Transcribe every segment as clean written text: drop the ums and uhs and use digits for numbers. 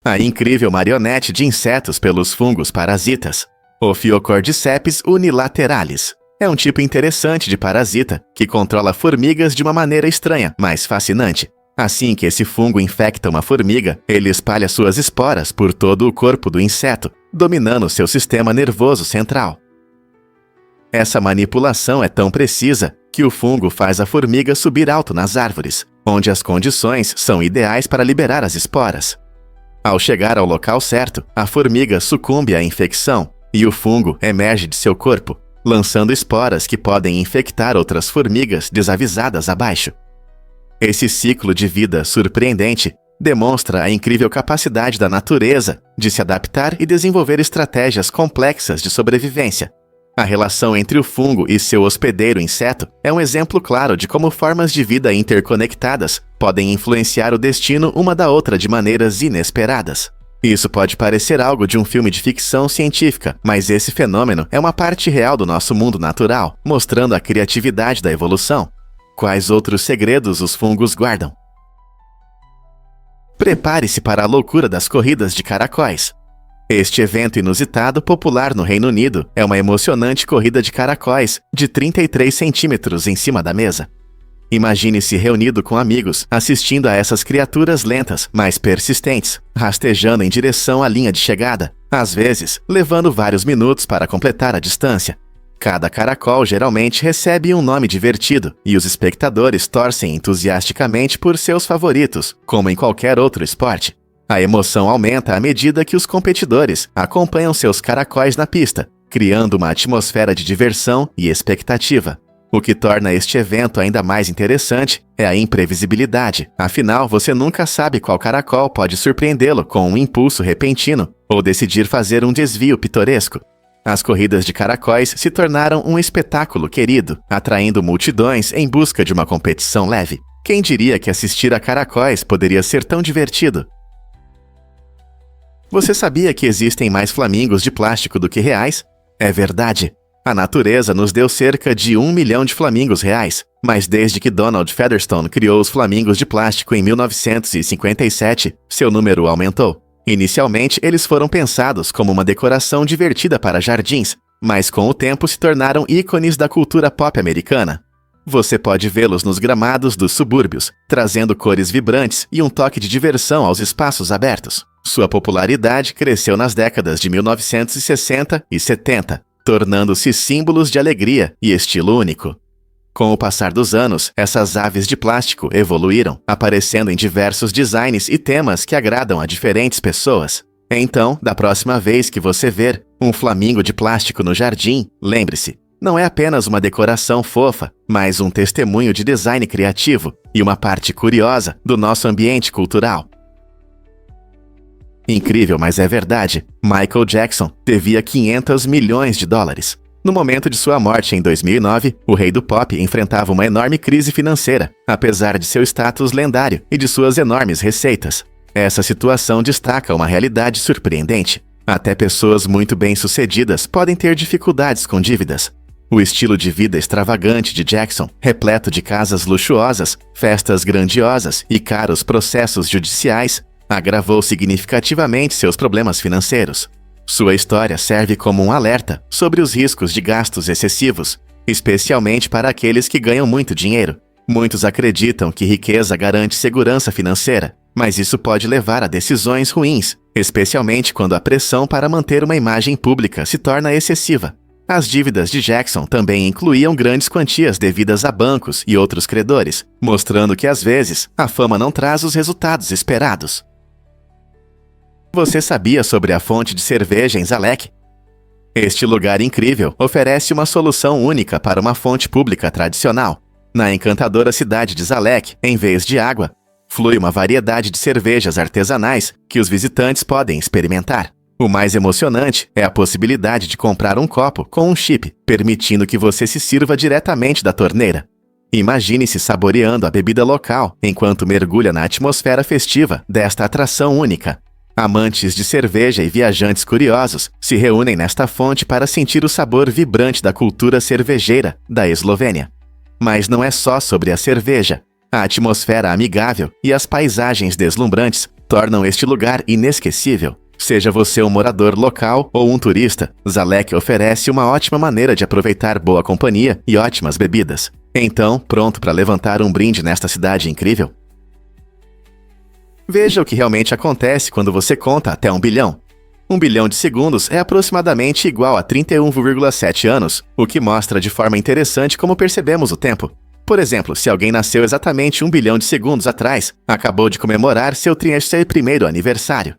A incrível marionete de insetos pelos fungos parasitas. Ophiocordyceps unilateralis. É um tipo interessante de parasita que controla formigas de uma maneira estranha, mas fascinante. Assim que esse fungo infecta uma formiga, ele espalha suas esporas por todo o corpo do inseto, dominando seu sistema nervoso central. Essa manipulação é tão precisa que o fungo faz a formiga subir alto nas árvores, onde as condições são ideais para liberar as esporas. Ao chegar ao local certo, a formiga sucumbe à infecção e o fungo emerge de seu corpo, lançando esporas que podem infectar outras formigas desavisadas abaixo. Esse ciclo de vida surpreendente demonstra a incrível capacidade da natureza de se adaptar e desenvolver estratégias complexas de sobrevivência. A relação entre o fungo e seu hospedeiro inseto é um exemplo claro de como formas de vida interconectadas podem influenciar o destino uma da outra de maneiras inesperadas. Isso pode parecer algo de um filme de ficção científica, mas esse fenômeno é uma parte real do nosso mundo natural, mostrando a criatividade da evolução. Quais outros segredos os fungos guardam? Prepare-se para a loucura das corridas de caracóis. Este evento inusitado, popular no Reino Unido, é uma emocionante corrida de caracóis de 33 centímetros em cima da mesa. Imagine-se reunido com amigos, assistindo a essas criaturas lentas, mas persistentes, rastejando em direção à linha de chegada, às vezes levando vários minutos para completar a distância. Cada caracol geralmente recebe um nome divertido, e os espectadores torcem entusiasticamente por seus favoritos, como em qualquer outro esporte. A emoção aumenta à medida que os competidores acompanham seus caracóis na pista, criando uma atmosfera de diversão e expectativa. O que torna este evento ainda mais interessante é a imprevisibilidade. Afinal, você nunca sabe qual caracol pode surpreendê-lo com um impulso repentino ou decidir fazer um desvio pitoresco. As corridas de caracóis se tornaram um espetáculo querido, atraindo multidões em busca de uma competição leve. Quem diria que assistir a caracóis poderia ser tão divertido? Você sabia que existem mais flamingos de plástico do que reais? É verdade. A natureza nos deu cerca de 1 milhão de flamingos reais, mas desde que Donald Featherstone criou os flamingos de plástico em 1957, seu número aumentou. Inicialmente, eles foram pensados como uma decoração divertida para jardins, mas com o tempo se tornaram ícones da cultura pop americana. Você pode vê-los nos gramados dos subúrbios, trazendo cores vibrantes e um toque de diversão aos espaços abertos. Sua popularidade cresceu nas décadas de 1960 e 70, tornando-se símbolos de alegria e estilo único. Com o passar dos anos, essas aves de plástico evoluíram, aparecendo em diversos designs e temas que agradam a diferentes pessoas. Então, da próxima vez que você ver um flamingo de plástico no jardim, lembre-se, não é apenas uma decoração fofa, mas um testemunho de design criativo e uma parte curiosa do nosso ambiente cultural. Incrível, mas é verdade. Michael Jackson devia 500 milhões de dólares. No momento de sua morte em 2009, o rei do pop enfrentava uma enorme crise financeira, apesar de seu status lendário e de suas enormes receitas. Essa situação destaca uma realidade surpreendente. Até pessoas muito bem-sucedidas podem ter dificuldades com dívidas. O estilo de vida extravagante de Jackson, repleto de casas luxuosas, festas grandiosas e caros processos judiciais, agravou significativamente seus problemas financeiros. Sua história serve como um alerta sobre os riscos de gastos excessivos, especialmente para aqueles que ganham muito dinheiro. Muitos acreditam que riqueza garante segurança financeira, mas isso pode levar a decisões ruins, especialmente quando a pressão para manter uma imagem pública se torna excessiva. As dívidas de Jackson também incluíam grandes quantias devidas a bancos e outros credores, mostrando que às vezes a fama não traz os resultados esperados. Você sabia sobre a fonte de cerveja em Zalek? Este lugar incrível oferece uma solução única para uma fonte pública tradicional. Na encantadora cidade de Zalek, em vez de água, flui uma variedade de cervejas artesanais que os visitantes podem experimentar. O mais emocionante é a possibilidade de comprar um copo com um chip, permitindo que você se sirva diretamente da torneira. Imagine-se saboreando a bebida local enquanto mergulha na atmosfera festiva desta atração única. Amantes de cerveja e viajantes curiosos se reúnem nesta fonte para sentir o sabor vibrante da cultura cervejeira da Eslovênia. Mas não é só sobre a cerveja. A atmosfera amigável e as paisagens deslumbrantes tornam este lugar inesquecível. Seja você um morador local ou um turista, Zalek oferece uma ótima maneira de aproveitar boa companhia e ótimas bebidas. Então, pronto para levantar um brinde nesta cidade incrível? Veja o que realmente acontece quando você conta até 1 bilhão. 1 bilhão de segundos é aproximadamente igual a 31,7 anos, o que mostra de forma interessante como percebemos o tempo. Por exemplo, se alguém nasceu exatamente 1 bilhão de segundos atrás, acabou de comemorar seu 31º aniversário.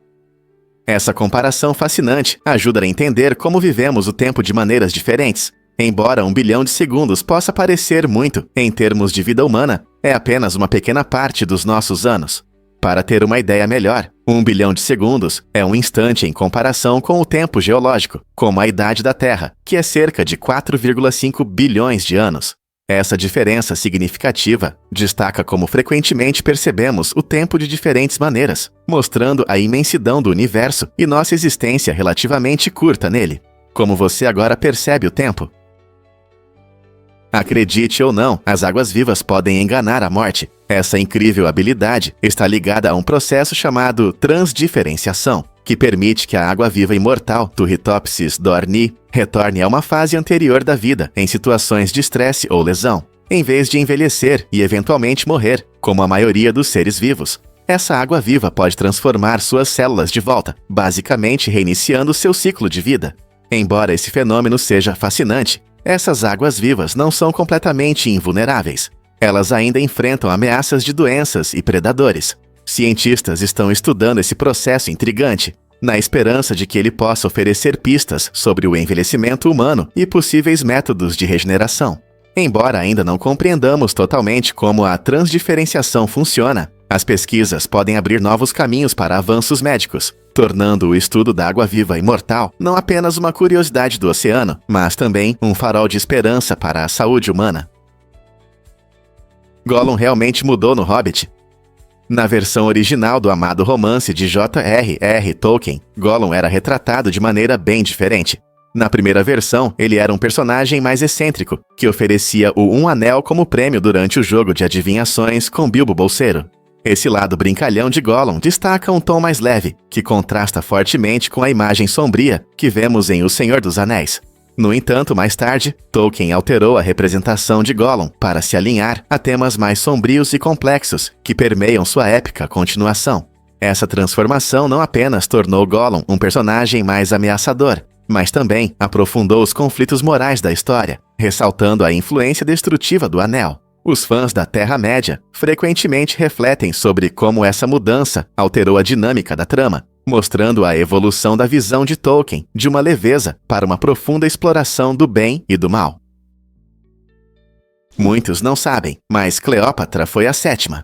Essa comparação fascinante ajuda a entender como vivemos o tempo de maneiras diferentes. Embora 1 bilhão de segundos possa parecer muito em termos de vida humana, é apenas uma pequena parte dos nossos anos. Para ter uma ideia melhor, 1 bilhão de segundos é um instante em comparação com o tempo geológico, como a idade da Terra, que é cerca de 4,5 bilhões de anos. Essa diferença significativa destaca como frequentemente percebemos o tempo de diferentes maneiras, mostrando a imensidão do universo e nossa existência relativamente curta nele. Como você agora percebe o tempo? Acredite ou não, as águas-vivas podem enganar a morte. Essa incrível habilidade está ligada a um processo chamado transdiferenciação, que permite que a água-viva imortal, Turritopsis dohrnii, retorne a uma fase anterior da vida em situações de estresse ou lesão, em vez de envelhecer e eventualmente morrer, como a maioria dos seres vivos. Essa água-viva pode transformar suas células de volta, basicamente reiniciando seu ciclo de vida. Embora esse fenômeno seja fascinante, essas águas-vivas não são completamente invulneráveis. Elas ainda enfrentam ameaças de doenças e predadores. Cientistas estão estudando esse processo intrigante, na esperança de que ele possa oferecer pistas sobre o envelhecimento humano e possíveis métodos de regeneração. Embora ainda não compreendamos totalmente como a transdiferenciação funciona, as pesquisas podem abrir novos caminhos para avanços médicos, tornando o estudo da água-viva imortal não apenas uma curiosidade do oceano, mas também um farol de esperança para a saúde humana. Gollum realmente mudou no Hobbit? Na versão original do amado romance de J.R.R. Tolkien, Gollum era retratado de maneira bem diferente. Na primeira versão, ele era um personagem mais excêntrico, que oferecia o Um Anel como prêmio durante o jogo de adivinhações com Bilbo Bolseiro. Esse lado brincalhão de Gollum destaca um tom mais leve, que contrasta fortemente com a imagem sombria que vemos em O Senhor dos Anéis. No entanto, mais tarde, Tolkien alterou a representação de Gollum para se alinhar a temas mais sombrios e complexos que permeiam sua épica continuação. Essa transformação não apenas tornou Gollum um personagem mais ameaçador, mas também aprofundou os conflitos morais da história, ressaltando a influência destrutiva do Anel. Os fãs da Terra-média frequentemente refletem sobre como essa mudança alterou a dinâmica da trama, mostrando a evolução da visão de Tolkien de uma leveza para uma profunda exploração do bem e do mal. Muitos não sabem, mas Cleópatra foi a 7ª.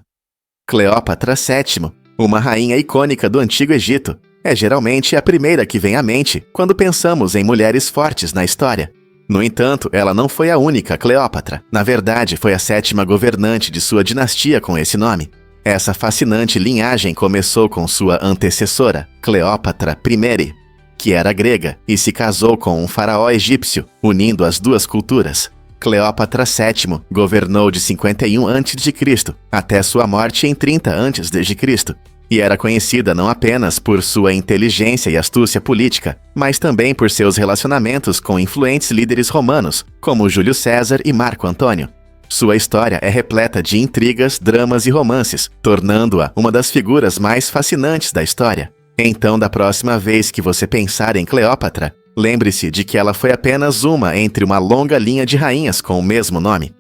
Cleópatra VII, uma rainha icônica do Antigo Egito, é geralmente a primeira que vem à mente quando pensamos em mulheres fortes na história. No entanto, ela não foi a única Cleópatra. Na verdade, foi a 7ª governante de sua dinastia com esse nome. Essa fascinante linhagem começou com sua antecessora, Cleópatra I, que era grega e se casou com um faraó egípcio, unindo as duas culturas. Cleópatra VII governou de 51 a.C. até sua morte em 30 a.C., e era conhecida não apenas por sua inteligência e astúcia política, mas também por seus relacionamentos com influentes líderes romanos, como Júlio César e Marco Antônio. Sua história é repleta de intrigas, dramas e romances, tornando-a uma das figuras mais fascinantes da história. Então, da próxima vez que você pensar em Cleópatra, lembre-se de que ela foi apenas uma entre uma longa linha de rainhas com o mesmo nome.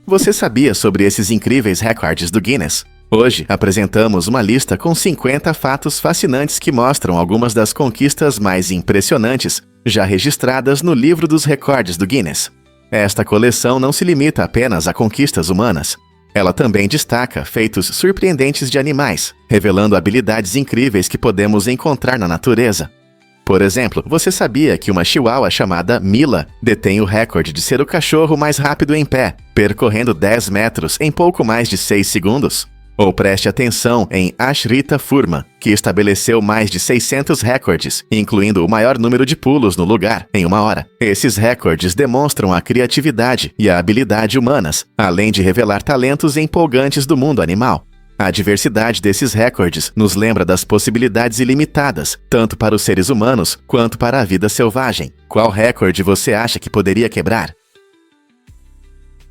Você sabia sobre esses incríveis recordes do Guinness? Hoje, apresentamos uma lista com 50 fatos fascinantes que mostram algumas das conquistas mais impressionantes já registradas no livro dos recordes do Guinness. Esta coleção não se limita apenas a conquistas humanas. Ela também destaca feitos surpreendentes de animais, revelando habilidades incríveis que podemos encontrar na natureza. Por exemplo, você sabia que uma chihuahua chamada Mila detém o recorde de ser o cachorro mais rápido em pé, percorrendo 10 metros em pouco mais de 6 segundos? Ou preste atenção em Ashrita Furman, que estabeleceu mais de 600 recordes, incluindo o maior número de pulos no lugar, em 1 hora. Esses recordes demonstram a criatividade e a habilidade humanas, além de revelar talentos empolgantes do mundo animal. A diversidade desses recordes nos lembra das possibilidades ilimitadas, tanto para os seres humanos quanto para a vida selvagem. Qual recorde você acha que poderia quebrar?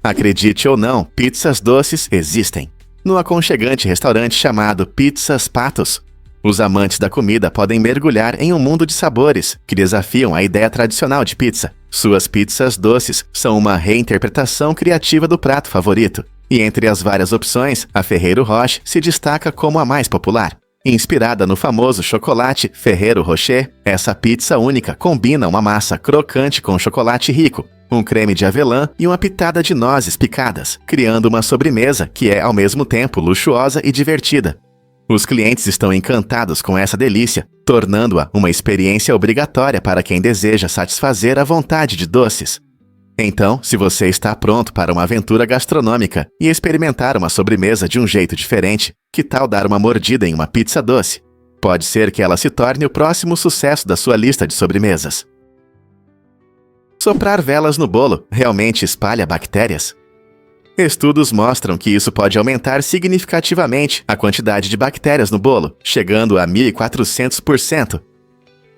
Acredite ou não, pizzas doces existem. No aconchegante restaurante chamado Pizzas Patos, os amantes da comida podem mergulhar em um mundo de sabores que desafiam a ideia tradicional de pizza. Suas pizzas doces são uma reinterpretação criativa do prato favorito. E entre as várias opções, a Ferrero Rocher se destaca como a mais popular. Inspirada no famoso chocolate Ferrero Rocher, essa pizza única combina uma massa crocante com chocolate rico, um creme de avelã e uma pitada de nozes picadas, criando uma sobremesa que é ao mesmo tempo luxuosa e divertida. Os clientes estão encantados com essa delícia, tornando-a uma experiência obrigatória para quem deseja satisfazer a vontade de doces. Então, se você está pronto para uma aventura gastronômica e experimentar uma sobremesa de um jeito diferente, que tal dar uma mordida em uma pizza doce? Pode ser que ela se torne o próximo sucesso da sua lista de sobremesas. Soprar velas no bolo realmente espalha bactérias? Estudos mostram que isso pode aumentar significativamente a quantidade de bactérias no bolo, chegando a 1.400%.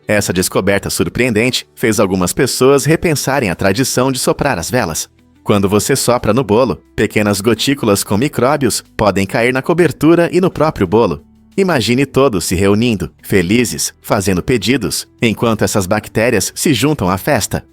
Essa descoberta surpreendente fez algumas pessoas repensarem a tradição de soprar as velas. Quando você sopra no bolo, pequenas gotículas com micróbios podem cair na cobertura e no próprio bolo. Imagine todos se reunindo, felizes, fazendo pedidos, enquanto essas bactérias se juntam à festa.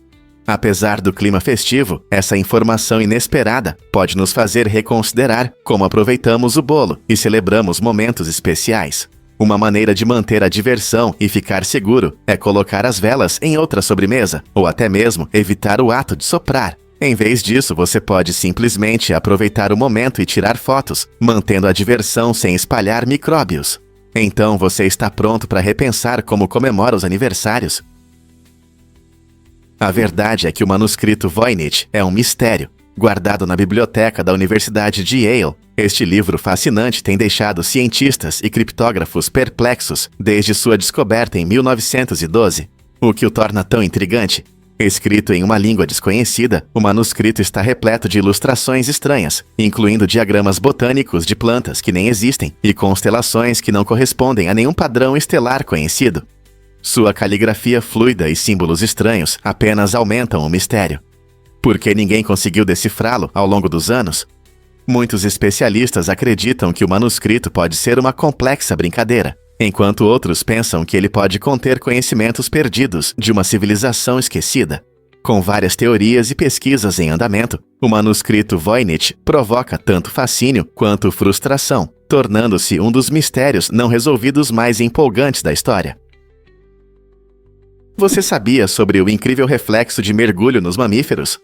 Apesar do clima festivo, essa informação inesperada pode nos fazer reconsiderar como aproveitamos o bolo e celebramos momentos especiais. Uma maneira de manter a diversão e ficar seguro é colocar as velas em outra sobremesa, ou até mesmo evitar o ato de soprar. Em vez disso, você pode simplesmente aproveitar o momento e tirar fotos, mantendo a diversão sem espalhar micróbios. Então você está pronto para repensar como comemora os aniversários? A verdade é que o manuscrito Voynich é um mistério. Guardado na biblioteca da Universidade de Yale, este livro fascinante tem deixado cientistas e criptógrafos perplexos desde sua descoberta em 1912. O que o torna tão intrigante? Escrito em uma língua desconhecida, o manuscrito está repleto de ilustrações estranhas, incluindo diagramas botânicos de plantas que nem existem e constelações que não correspondem a nenhum padrão estelar conhecido. Sua caligrafia fluida e símbolos estranhos apenas aumentam o mistério. Por que ninguém conseguiu decifrá-lo ao longo dos anos? Muitos especialistas acreditam que o manuscrito pode ser uma complexa brincadeira, enquanto outros pensam que ele pode conter conhecimentos perdidos de uma civilização esquecida. Com várias teorias e pesquisas em andamento, o manuscrito Voynich provoca tanto fascínio quanto frustração, tornando-se um dos mistérios não resolvidos mais empolgantes da história. Você sabia sobre o incrível reflexo de mergulho nos mamíferos?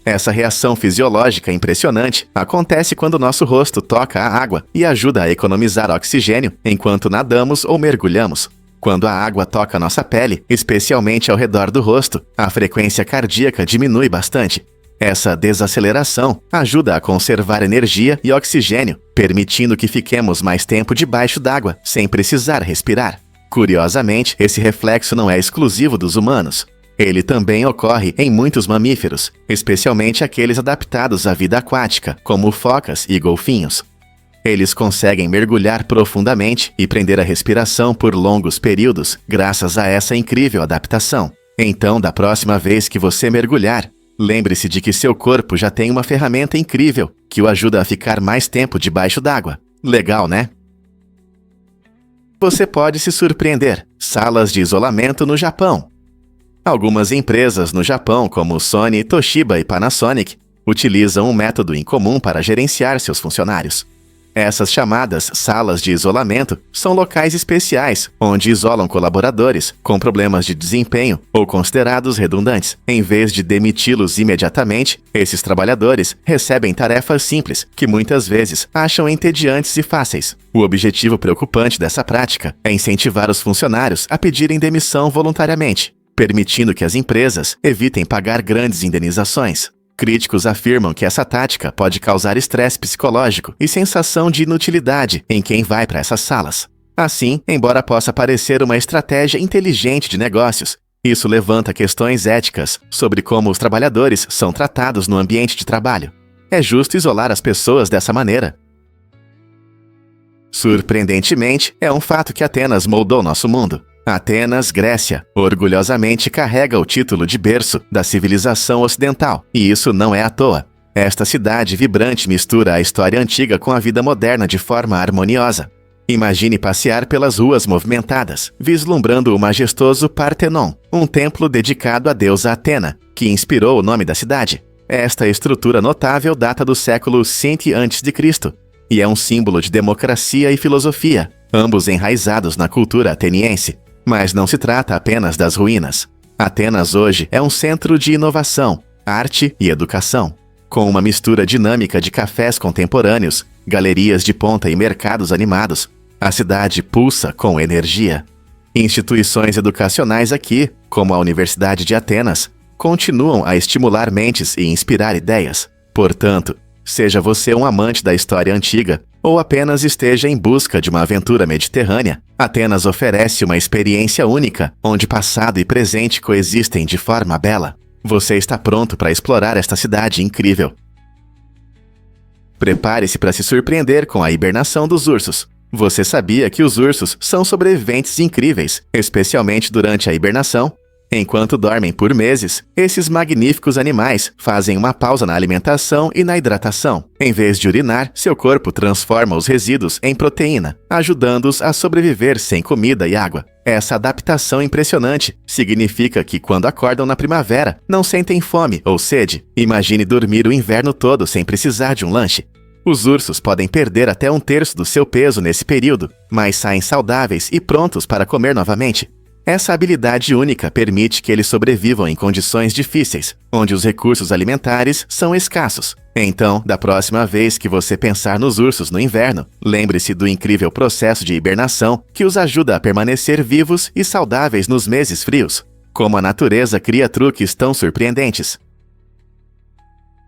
Essa reação fisiológica impressionante acontece quando nosso rosto toca a água e ajuda a economizar oxigênio enquanto nadamos ou mergulhamos. Quando a água toca nossa pele, especialmente ao redor do rosto, a frequência cardíaca diminui bastante. Essa desaceleração ajuda a conservar energia e oxigênio, permitindo que fiquemos mais tempo debaixo d'água, sem precisar respirar. Curiosamente, esse reflexo não é exclusivo dos humanos. Ele também ocorre em muitos mamíferos, especialmente aqueles adaptados à vida aquática, como focas e golfinhos. Eles conseguem mergulhar profundamente e prender a respiração por longos períodos, graças a essa incrível adaptação. Então, da próxima vez que você mergulhar, lembre-se de que seu corpo já tem uma ferramenta incrível que o ajuda a ficar mais tempo debaixo d'água. Legal, né? Você pode se surpreender. Salas de isolamento no Japão. Algumas empresas no Japão, como Sony, Toshiba e Panasonic, utilizam um método incomum para gerenciar seus funcionários. Essas chamadas salas de isolamento são locais especiais, onde isolam colaboradores com problemas de desempenho ou considerados redundantes. Em vez de demiti-los imediatamente, esses trabalhadores recebem tarefas simples, que muitas vezes acham entediantes e fáceis. O objetivo preocupante dessa prática é incentivar os funcionários a pedirem demissão voluntariamente, permitindo que as empresas evitem pagar grandes indenizações. Críticos afirmam que essa tática pode causar estresse psicológico e sensação de inutilidade em quem vai para essas salas. Assim, embora possa parecer uma estratégia inteligente de negócios, isso levanta questões éticas sobre como os trabalhadores são tratados no ambiente de trabalho. É justo isolar as pessoas dessa maneira? Surpreendentemente, é um fato que Atenas moldou nosso mundo. Atenas, Grécia, orgulhosamente carrega o título de berço da civilização ocidental, e isso não é à toa. Esta cidade vibrante mistura a história antiga com a vida moderna de forma harmoniosa. Imagine passear pelas ruas movimentadas, vislumbrando o majestoso Partenon, um templo dedicado à deusa Atena, que inspirou o nome da cidade. Esta estrutura notável data do século 100 a.C. e é um símbolo de democracia e filosofia, ambos enraizados na cultura ateniense. Mas não se trata apenas das ruínas. Atenas hoje é um centro de inovação, arte e educação. Com uma mistura dinâmica de cafés contemporâneos, galerias de ponta e mercados animados, a cidade pulsa com energia. Instituições educacionais aqui, como a Universidade de Atenas, continuam a estimular mentes e inspirar ideias. Portanto, seja você um amante da história antiga ou apenas esteja em busca de uma aventura mediterrânea, Atenas oferece uma experiência única, onde passado e presente coexistem de forma bela. Você está pronto para explorar esta cidade incrível. Prepare-se para se surpreender com a hibernação dos ursos. Você sabia que os ursos são sobreviventes incríveis, especialmente durante a hibernação? Enquanto dormem por meses, esses magníficos animais fazem uma pausa na alimentação e na hidratação. Em vez de urinar, seu corpo transforma os resíduos em proteína, ajudando-os a sobreviver sem comida e água. Essa adaptação impressionante significa que quando acordam na primavera, não sentem fome ou sede. Imagine dormir o inverno todo sem precisar de um lanche. Os ursos podem perder até 1/3 do seu peso nesse período, mas saem saudáveis e prontos para comer novamente. Essa habilidade única permite que eles sobrevivam em condições difíceis, onde os recursos alimentares são escassos. Então, da próxima vez que você pensar nos ursos no inverno, lembre-se do incrível processo de hibernação que os ajuda a permanecer vivos e saudáveis nos meses frios. Como a natureza cria truques tão surpreendentes.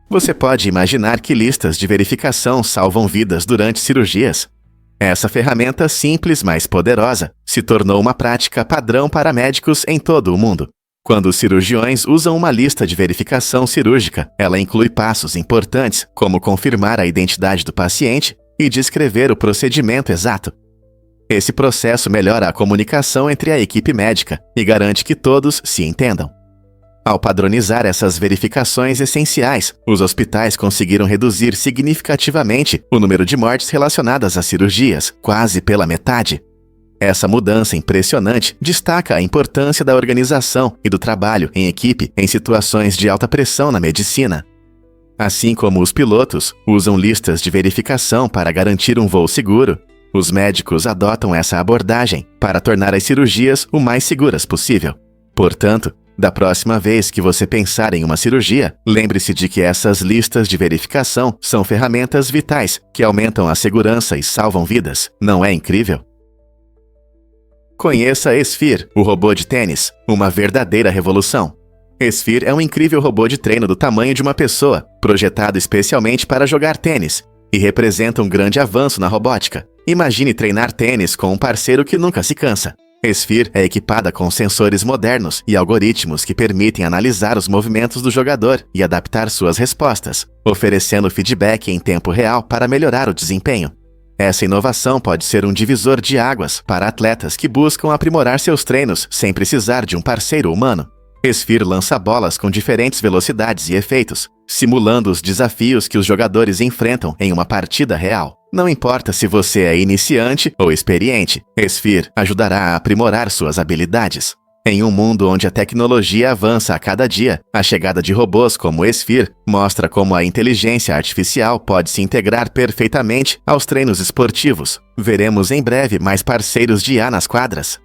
Você pode imaginar que listas de verificação salvam vidas durante cirurgias. Essa ferramenta simples, mas poderosa, se tornou uma prática padrão para médicos em todo o mundo. Quando os cirurgiões usam uma lista de verificação cirúrgica, ela inclui passos importantes, como confirmar a identidade do paciente e descrever o procedimento exato. Esse processo melhora a comunicação entre a equipe médica e garante que todos se entendam. Ao padronizar essas verificações essenciais, os hospitais conseguiram reduzir significativamente o número de mortes relacionadas a cirurgias, quase pela metade. Essa mudança impressionante destaca a importância da organização e do trabalho em equipe em situações de alta pressão na medicina. Assim como os pilotos usam listas de verificação para garantir um voo seguro, os médicos adotam essa abordagem para tornar as cirurgias o mais seguras possível. Portanto, da próxima vez que você pensar em uma cirurgia, lembre-se de que essas listas de verificação são ferramentas vitais que aumentam a segurança e salvam vidas. Não é incrível? Conheça Sphere, o robô de tênis, uma verdadeira revolução. Sphere é um incrível robô de treino do tamanho de uma pessoa, projetado especialmente para jogar tênis, e representa um grande avanço na robótica. Imagine treinar tênis com um parceiro que nunca se cansa. Sphere é equipada com sensores modernos e algoritmos que permitem analisar os movimentos do jogador e adaptar suas respostas, oferecendo feedback em tempo real para melhorar o desempenho. Essa inovação pode ser um divisor de águas para atletas que buscam aprimorar seus treinos sem precisar de um parceiro humano. Sphere lança bolas com diferentes velocidades e efeitos, simulando os desafios que os jogadores enfrentam em uma partida real. Não importa se você é iniciante ou experiente, Sphere ajudará a aprimorar suas habilidades. Em um mundo onde a tecnologia avança a cada dia, a chegada de robôs como Sphere mostra como a inteligência artificial pode se integrar perfeitamente aos treinos esportivos. Veremos em breve mais parceiros de IA nas quadras.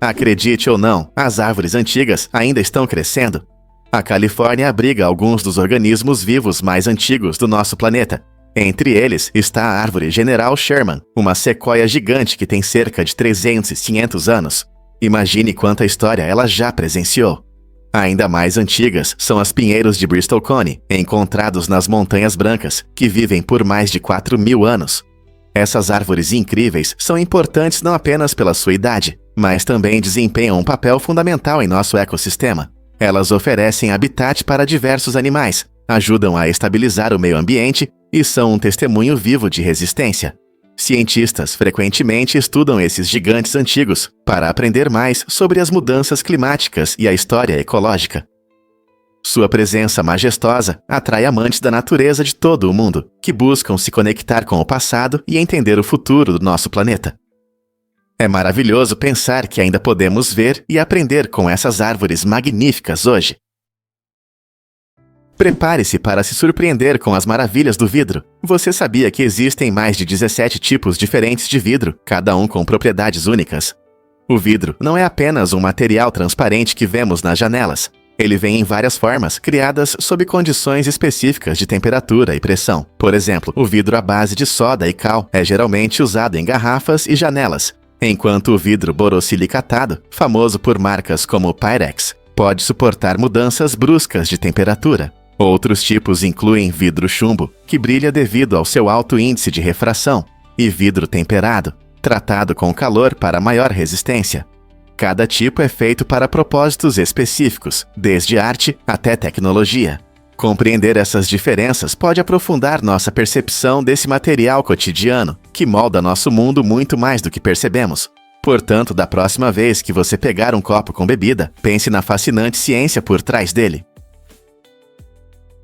Acredite ou não, as árvores antigas ainda estão crescendo. A Califórnia abriga alguns dos organismos vivos mais antigos do nosso planeta. Entre eles está a árvore General Sherman, uma sequoia gigante que tem cerca de 300 anos. Imagine quanta história ela já presenciou. Ainda mais antigas são as pinheiros de Bristol Cone, encontrados nas Montanhas Brancas, que vivem por mais de 4.000 anos. Essas árvores incríveis são importantes não apenas pela sua idade, mas também desempenham um papel fundamental em nosso ecossistema. Elas oferecem habitat para diversos animais, ajudam a estabilizar o meio ambiente e são um testemunho vivo de resistência. Cientistas frequentemente estudam esses gigantes antigos para aprender mais sobre as mudanças climáticas e a história ecológica. Sua presença majestosa atrai amantes da natureza de todo o mundo, que buscam se conectar com o passado e entender o futuro do nosso planeta. É maravilhoso pensar que ainda podemos ver e aprender com essas árvores magníficas hoje. Prepare-se para se surpreender com as maravilhas do vidro. Você sabia que existem mais de 17 tipos diferentes de vidro, cada um com propriedades únicas? O vidro não é apenas um material transparente que vemos nas janelas. Ele vem em várias formas, criadas sob condições específicas de temperatura e pressão. Por exemplo, o vidro à base de soda e cal é geralmente usado em garrafas e janelas, enquanto o vidro borosilicatado, famoso por marcas como Pyrex, pode suportar mudanças bruscas de temperatura. Outros tipos incluem vidro chumbo, que brilha devido ao seu alto índice de refração, e vidro temperado, tratado com calor para maior resistência. Cada tipo é feito para propósitos específicos, desde arte até tecnologia. Compreender essas diferenças pode aprofundar nossa percepção desse material cotidiano, que molda nosso mundo muito mais do que percebemos. Portanto, da próxima vez que você pegar um copo com bebida, pense na fascinante ciência por trás dele.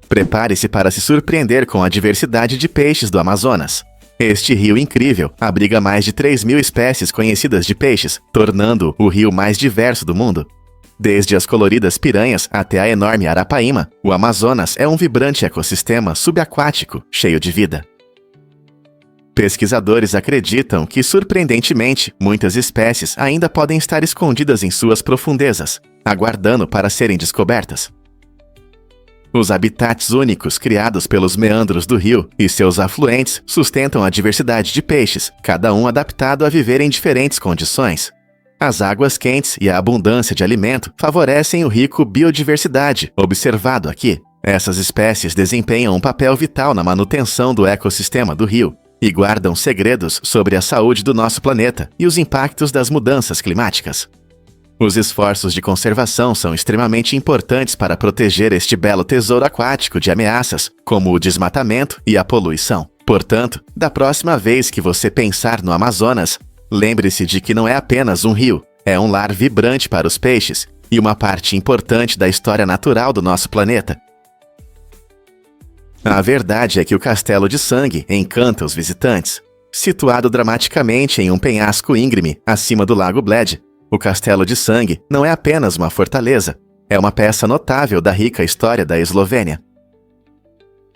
Prepare-se para se surpreender com a diversidade de peixes do Amazonas. Este rio incrível abriga mais de 3.000 espécies conhecidas de peixes, tornando-o o rio mais diverso do mundo. Desde as coloridas piranhas até a enorme arapaíma, o Amazonas é um vibrante ecossistema subaquático, cheio de vida. Pesquisadores acreditam que, surpreendentemente, muitas espécies ainda podem estar escondidas em suas profundezas, aguardando para serem descobertas. Os habitats únicos criados pelos meandros do rio e seus afluentes sustentam a diversidade de peixes, cada um adaptado a viver em diferentes condições. As águas quentes e a abundância de alimento favorecem o rico biodiversidade observado aqui. Essas espécies desempenham um papel vital na manutenção do ecossistema do rio e guardam segredos sobre a saúde do nosso planeta e os impactos das mudanças climáticas. Os esforços de conservação são extremamente importantes para proteger este belo tesouro aquático de ameaças, como o desmatamento e a poluição. Portanto, da próxima vez que você pensar no Amazonas, lembre-se de que não é apenas um rio, é um lar vibrante para os peixes e uma parte importante da história natural do nosso planeta. A verdade é que o Castelo de Sangue encanta os visitantes. Situado dramaticamente em um penhasco íngreme acima do Lago Bled, o Castelo de Sangue não é apenas uma fortaleza, é uma peça notável da rica história da Eslovênia.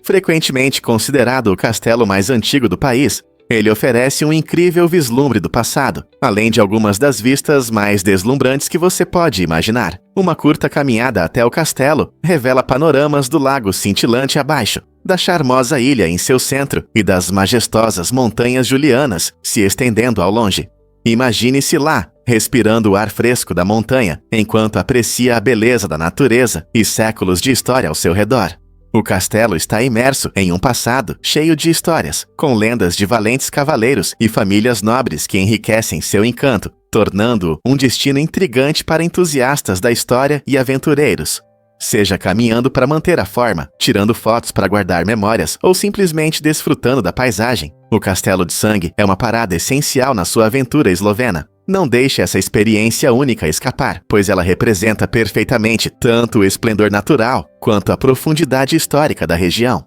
Frequentemente considerado o castelo mais antigo do país, ele oferece um incrível vislumbre do passado, além de algumas das vistas mais deslumbrantes que você pode imaginar. Uma curta caminhada até o castelo revela panoramas do lago cintilante abaixo, da charmosa ilha em seu centro e das majestosas montanhas julianas se estendendo ao longe. Imagine-se lá, respirando o ar fresco da montanha, enquanto aprecia a beleza da natureza e séculos de história ao seu redor. O castelo está imerso em um passado cheio de histórias, com lendas de valentes cavaleiros e famílias nobres que enriquecem seu encanto, tornando-o um destino intrigante para entusiastas da história e aventureiros. Seja caminhando para manter a forma, tirando fotos para guardar memórias ou simplesmente desfrutando da paisagem, o Castelo de Sangue é uma parada essencial na sua aventura eslovena. Não deixe essa experiência única escapar, pois ela representa perfeitamente tanto o esplendor natural quanto a profundidade histórica da região.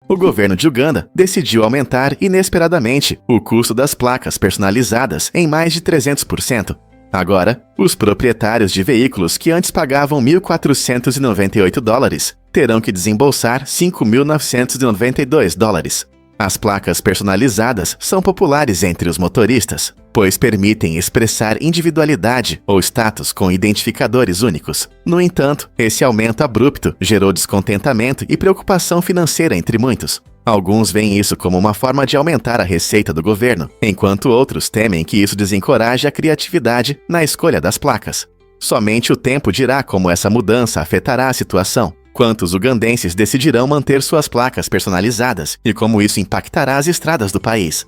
O governo de Uganda decidiu aumentar inesperadamente o custo das placas personalizadas em mais de 300%. Agora, os proprietários de veículos que antes pagavam $1.498 terão que desembolsar $5.992. As placas personalizadas são populares entre os motoristas, pois permitem expressar individualidade ou status com identificadores únicos. No entanto, esse aumento abrupto gerou descontentamento e preocupação financeira entre muitos. Alguns veem isso como uma forma de aumentar a receita do governo, enquanto outros temem que isso desencoraje a criatividade na escolha das placas. Somente o tempo dirá como essa mudança afetará a situação, quantos ugandenses decidirão manter suas placas personalizadas e como isso impactará as estradas do país.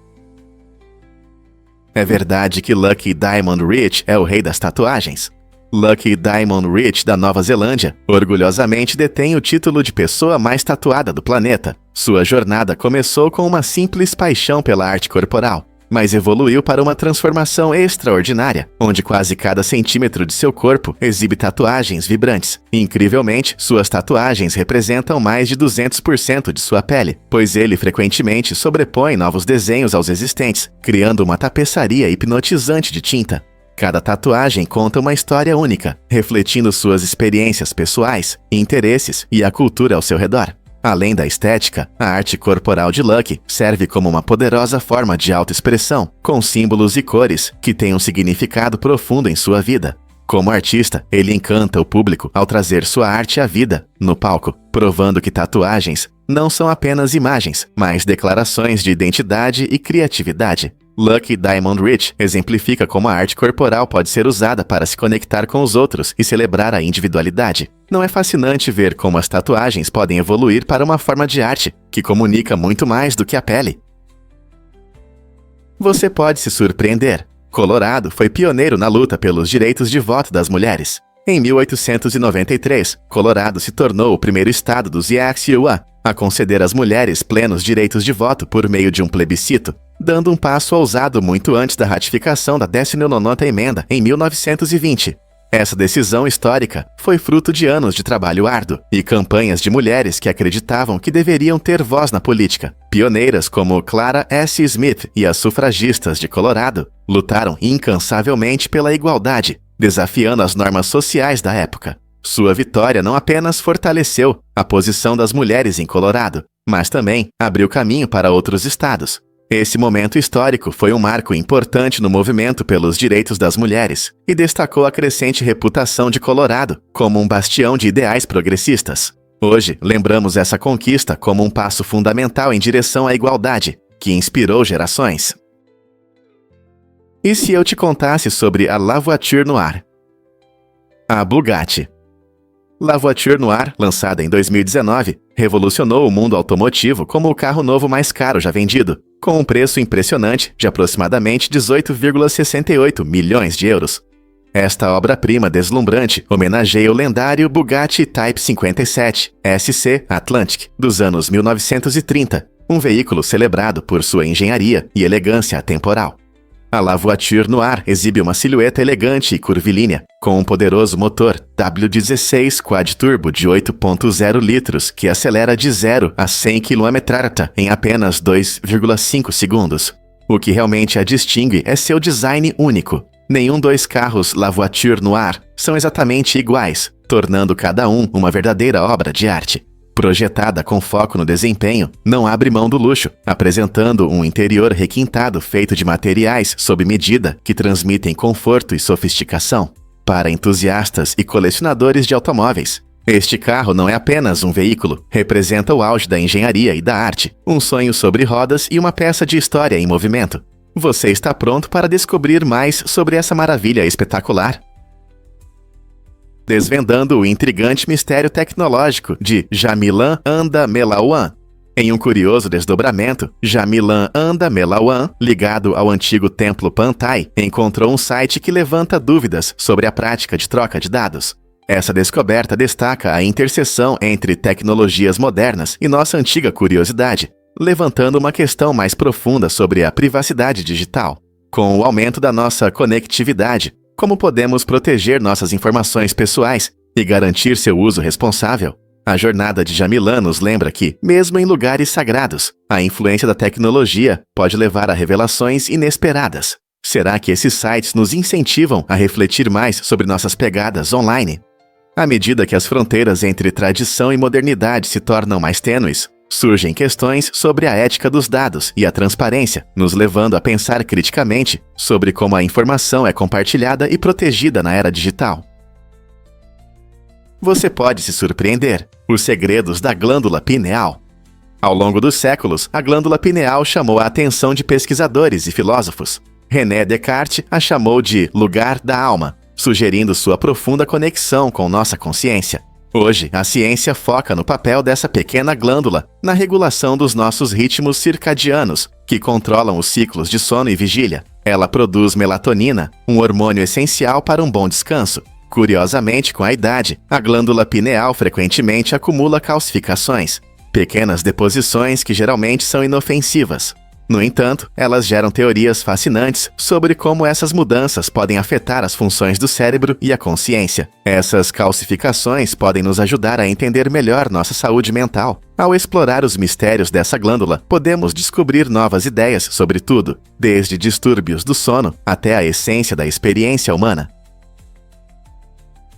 É verdade que Lucky Diamond Rich é o rei das tatuagens. Lucky Diamond Rich, da Nova Zelândia, orgulhosamente detém o título de pessoa mais tatuada do planeta. Sua jornada começou com uma simples paixão pela arte corporal, mas evoluiu para uma transformação extraordinária, onde quase cada centímetro de seu corpo exibe tatuagens vibrantes. Incrivelmente, suas tatuagens representam mais de 200% de sua pele, pois ele frequentemente sobrepõe novos desenhos aos existentes, criando uma tapeçaria hipnotizante de tinta. Cada tatuagem conta uma história única, refletindo suas experiências pessoais, interesses e a cultura ao seu redor. Além da estética, a arte corporal de Lucky serve como uma poderosa forma de autoexpressão, com símbolos e cores que têm um significado profundo em sua vida. Como artista, ele encanta o público ao trazer sua arte à vida no palco, provando que tatuagens não são apenas imagens, mas declarações de identidade e criatividade. Lucky Diamond Rich exemplifica como a arte corporal pode ser usada para se conectar com os outros e celebrar a individualidade. Não é fascinante ver como as tatuagens podem evoluir para uma forma de arte que comunica muito mais do que a pele? Você pode se surpreender. Colorado foi pioneiro na luta pelos direitos de voto das mulheres. Em 1893, Colorado se tornou o primeiro estado dos Iowa a conceder às mulheres plenos direitos de voto por meio de um plebiscito, dando um passo ousado muito antes da ratificação da 19ª emenda em 1920. Essa decisão histórica foi fruto de anos de trabalho árduo e campanhas de mulheres que acreditavam que deveriam ter voz na política. Pioneiras como Clara S. Smith e as sufragistas de Colorado lutaram incansavelmente pela igualdade, desafiando as normas sociais da época. Sua vitória não apenas fortaleceu a posição das mulheres em Colorado, mas também abriu caminho para outros estados. Esse momento histórico foi um marco importante no movimento pelos direitos das mulheres e destacou a crescente reputação de Colorado como um bastião de ideais progressistas. Hoje, lembramos essa conquista como um passo fundamental em direção à igualdade, que inspirou gerações. E se eu te contasse sobre a La Voiture Noire? A Bugatti. La Voiture Noire, lançada em 2019, revolucionou o mundo automotivo como o carro novo mais caro já vendido, com um preço impressionante de aproximadamente 18,68 milhões de euros. Esta obra-prima deslumbrante homenageia o lendário Bugatti Type 57 SC Atlantic dos anos 1930, um veículo celebrado por sua engenharia e elegância atemporal. A La Voiture Noire exibe uma silhueta elegante e curvilínea, com um poderoso motor W16 quad-turbo de 8.0 litros que acelera de 0 a 100 km/h em apenas 2,5 segundos. O que realmente a distingue é seu design único. Nenhum dois carros La Voiture Noire são exatamente iguais, tornando cada um uma verdadeira obra de arte. Projetada com foco no desempenho, não abre mão do luxo, apresentando um interior requintado feito de materiais sob medida que transmitem conforto e sofisticação. Para entusiastas e colecionadores de automóveis, este carro não é apenas um veículo, representa o auge da engenharia e da arte, um sonho sobre rodas e uma peça de história em movimento. Você está pronto para descobrir mais sobre essa maravilha espetacular? Desvendando o intrigante mistério tecnológico de Jamilan Anda Melawan. Em um curioso desdobramento, Jamilan Anda Melawan, ligado ao antigo templo Pantai, encontrou um site que levanta dúvidas sobre a prática de troca de dados. Essa descoberta destaca a interseção entre tecnologias modernas e nossa antiga curiosidade, levantando uma questão mais profunda sobre a privacidade digital. Com o aumento da nossa conectividade, como podemos proteger nossas informações pessoais e garantir seu uso responsável? A jornada de Jamilan nos lembra que, mesmo em lugares sagrados, a influência da tecnologia pode levar a revelações inesperadas. Será que esses sites nos incentivam a refletir mais sobre nossas pegadas online? À medida que as fronteiras entre tradição e modernidade se tornam mais tênues, surgem questões sobre a ética dos dados e a transparência, nos levando a pensar criticamente sobre como a informação é compartilhada e protegida na era digital. Você pode se surpreender. Os segredos da glândula pineal. Ao longo dos séculos, a glândula pineal chamou a atenção de pesquisadores e filósofos. René Descartes a chamou de lugar da alma, sugerindo sua profunda conexão com nossa consciência. Hoje, a ciência foca no papel dessa pequena glândula na regulação dos nossos ritmos circadianos, que controlam os ciclos de sono e vigília. Ela produz melatonina, um hormônio essencial para um bom descanso. Curiosamente, com a idade, a glândula pineal frequentemente acumula calcificações, pequenas deposições que geralmente são inofensivas. No entanto, elas geram teorias fascinantes sobre como essas mudanças podem afetar as funções do cérebro e a consciência. Essas calcificações podem nos ajudar a entender melhor nossa saúde mental. Ao explorar os mistérios dessa glândula, podemos descobrir novas ideias sobre tudo, desde distúrbios do sono até a essência da experiência humana.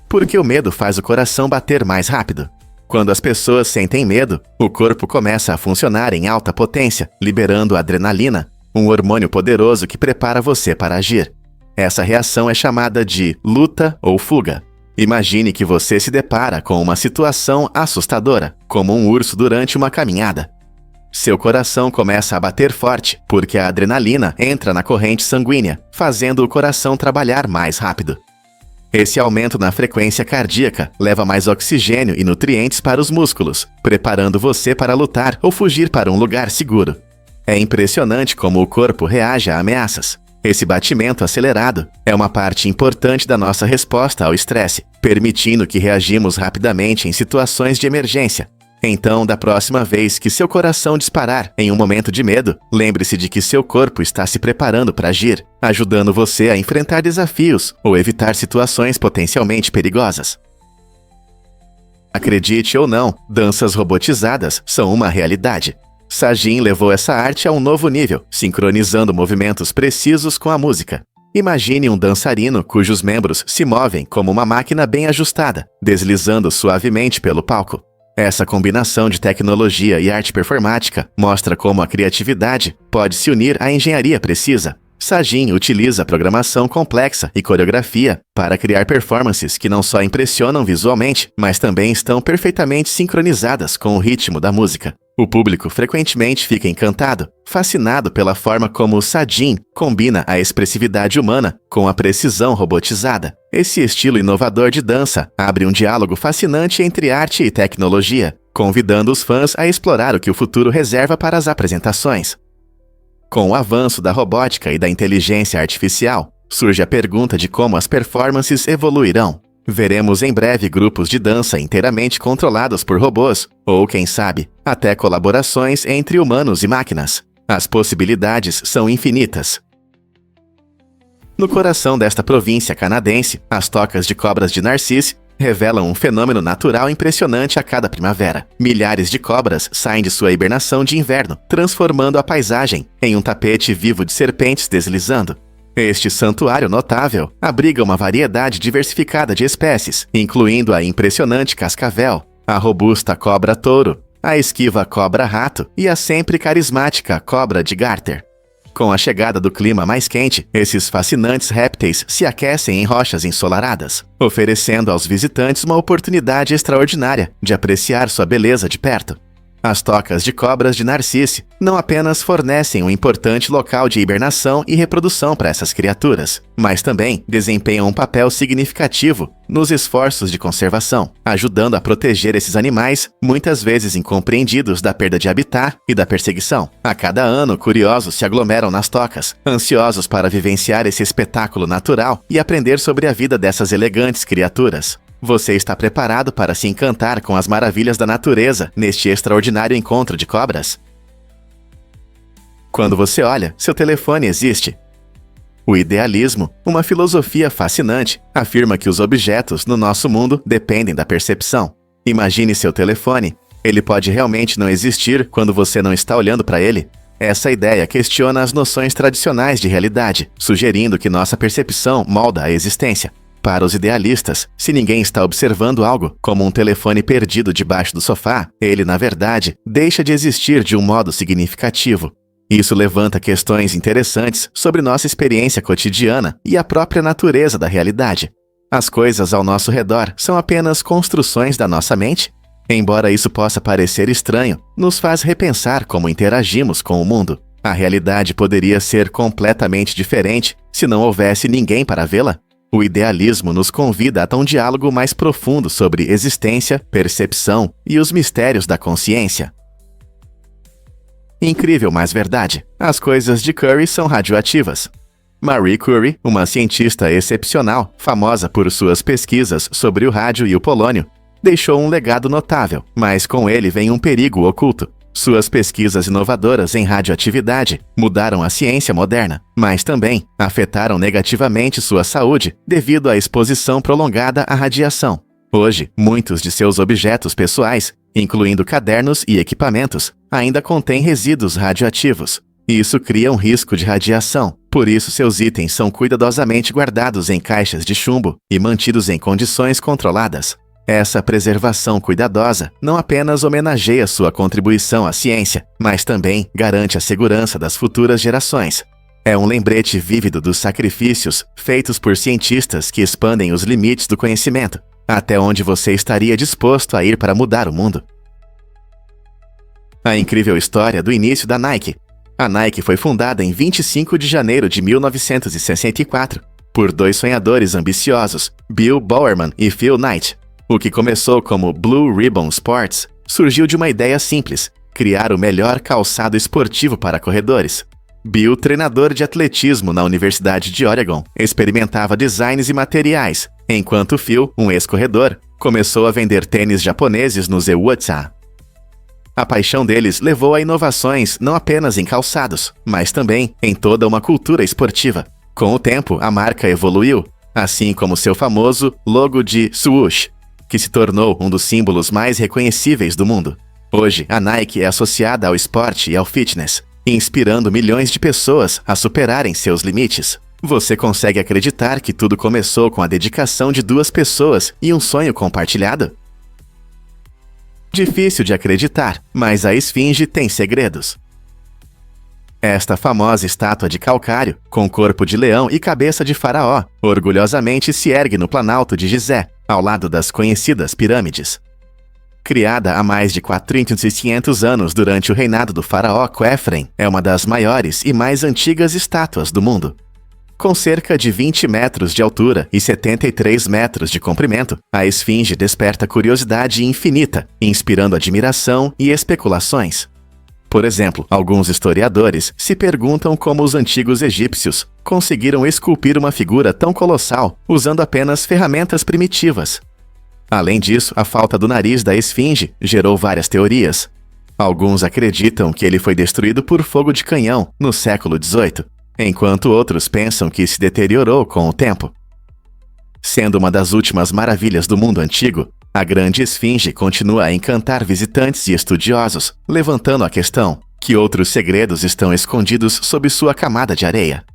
Por que o medo faz o coração bater mais rápido? Quando as pessoas sentem medo, o corpo começa a funcionar em alta potência, liberando adrenalina, um hormônio poderoso que prepara você para agir. Essa reação é chamada de luta ou fuga. Imagine que você se depara com uma situação assustadora, como um urso durante uma caminhada. Seu coração começa a bater forte, porque a adrenalina entra na corrente sanguínea, fazendo o coração trabalhar mais rápido. Esse aumento na frequência cardíaca leva mais oxigênio e nutrientes para os músculos, preparando você para lutar ou fugir para um lugar seguro. É impressionante como o corpo reage a ameaças. Esse batimento acelerado é uma parte importante da nossa resposta ao estresse, permitindo que reagimos rapidamente em situações de emergência. Então, da próxima vez que seu coração disparar em um momento de medo, lembre-se de que seu corpo está se preparando para agir, ajudando você a enfrentar desafios ou evitar situações potencialmente perigosas. Acredite ou não, danças robotizadas são uma realidade. Sajin levou essa arte a um novo nível, sincronizando movimentos precisos com a música. Imagine um dançarino cujos membros se movem como uma máquina bem ajustada, deslizando suavemente pelo palco. Essa combinação de tecnologia e arte performática mostra como a criatividade pode se unir à engenharia precisa. Sajin utiliza programação complexa e coreografia para criar performances que não só impressionam visualmente, mas também estão perfeitamente sincronizadas com o ritmo da música. O público frequentemente fica encantado, fascinado pela forma como Sajin combina a expressividade humana com a precisão robotizada. Esse estilo inovador de dança abre um diálogo fascinante entre arte e tecnologia, convidando os fãs a explorar o que o futuro reserva para as apresentações. Com o avanço da robótica e da inteligência artificial, surge a pergunta de como as performances evoluirão. Veremos em breve grupos de dança inteiramente controlados por robôs, ou quem sabe, até colaborações entre humanos e máquinas. As possibilidades são infinitas. No coração desta província canadense, as tocas de cobras de Narcisse revelam um fenômeno natural impressionante a cada primavera. Milhares de cobras saem de sua hibernação de inverno, transformando a paisagem em um tapete vivo de serpentes deslizando. Este santuário notável abriga uma variedade diversificada de espécies, incluindo a impressionante cascavel, a robusta cobra-touro, a esquiva cobra-rato e a sempre carismática cobra de Garter. Com a chegada do clima mais quente, esses fascinantes répteis se aquecem em rochas ensolaradas, oferecendo aos visitantes uma oportunidade extraordinária de apreciar sua beleza de perto. As tocas de cobras de Narcisse não apenas fornecem um importante local de hibernação e reprodução para essas criaturas, mas também desempenham um papel significativo nos esforços de conservação, ajudando a proteger esses animais, muitas vezes incompreendidos da perda de habitat e da perseguição. A cada ano, curiosos se aglomeram nas tocas, ansiosos para vivenciar esse espetáculo natural e aprender sobre a vida dessas elegantes criaturas. Você está preparado para se encantar com as maravilhas da natureza neste extraordinário encontro de cobras? Quando você olha, seu telefone existe. O idealismo, uma filosofia fascinante, afirma que os objetos no nosso mundo dependem da percepção. Imagine seu telefone. Ele pode realmente não existir quando você não está olhando para ele? Essa ideia questiona as noções tradicionais de realidade, sugerindo que nossa percepção molda a existência. Para os idealistas, se ninguém está observando algo, como um telefone perdido debaixo do sofá, ele, na verdade, deixa de existir de um modo significativo. Isso levanta questões interessantes sobre nossa experiência cotidiana e a própria natureza da realidade. As coisas ao nosso redor são apenas construções da nossa mente? Embora isso possa parecer estranho, nos faz repensar como interagimos com o mundo. A realidade poderia ser completamente diferente se não houvesse ninguém para vê-la? O idealismo nos convida a um diálogo mais profundo sobre existência, percepção e os mistérios da consciência. Incrível, mas verdade. As coisas de Curry são radioativas. Marie Curie, uma cientista excepcional, famosa por suas pesquisas sobre o rádio e o polônio, deixou um legado notável, mas com ele vem um perigo oculto. Suas pesquisas inovadoras em radioatividade mudaram a ciência moderna, mas também afetaram negativamente sua saúde devido à exposição prolongada à radiação. Hoje, muitos de seus objetos pessoais, incluindo cadernos e equipamentos, ainda contêm resíduos radioativos. Isso cria um risco de radiação, por isso seus itens são cuidadosamente guardados em caixas de chumbo e mantidos em condições controladas. Essa preservação cuidadosa não apenas homenageia sua contribuição à ciência, mas também garante a segurança das futuras gerações. É um lembrete vívido dos sacrifícios feitos por cientistas que expandem os limites do conhecimento, até onde você estaria disposto a ir para mudar o mundo. A incrível história do início da Nike. A Nike foi fundada em 25 de janeiro de 1964 por dois sonhadores ambiciosos, Bill Bowerman e Phil Knight. O que começou como Blue Ribbon Sports surgiu de uma ideia simples: criar o melhor calçado esportivo para corredores. Bill, treinador de atletismo na Universidade de Oregon, experimentava designs e materiais, enquanto Phil, um ex-corredor, começou a vender tênis japoneses no Zewatsa. A paixão deles levou a inovações não apenas em calçados, mas também em toda uma cultura esportiva. Com o tempo, a marca evoluiu, assim como seu famoso logo de swoosh, que se tornou um dos símbolos mais reconhecíveis do mundo. Hoje, a Nike é associada ao esporte e ao fitness, inspirando milhões de pessoas a superarem seus limites. Você consegue acreditar que tudo começou com a dedicação de duas pessoas e um sonho compartilhado? Difícil de acreditar, mas a esfinge tem segredos. Esta famosa estátua de calcário, com corpo de leão e cabeça de faraó, orgulhosamente se ergue no Planalto de Gizé, ao lado das conhecidas pirâmides. Criada há mais de 4.500 anos durante o reinado do faraó Khafre, é uma das maiores e mais antigas estátuas do mundo. Com cerca de 20 metros de altura e 73 metros de comprimento, a esfinge desperta curiosidade infinita, inspirando admiração e especulações. Por exemplo, alguns historiadores se perguntam como os antigos egípcios conseguiram esculpir uma figura tão colossal usando apenas ferramentas primitivas. Além disso, a falta do nariz da esfinge gerou várias teorias. Alguns acreditam que ele foi destruído por fogo de canhão no século XVIII, enquanto outros pensam que se deteriorou com o tempo. Sendo uma das últimas maravilhas do mundo antigo, a grande esfinge continua a encantar visitantes e estudiosos, levantando a questão: que outros segredos estão escondidos sob sua camada de areia?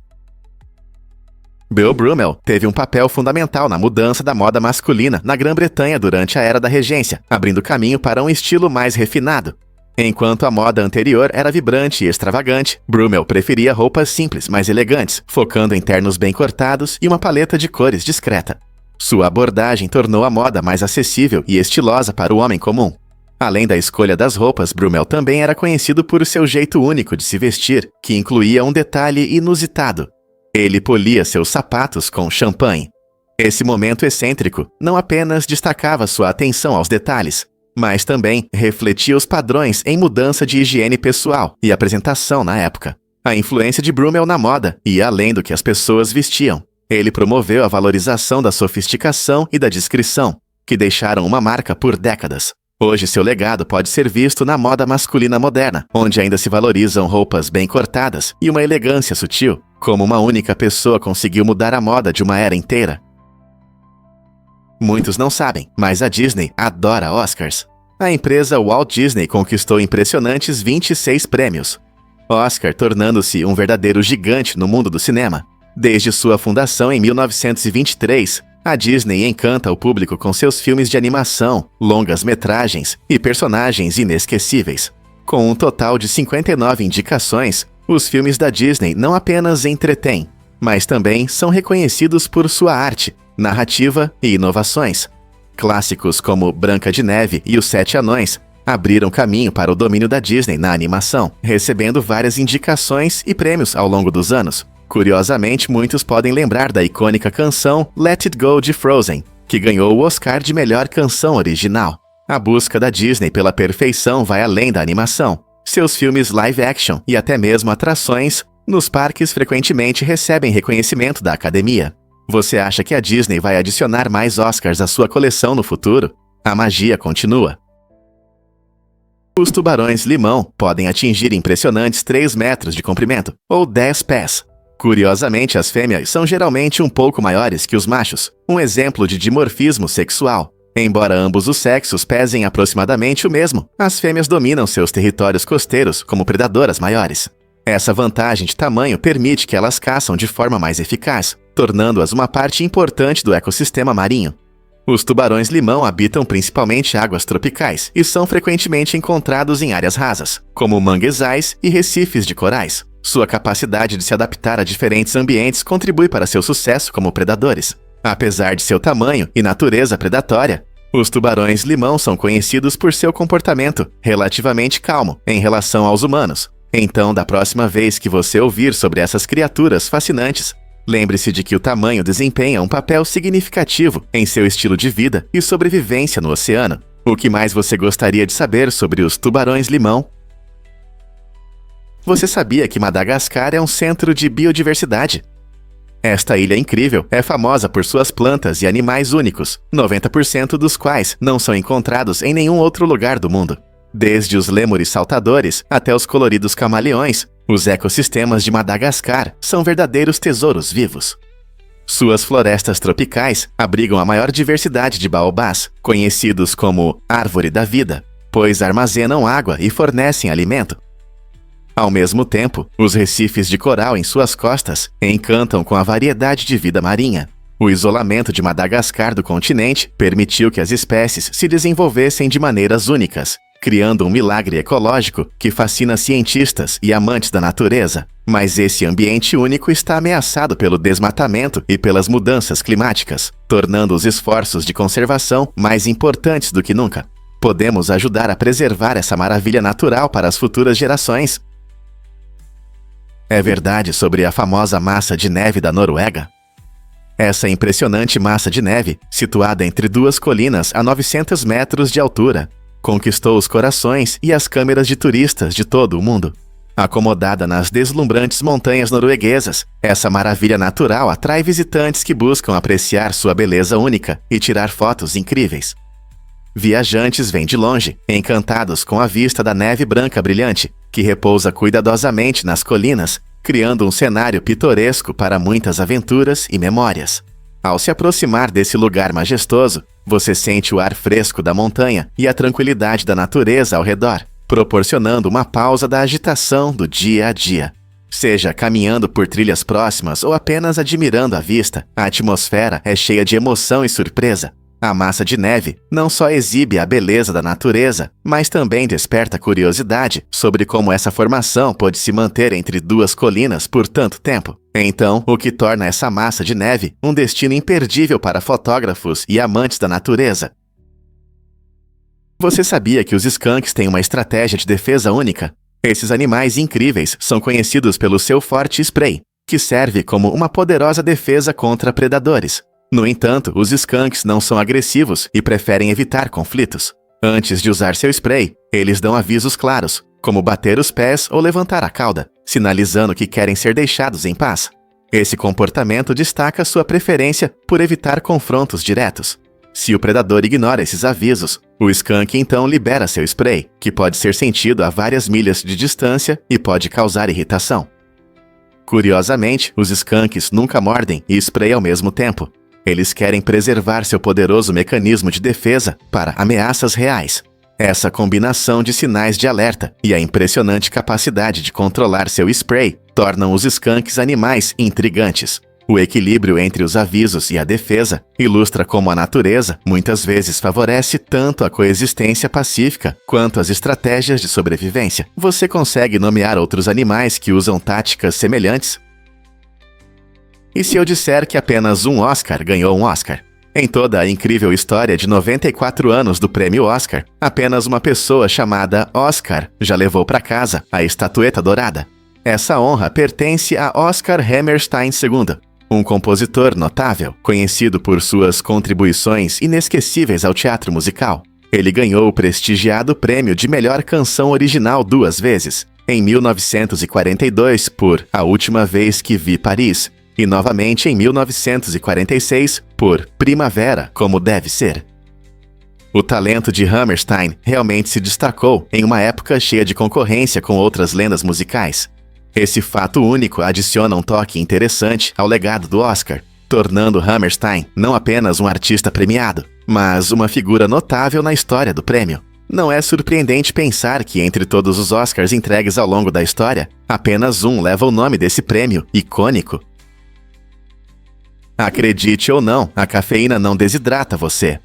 Beau Brummel teve um papel fundamental na mudança da moda masculina na Grã-Bretanha durante a Era da Regência, abrindo caminho para um estilo mais refinado. Enquanto a moda anterior era vibrante e extravagante, Brummel preferia roupas simples, mas elegantes, focando em ternos bem cortados e uma paleta de cores discreta. Sua abordagem tornou a moda mais acessível e estilosa para o homem comum. Além da escolha das roupas, Brummel também era conhecido por seu jeito único de se vestir, que incluía um detalhe inusitado. Ele polia seus sapatos com champanhe. Esse momento excêntrico não apenas destacava sua atenção aos detalhes, mas também refletia os padrões em mudança de higiene pessoal e apresentação na época. A influência de Brummel na moda ia além do que as pessoas vestiam. Ele promoveu a valorização da sofisticação e da discrição, que deixaram uma marca por décadas. Hoje seu legado pode ser visto na moda masculina moderna, onde ainda se valorizam roupas bem cortadas e uma elegância sutil, como uma única pessoa conseguiu mudar a moda de uma era inteira. Muitos não sabem, mas a Disney adora Oscars. A empresa Walt Disney conquistou impressionantes 26 prêmios. Oscar tornando-se um verdadeiro gigante no mundo do cinema. Desde sua fundação em 1923, a Disney encanta o público com seus filmes de animação, longas-metragens e personagens inesquecíveis. Com um total de 59 indicações, os filmes da Disney não apenas entretêm, mas também são reconhecidos por sua arte, narrativa e inovações. Clássicos como Branca de Neve e Os Sete Anões abriram caminho para o domínio da Disney na animação, recebendo várias indicações e prêmios ao longo dos anos. Curiosamente, muitos podem lembrar da icônica canção Let It Go de Frozen, que ganhou o Oscar de melhor canção original. A busca da Disney pela perfeição vai além da animação. Seus filmes live action e até mesmo atrações nos parques frequentemente recebem reconhecimento da academia. Você acha que a Disney vai adicionar mais Oscars à sua coleção no futuro? A magia continua. Os tubarões-limão podem atingir impressionantes 3 metros de comprimento, ou 10 pés. Curiosamente, as fêmeas são geralmente um pouco maiores que os machos, um exemplo de dimorfismo sexual. Embora ambos os sexos pesem aproximadamente o mesmo, as fêmeas dominam seus territórios costeiros como predadoras maiores. Essa vantagem de tamanho permite que elas caçam de forma mais eficaz, tornando-as uma parte importante do ecossistema marinho. Os tubarões-limão habitam principalmente águas tropicais e são frequentemente encontrados em áreas rasas, como manguezais e recifes de corais. Sua capacidade de se adaptar a diferentes ambientes contribui para seu sucesso como predadores. Apesar de seu tamanho e natureza predatória, os tubarões-limão são conhecidos por seu comportamento relativamente calmo em relação aos humanos. Então, da próxima vez que você ouvir sobre essas criaturas fascinantes, lembre-se de que o tamanho desempenha um papel significativo em seu estilo de vida e sobrevivência no oceano. O que mais você gostaria de saber sobre os tubarões-limão? Você sabia que Madagascar é um centro de biodiversidade? Esta ilha incrível é famosa por suas plantas e animais únicos, 90% dos quais não são encontrados em nenhum outro lugar do mundo. Desde os lêmures saltadores até os coloridos camaleões, os ecossistemas de Madagascar são verdadeiros tesouros vivos. Suas florestas tropicais abrigam a maior diversidade de baobás, conhecidos como árvore da vida, pois armazenam água e fornecem alimento. Ao mesmo tempo, os recifes de coral em suas costas encantam com a variedade de vida marinha. O isolamento de Madagascar do continente permitiu que as espécies se desenvolvessem de maneiras únicas, criando um milagre ecológico que fascina cientistas e amantes da natureza. Mas esse ambiente único está ameaçado pelo desmatamento e pelas mudanças climáticas, tornando os esforços de conservação mais importantes do que nunca. Podemos ajudar a preservar essa maravilha natural para as futuras gerações. É verdade sobre a famosa massa de neve da Noruega? Essa impressionante massa de neve, situada entre duas colinas a 900 metros de altura, conquistou os corações e as câmeras de turistas de todo o mundo. Acomodada nas deslumbrantes montanhas norueguesas, essa maravilha natural atrai visitantes que buscam apreciar sua beleza única e tirar fotos incríveis. Viajantes vêm de longe, encantados com a vista da neve branca brilhante, que repousa cuidadosamente nas colinas, criando um cenário pitoresco para muitas aventuras e memórias. Ao se aproximar desse lugar majestoso, você sente o ar fresco da montanha e a tranquilidade da natureza ao redor, proporcionando uma pausa da agitação do dia a dia. Seja caminhando por trilhas próximas ou apenas admirando a vista, a atmosfera é cheia de emoção e surpresa. A massa de neve não só exibe a beleza da natureza, mas também desperta curiosidade sobre como essa formação pôde se manter entre duas colinas por tanto tempo. Então, o que torna essa massa de neve um destino imperdível para fotógrafos e amantes da natureza. Você sabia que os skunks têm uma estratégia de defesa única? Esses animais incríveis são conhecidos pelo seu forte spray, que serve como uma poderosa defesa contra predadores. No entanto, os skunks não são agressivos e preferem evitar conflitos. Antes de usar seu spray, eles dão avisos claros, como bater os pés ou levantar a cauda, sinalizando que querem ser deixados em paz. Esse comportamento destaca sua preferência por evitar confrontos diretos. Se o predador ignora esses avisos, o skunk então libera seu spray, que pode ser sentido a várias milhas de distância e pode causar irritação. Curiosamente, os skunks nunca mordem e sprayam ao mesmo tempo. Eles querem preservar seu poderoso mecanismo de defesa para ameaças reais. Essa combinação de sinais de alerta e a impressionante capacidade de controlar seu spray tornam os skunks animais intrigantes. O equilíbrio entre os avisos e a defesa ilustra como a natureza muitas vezes favorece tanto a coexistência pacífica quanto as estratégias de sobrevivência. Você consegue nomear outros animais que usam táticas semelhantes? E se eu disser que apenas um Oscar ganhou um Oscar? Em toda a incrível história de 94 anos do prêmio Oscar, apenas uma pessoa chamada Oscar já levou para casa a estatueta dourada. Essa honra pertence a Oscar Hammerstein II, um compositor notável, conhecido por suas contribuições inesquecíveis ao teatro musical. Ele ganhou o prestigiado prêmio de melhor canção original 2 vezes, em 1942 por A Última Vez que Vi Paris, e novamente em 1946 por Primavera como Deve Ser. O talento de Hammerstein realmente se destacou em uma época cheia de concorrência com outras lendas musicais. Esse fato único adiciona um toque interessante ao legado do Oscar, tornando Hammerstein não apenas um artista premiado, mas uma figura notável na história do prêmio. Não é surpreendente pensar que entre todos os Oscars entregues ao longo da história, apenas um leva o nome desse prêmio icônico. Acredite ou não, a cafeína não desidrata você.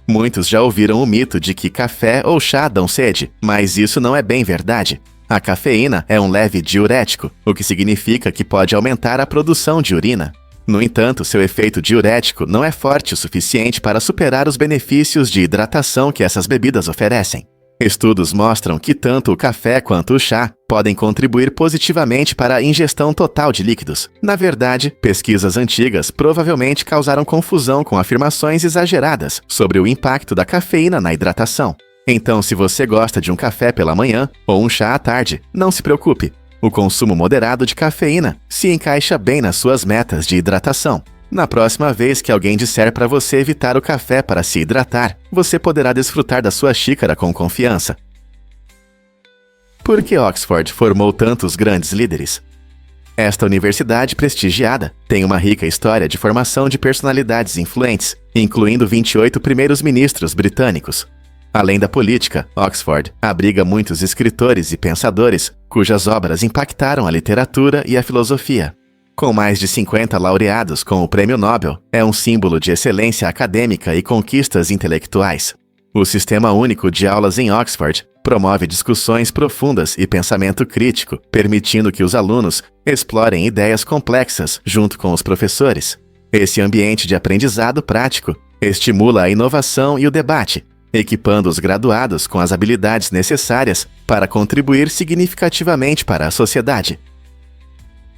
Muitos já ouviram o mito de que café ou chá dão sede, mas isso não é bem verdade. A cafeína é um leve diurético, o que significa que pode aumentar a produção de urina. No entanto, seu efeito diurético não é forte o suficiente para superar os benefícios de hidratação que essas bebidas oferecem. Estudos mostram que tanto o café quanto o chá podem contribuir positivamente para a ingestão total de líquidos. Na verdade, pesquisas antigas provavelmente causaram confusão com afirmações exageradas sobre o impacto da cafeína na hidratação. Então, se você gosta de um café pela manhã ou um chá à tarde, não se preocupe. O consumo moderado de cafeína se encaixa bem nas suas metas de hidratação. Na próxima vez que alguém disser para você evitar o café para se hidratar, você poderá desfrutar da sua xícara com confiança. Por que Oxford formou tantos grandes líderes? Esta universidade prestigiada tem uma rica história de formação de personalidades influentes, incluindo 28 primeiros ministros britânicos. Além da política, Oxford abriga muitos escritores e pensadores cujas obras impactaram a literatura e a filosofia. Com mais de 50 laureados com o Prêmio Nobel, é um símbolo de excelência acadêmica e conquistas intelectuais. O Sistema Único de Aulas em Oxford promove discussões profundas e pensamento crítico, permitindo que os alunos explorem ideias complexas junto com os professores. Esse ambiente de aprendizado prático estimula a inovação e o debate, equipando os graduados com as habilidades necessárias para contribuir significativamente para a sociedade.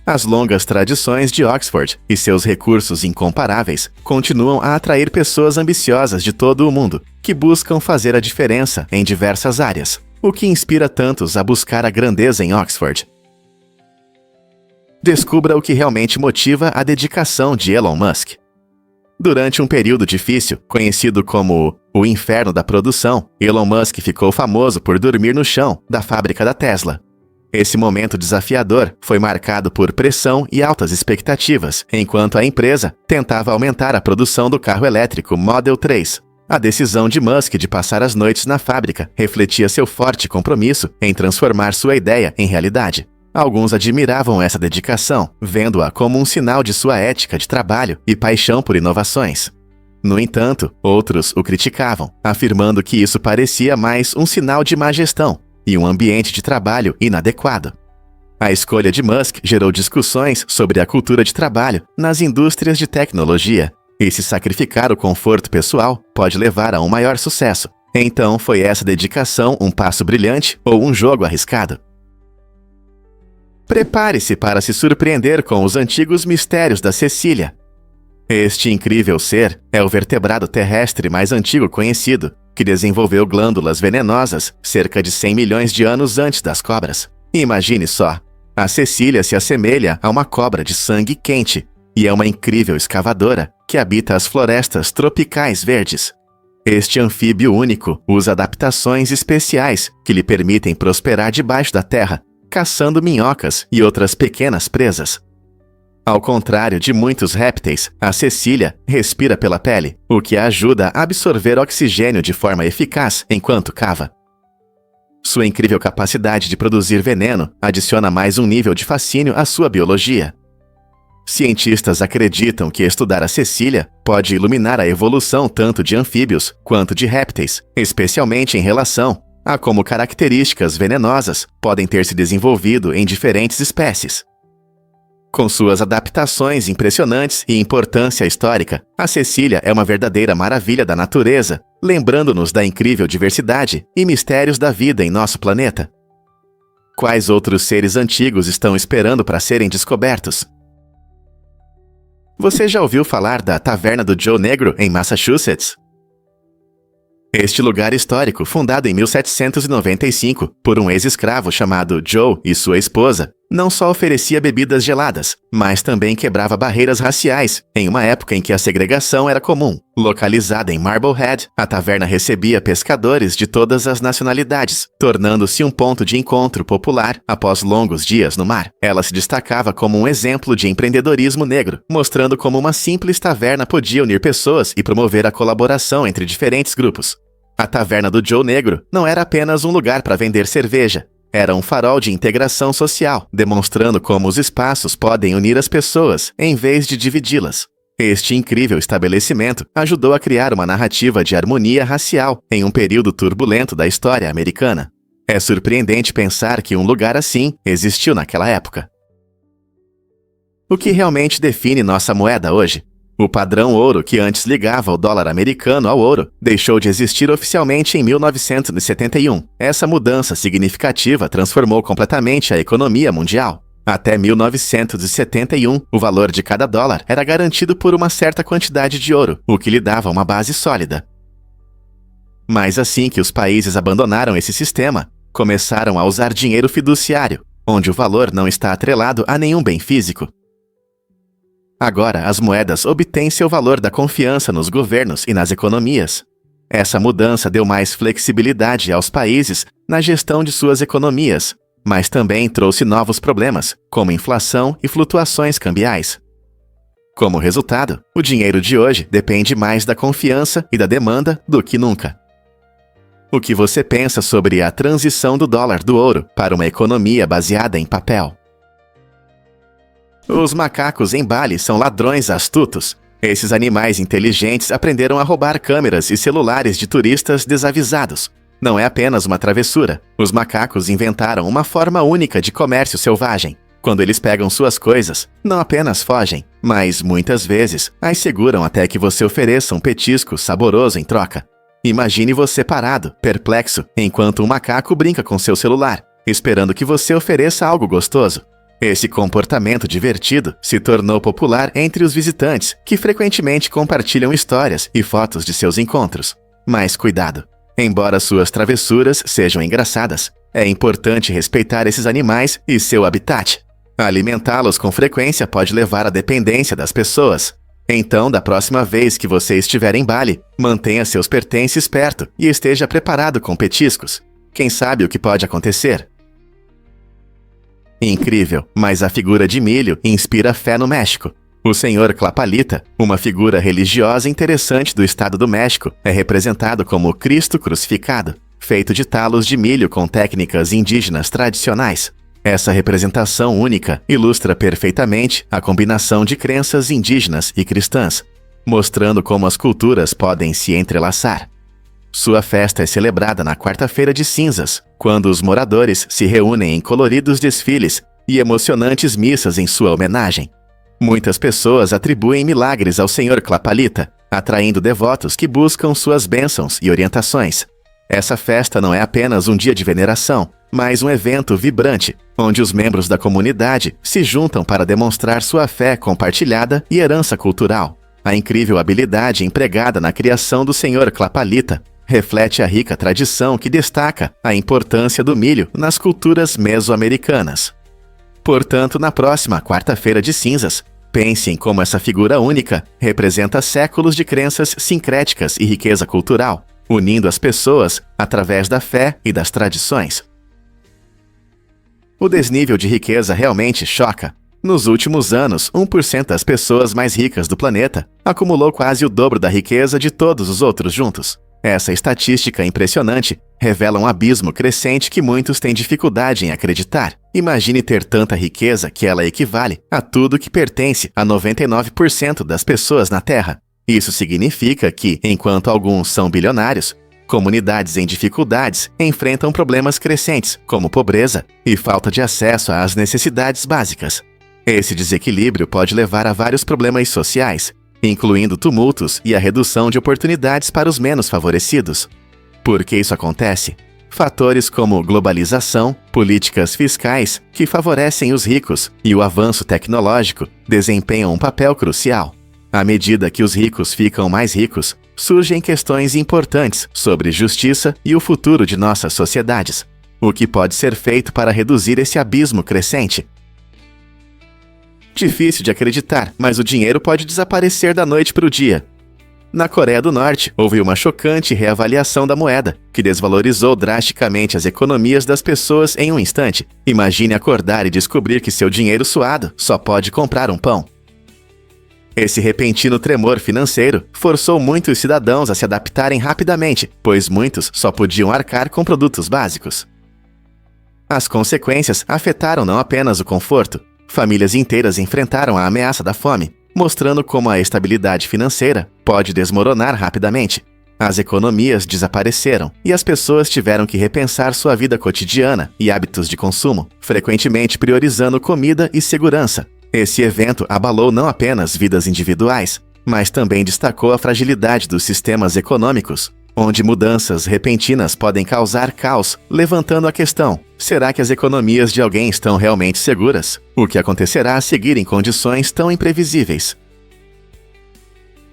As longas tradições de Oxford e seus recursos incomparáveis continuam a atrair pessoas ambiciosas de todo o mundo, que buscam fazer a diferença em diversas áreas, o que inspira tantos a buscar a grandeza em Oxford. Descubra o que realmente motiva a dedicação de Elon Musk. Durante um período difícil, conhecido como o inferno da produção, Elon Musk ficou famoso por dormir no chão da fábrica da Tesla. Esse momento desafiador foi marcado por pressão e altas expectativas, enquanto a empresa tentava aumentar a produção do carro elétrico Model 3. A decisão de Musk de passar as noites na fábrica refletia seu forte compromisso em transformar sua ideia em realidade. Alguns admiravam essa dedicação, vendo-a como um sinal de sua ética de trabalho e paixão por inovações. No entanto, outros o criticavam, afirmando que isso parecia mais um sinal de má gestão e um ambiente de trabalho inadequado. A escolha de Musk gerou discussões sobre a cultura de trabalho nas indústrias de tecnologia, e se sacrificar o conforto pessoal pode levar a um maior sucesso. Então, foi essa dedicação um passo brilhante ou um jogo arriscado? Prepare-se para se surpreender com os antigos mistérios da Cecília. Este incrível ser é o vertebrado terrestre mais antigo conhecido, que desenvolveu glândulas venenosas cerca de 100 milhões de anos antes das cobras. Imagine só, a Cecília se assemelha a uma cobra de sangue quente e é uma incrível escavadora que habita as florestas tropicais verdes. Este anfíbio único usa adaptações especiais que lhe permitem prosperar debaixo da terra, caçando minhocas e outras pequenas presas. Ao contrário de muitos répteis, a Cecília respira pela pele, o que a ajuda a absorver oxigênio de forma eficaz enquanto cava. Sua incrível capacidade de produzir veneno adiciona mais um nível de fascínio à sua biologia. Cientistas acreditam que estudar a Cecília pode iluminar a evolução tanto de anfíbios quanto de répteis, especialmente em relação a como características venenosas podem ter se desenvolvido em diferentes espécies. Com suas adaptações impressionantes e importância histórica, a Cecília é uma verdadeira maravilha da natureza, lembrando-nos da incrível diversidade e mistérios da vida em nosso planeta. Quais outros seres antigos estão esperando para serem descobertos? Você já ouviu falar da Taverna do Joe Negro em Massachusetts? Este lugar histórico, fundado em 1795 por um ex-escravo chamado Joe e sua esposa, não só oferecia bebidas geladas, mas também quebrava barreiras raciais, em uma época em que a segregação era comum. Localizada em Marblehead, a taverna recebia pescadores de todas as nacionalidades, tornando-se um ponto de encontro popular após longos dias no mar. Ela se destacava como um exemplo de empreendedorismo negro, mostrando como uma simples taverna podia unir pessoas e promover a colaboração entre diferentes grupos. A taverna do Joe Negro não era apenas um lugar para vender cerveja. Era um farol de integração social, demonstrando como os espaços podem unir as pessoas, em vez de dividi-las. Este incrível estabelecimento ajudou a criar uma narrativa de harmonia racial em um período turbulento da história americana. É surpreendente pensar que um lugar assim existiu naquela época. O que realmente define nossa moeda hoje? O padrão ouro, que antes ligava o dólar americano ao ouro, deixou de existir oficialmente em 1971. Essa mudança significativa transformou completamente a economia mundial. Até 1971, o valor de cada dólar era garantido por uma certa quantidade de ouro, o que lhe dava uma base sólida. Mas assim que os países abandonaram esse sistema, começaram a usar dinheiro fiduciário, onde o valor não está atrelado a nenhum bem físico. Agora, as moedas obtêm seu valor da confiança nos governos e nas economias. Essa mudança deu mais flexibilidade aos países na gestão de suas economias, mas também trouxe novos problemas, como inflação e flutuações cambiais. Como resultado, o dinheiro de hoje depende mais da confiança e da demanda do que nunca. O que você pensa sobre a transição do dólar do ouro para uma economia baseada em papel? Os macacos em Bali são ladrões astutos. Esses animais inteligentes aprenderam a roubar câmeras e celulares de turistas desavisados. Não é apenas uma travessura. Os macacos inventaram uma forma única de comércio selvagem. Quando eles pegam suas coisas, não apenas fogem, mas muitas vezes as seguram até que você ofereça um petisco saboroso em troca. Imagine você parado, perplexo, enquanto um macaco brinca com seu celular, esperando que você ofereça algo gostoso. Esse comportamento divertido se tornou popular entre os visitantes, que frequentemente compartilham histórias e fotos de seus encontros. Mas cuidado! Embora suas travessuras sejam engraçadas, é importante respeitar esses animais e seu habitat. Alimentá-los com frequência pode levar à dependência das pessoas. Então, da próxima vez que você estiver em Bali, mantenha seus pertences perto e esteja preparado com petiscos. Quem sabe o que pode acontecer? Incrível, mas a figura de milho inspira fé no México. O Senhor Tlapalita, uma figura religiosa interessante do estado do México, é representado como Cristo crucificado, feito de talos de milho com técnicas indígenas tradicionais. Essa representação única ilustra perfeitamente a combinação de crenças indígenas e cristãs, mostrando como as culturas podem se entrelaçar. Sua festa é celebrada na quarta-feira de cinzas, quando os moradores se reúnem em coloridos desfiles e emocionantes missas em sua homenagem. Muitas pessoas atribuem milagres ao Senhor Tlapalita, atraindo devotos que buscam suas bênçãos e orientações. Essa festa não é apenas um dia de veneração, mas um evento vibrante, onde os membros da comunidade se juntam para demonstrar sua fé compartilhada e herança cultural. A incrível habilidade empregada na criação do Senhor Tlapalita reflete a rica tradição que destaca a importância do milho nas culturas meso-americanas. Portanto, na próxima quarta-feira de cinzas, pense em como essa figura única representa séculos de crenças sincréticas e riqueza cultural, unindo as pessoas através da fé e das tradições. O desnível de riqueza realmente choca. Nos últimos anos, 1% das pessoas mais ricas do planeta acumulou quase o dobro da riqueza de todos os outros juntos. Essa estatística impressionante revela um abismo crescente que muitos têm dificuldade em acreditar. Imagine ter tanta riqueza que ela equivale a tudo que pertence a 99% das pessoas na Terra. Isso significa que, enquanto alguns são bilionários, comunidades em dificuldades enfrentam problemas crescentes, como pobreza e falta de acesso às necessidades básicas. Esse desequilíbrio pode levar a vários problemas sociais, incluindo tumultos e a redução de oportunidades para os menos favorecidos. Por que isso acontece? Fatores como globalização, políticas fiscais que favorecem os ricos e o avanço tecnológico desempenham um papel crucial. À medida que os ricos ficam mais ricos, surgem questões importantes sobre justiça e o futuro de nossas sociedades. O que pode ser feito para reduzir esse abismo crescente? Difícil de acreditar, mas o dinheiro pode desaparecer da noite para o dia. Na Coreia do Norte, houve uma chocante reavaliação da moeda, que desvalorizou drasticamente as economias das pessoas em um instante. Imagine acordar e descobrir que seu dinheiro suado só pode comprar um pão. Esse repentino tremor financeiro forçou muitos cidadãos a se adaptarem rapidamente, pois muitos só podiam arcar com produtos básicos. As consequências afetaram não apenas o conforto. Famílias inteiras enfrentaram a ameaça da fome, mostrando como a estabilidade financeira pode desmoronar rapidamente. As economias desapareceram e as pessoas tiveram que repensar sua vida cotidiana e hábitos de consumo, frequentemente priorizando comida e segurança. Esse evento abalou não apenas vidas individuais, mas também destacou a fragilidade dos sistemas econômicos, onde mudanças repentinas podem causar caos, levantando a questão: será que as economias de alguém estão realmente seguras? O que acontecerá a seguir em condições tão imprevisíveis?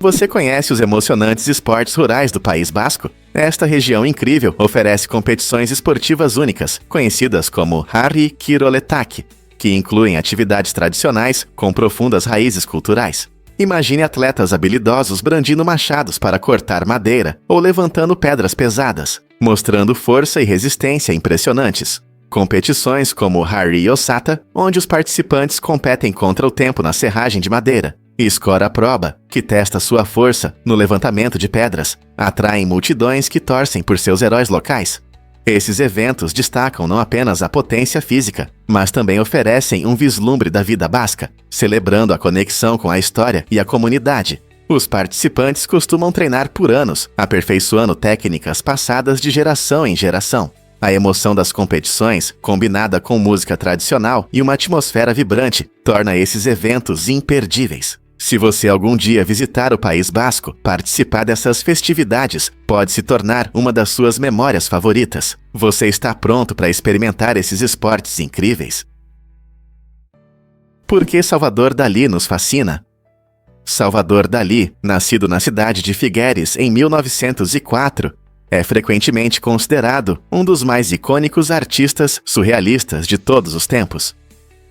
Você conhece os emocionantes esportes rurais do País Basco? Esta região incrível oferece competições esportivas únicas, conhecidas como Harri Kiroletak, que incluem atividades tradicionais com profundas raízes culturais. Imagine atletas habilidosos brandindo machados para cortar madeira ou levantando pedras pesadas, mostrando força e resistência impressionantes. Competições como Harri Osata, onde os participantes competem contra o tempo na serragem de madeira, e Skora Proba, que testa sua força no levantamento de pedras, atraem multidões que torcem por seus heróis locais. Esses eventos destacam não apenas a potência física, mas também oferecem um vislumbre da vida basca, celebrando a conexão com a história e a comunidade. Os participantes costumam treinar por anos, aperfeiçoando técnicas passadas de geração em geração. A emoção das competições, combinada com música tradicional e uma atmosfera vibrante, torna esses eventos imperdíveis. Se você algum dia visitar o País Basco, participar dessas festividades pode se tornar uma das suas memórias favoritas. Você está pronto para experimentar esses esportes incríveis? Por que Salvador Dalí nos fascina? Salvador Dalí, nascido na cidade de Figueres em 1904, é frequentemente considerado um dos mais icônicos artistas surrealistas de todos os tempos.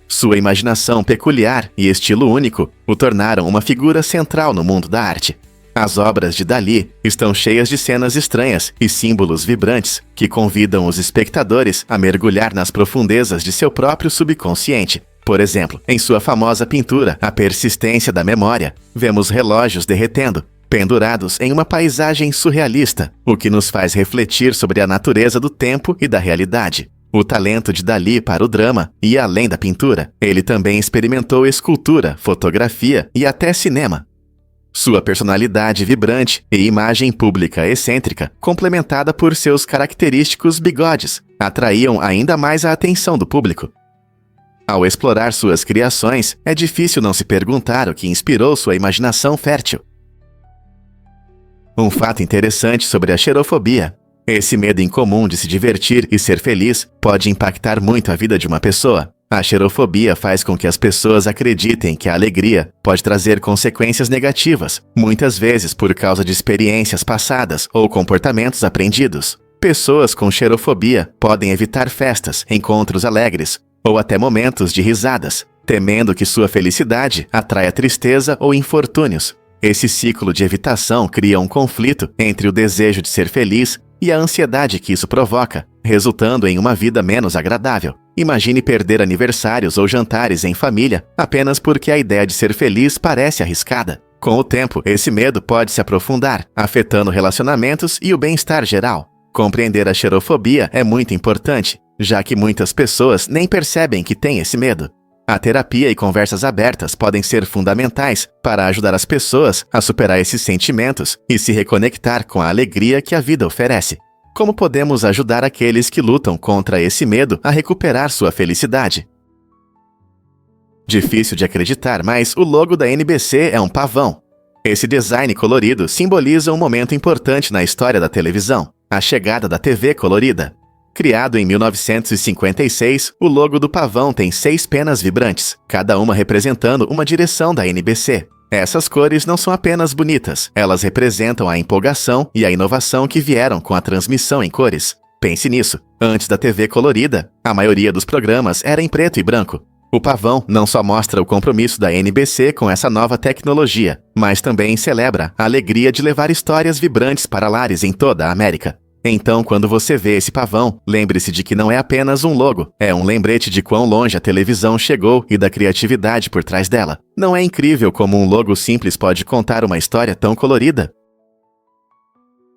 Sua imaginação peculiar e estilo único o tornaram uma figura central no mundo da arte. As obras de Dalí estão cheias de cenas estranhas e símbolos vibrantes que convidam os espectadores a mergulhar nas profundezas de seu próprio subconsciente. Por exemplo, em sua famosa pintura A Persistência da Memória, vemos relógios derretendo, pendurados em uma paisagem surrealista, o que nos faz refletir sobre a natureza do tempo e da realidade. O talento de Dalí para o drama ia além da pintura. Ele também experimentou escultura, fotografia e até cinema. Sua personalidade vibrante e imagem pública excêntrica, complementada por seus característicos bigodes, atraíam ainda mais a atenção do público. Ao explorar suas criações, é difícil não se perguntar o que inspirou sua imaginação fértil. Um fato interessante sobre a xerofobia. Esse medo incomum de se divertir e ser feliz pode impactar muito a vida de uma pessoa. A xerofobia faz com que as pessoas acreditem que a alegria pode trazer consequências negativas, muitas vezes por causa de experiências passadas ou comportamentos aprendidos. Pessoas com xerofobia podem evitar festas, encontros alegres ou até momentos de risadas, temendo que sua felicidade atraia tristeza ou infortúnios. Esse ciclo de evitação cria um conflito entre o desejo de ser feliz e a ansiedade que isso provoca, resultando em uma vida menos agradável. Imagine perder aniversários ou jantares em família apenas porque a ideia de ser feliz parece arriscada. Com o tempo, esse medo pode se aprofundar, afetando relacionamentos e o bem-estar geral. Compreender a xerofobia é muito importante, já que muitas pessoas nem percebem que têm esse medo. A terapia e conversas abertas podem ser fundamentais para ajudar as pessoas a superar esses sentimentos e se reconectar com a alegria que a vida oferece. Como podemos ajudar aqueles que lutam contra esse medo a recuperar sua felicidade? Difícil de acreditar, mas o logo da NBC é um pavão. Esse design colorido simboliza um momento importante na história da televisão, a chegada da TV colorida. Criado em 1956, o logo do pavão tem 6 penas vibrantes, cada uma representando uma direção da NBC. Essas cores não são apenas bonitas, elas representam a empolgação e a inovação que vieram com a transmissão em cores. Pense nisso, antes da TV colorida, a maioria dos programas era em preto e branco. O pavão não só mostra o compromisso da NBC com essa nova tecnologia, mas também celebra a alegria de levar histórias vibrantes para lares em toda a América. Então, quando você vê esse pavão, lembre-se de que não é apenas um logo, é um lembrete de quão longe a televisão chegou e da criatividade por trás dela. Não é incrível como um logo simples pode contar uma história tão colorida?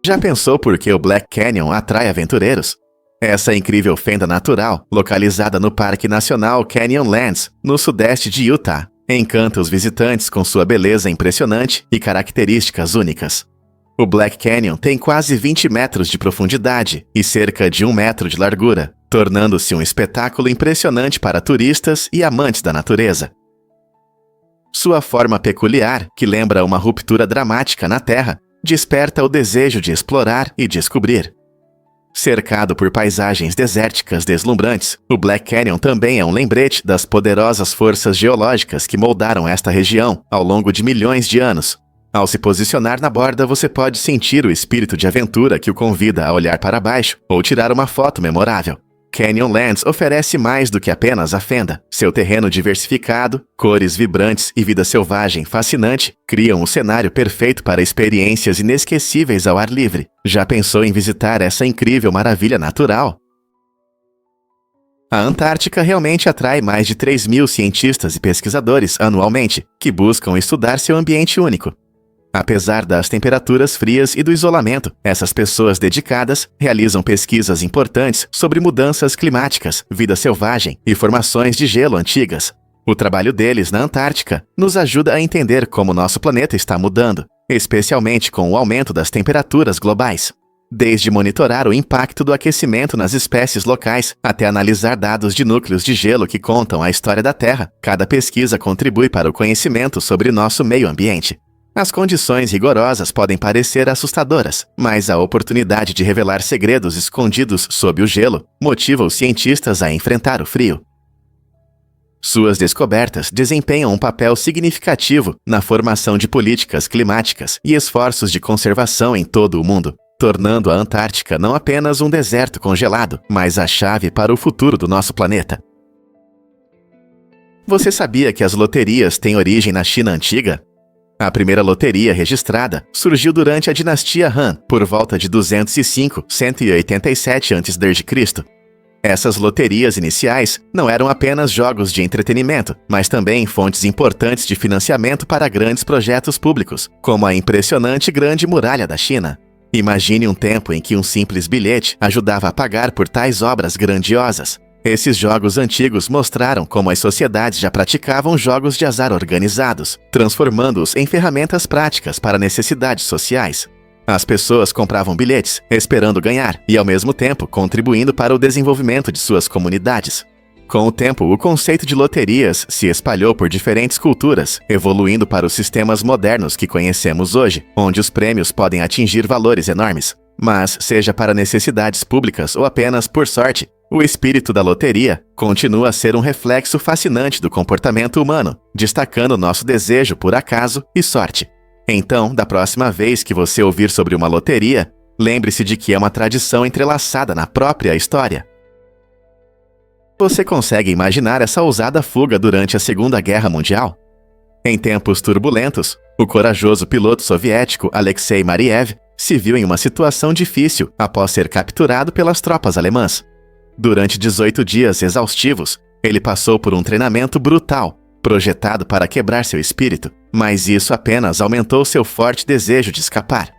Já pensou por que o Black Canyon atrai aventureiros? Essa incrível fenda natural, localizada no Parque Nacional Canyonlands, no sudeste de Utah, encanta os visitantes com sua beleza impressionante e características únicas. O Black Canyon tem quase 20 metros de profundidade e cerca de 1 metro de largura, tornando-se um espetáculo impressionante para turistas e amantes da natureza. Sua forma peculiar, que lembra uma ruptura dramática na Terra, desperta o desejo de explorar e descobrir. Cercado por paisagens desérticas deslumbrantes, o Black Canyon também é um lembrete das poderosas forças geológicas que moldaram esta região ao longo de milhões de anos. Ao se posicionar na borda, você pode sentir o espírito de aventura que o convida a olhar para baixo ou tirar uma foto memorável. Canyonlands oferece mais do que apenas a fenda. Seu terreno diversificado, cores vibrantes e vida selvagem fascinante criam um cenário perfeito para experiências inesquecíveis ao ar livre. Já pensou em visitar essa incrível maravilha natural? A Antártica realmente atrai mais de 3.000 cientistas e pesquisadores anualmente, que buscam estudar seu ambiente único. Apesar das temperaturas frias e do isolamento, essas pessoas dedicadas realizam pesquisas importantes sobre mudanças climáticas, vida selvagem e formações de gelo antigas. O trabalho deles na Antártica nos ajuda a entender como nosso planeta está mudando, especialmente com o aumento das temperaturas globais. Desde monitorar o impacto do aquecimento nas espécies locais até analisar dados de núcleos de gelo que contam a história da Terra, cada pesquisa contribui para o conhecimento sobre nosso meio ambiente. As condições rigorosas podem parecer assustadoras, mas a oportunidade de revelar segredos escondidos sob o gelo motiva os cientistas a enfrentar o frio. Suas descobertas desempenham um papel significativo na formação de políticas climáticas e esforços de conservação em todo o mundo, tornando a Antártica não apenas um deserto congelado, mas a chave para o futuro do nosso planeta. Você sabia que as loterias têm origem na China antiga? A primeira loteria registrada surgiu durante a dinastia Han, por volta de 205-187 a.C. Essas loterias iniciais não eram apenas jogos de entretenimento, mas também fontes importantes de financiamento para grandes projetos públicos, como a impressionante Grande Muralha da China. Imagine um tempo em que um simples bilhete ajudava a pagar por tais obras grandiosas. Esses jogos antigos mostraram como as sociedades já praticavam jogos de azar organizados, transformando-os em ferramentas práticas para necessidades sociais. As pessoas compravam bilhetes, esperando ganhar, e ao mesmo tempo contribuindo para o desenvolvimento de suas comunidades. Com o tempo, o conceito de loterias se espalhou por diferentes culturas, evoluindo para os sistemas modernos que conhecemos hoje, onde os prêmios podem atingir valores enormes. Mas, seja para necessidades públicas ou apenas por sorte, o espírito da loteria continua a ser um reflexo fascinante do comportamento humano, destacando nosso desejo por acaso e sorte. Então, da próxima vez que você ouvir sobre uma loteria, lembre-se de que é uma tradição entrelaçada na própria história. Você consegue imaginar essa ousada fuga durante a Segunda Guerra Mundial? Em tempos turbulentos, o corajoso piloto soviético Alexei Mariev se viu em uma situação difícil após ser capturado pelas tropas alemãs. Durante 18 dias exaustivos, ele passou por um treinamento brutal, projetado para quebrar seu espírito, mas isso apenas aumentou seu forte desejo de escapar.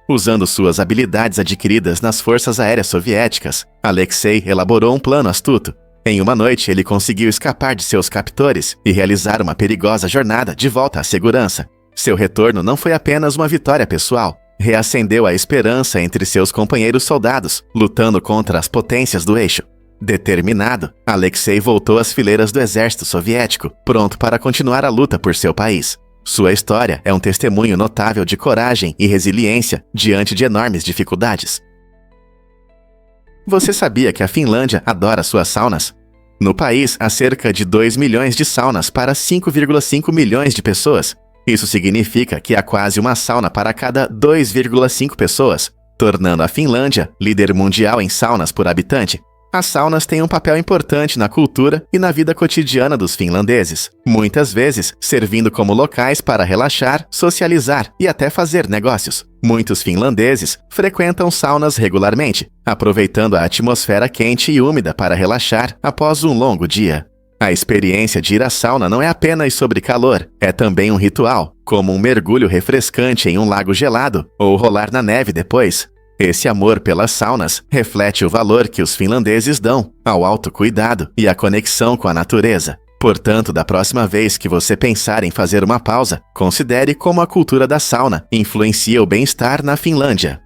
Usando suas habilidades adquiridas nas forças aéreas soviéticas, Alexei elaborou um plano astuto. Em uma noite, ele conseguiu escapar de seus captores e realizar uma perigosa jornada de volta à segurança. Seu retorno não foi apenas uma vitória pessoal, reacendeu a esperança entre seus companheiros soldados, lutando contra as potências do eixo. Determinado, Alexei voltou às fileiras do exército soviético, pronto para continuar a luta por seu país. Sua história é um testemunho notável de coragem e resiliência diante de enormes dificuldades. Você sabia que a Finlândia adora suas saunas? No país, há cerca de 2 milhões de saunas para 5,5 milhões de pessoas. Isso significa que há quase uma sauna para cada 2,5 pessoas, tornando a Finlândia líder mundial em saunas por habitante. As saunas têm um papel importante na cultura e na vida cotidiana dos finlandeses, muitas vezes servindo como locais para relaxar, socializar e até fazer negócios. Muitos finlandeses frequentam saunas regularmente, aproveitando a atmosfera quente e úmida para relaxar após um longo dia. A experiência de ir à sauna não é apenas sobre calor, é também um ritual, como um mergulho refrescante em um lago gelado ou rolar na neve depois. Esse amor pelas saunas reflete o valor que os finlandeses dão ao autocuidado e à conexão com a natureza. Portanto, da próxima vez que você pensar em fazer uma pausa, considere como a cultura da sauna influencia o bem-estar na Finlândia.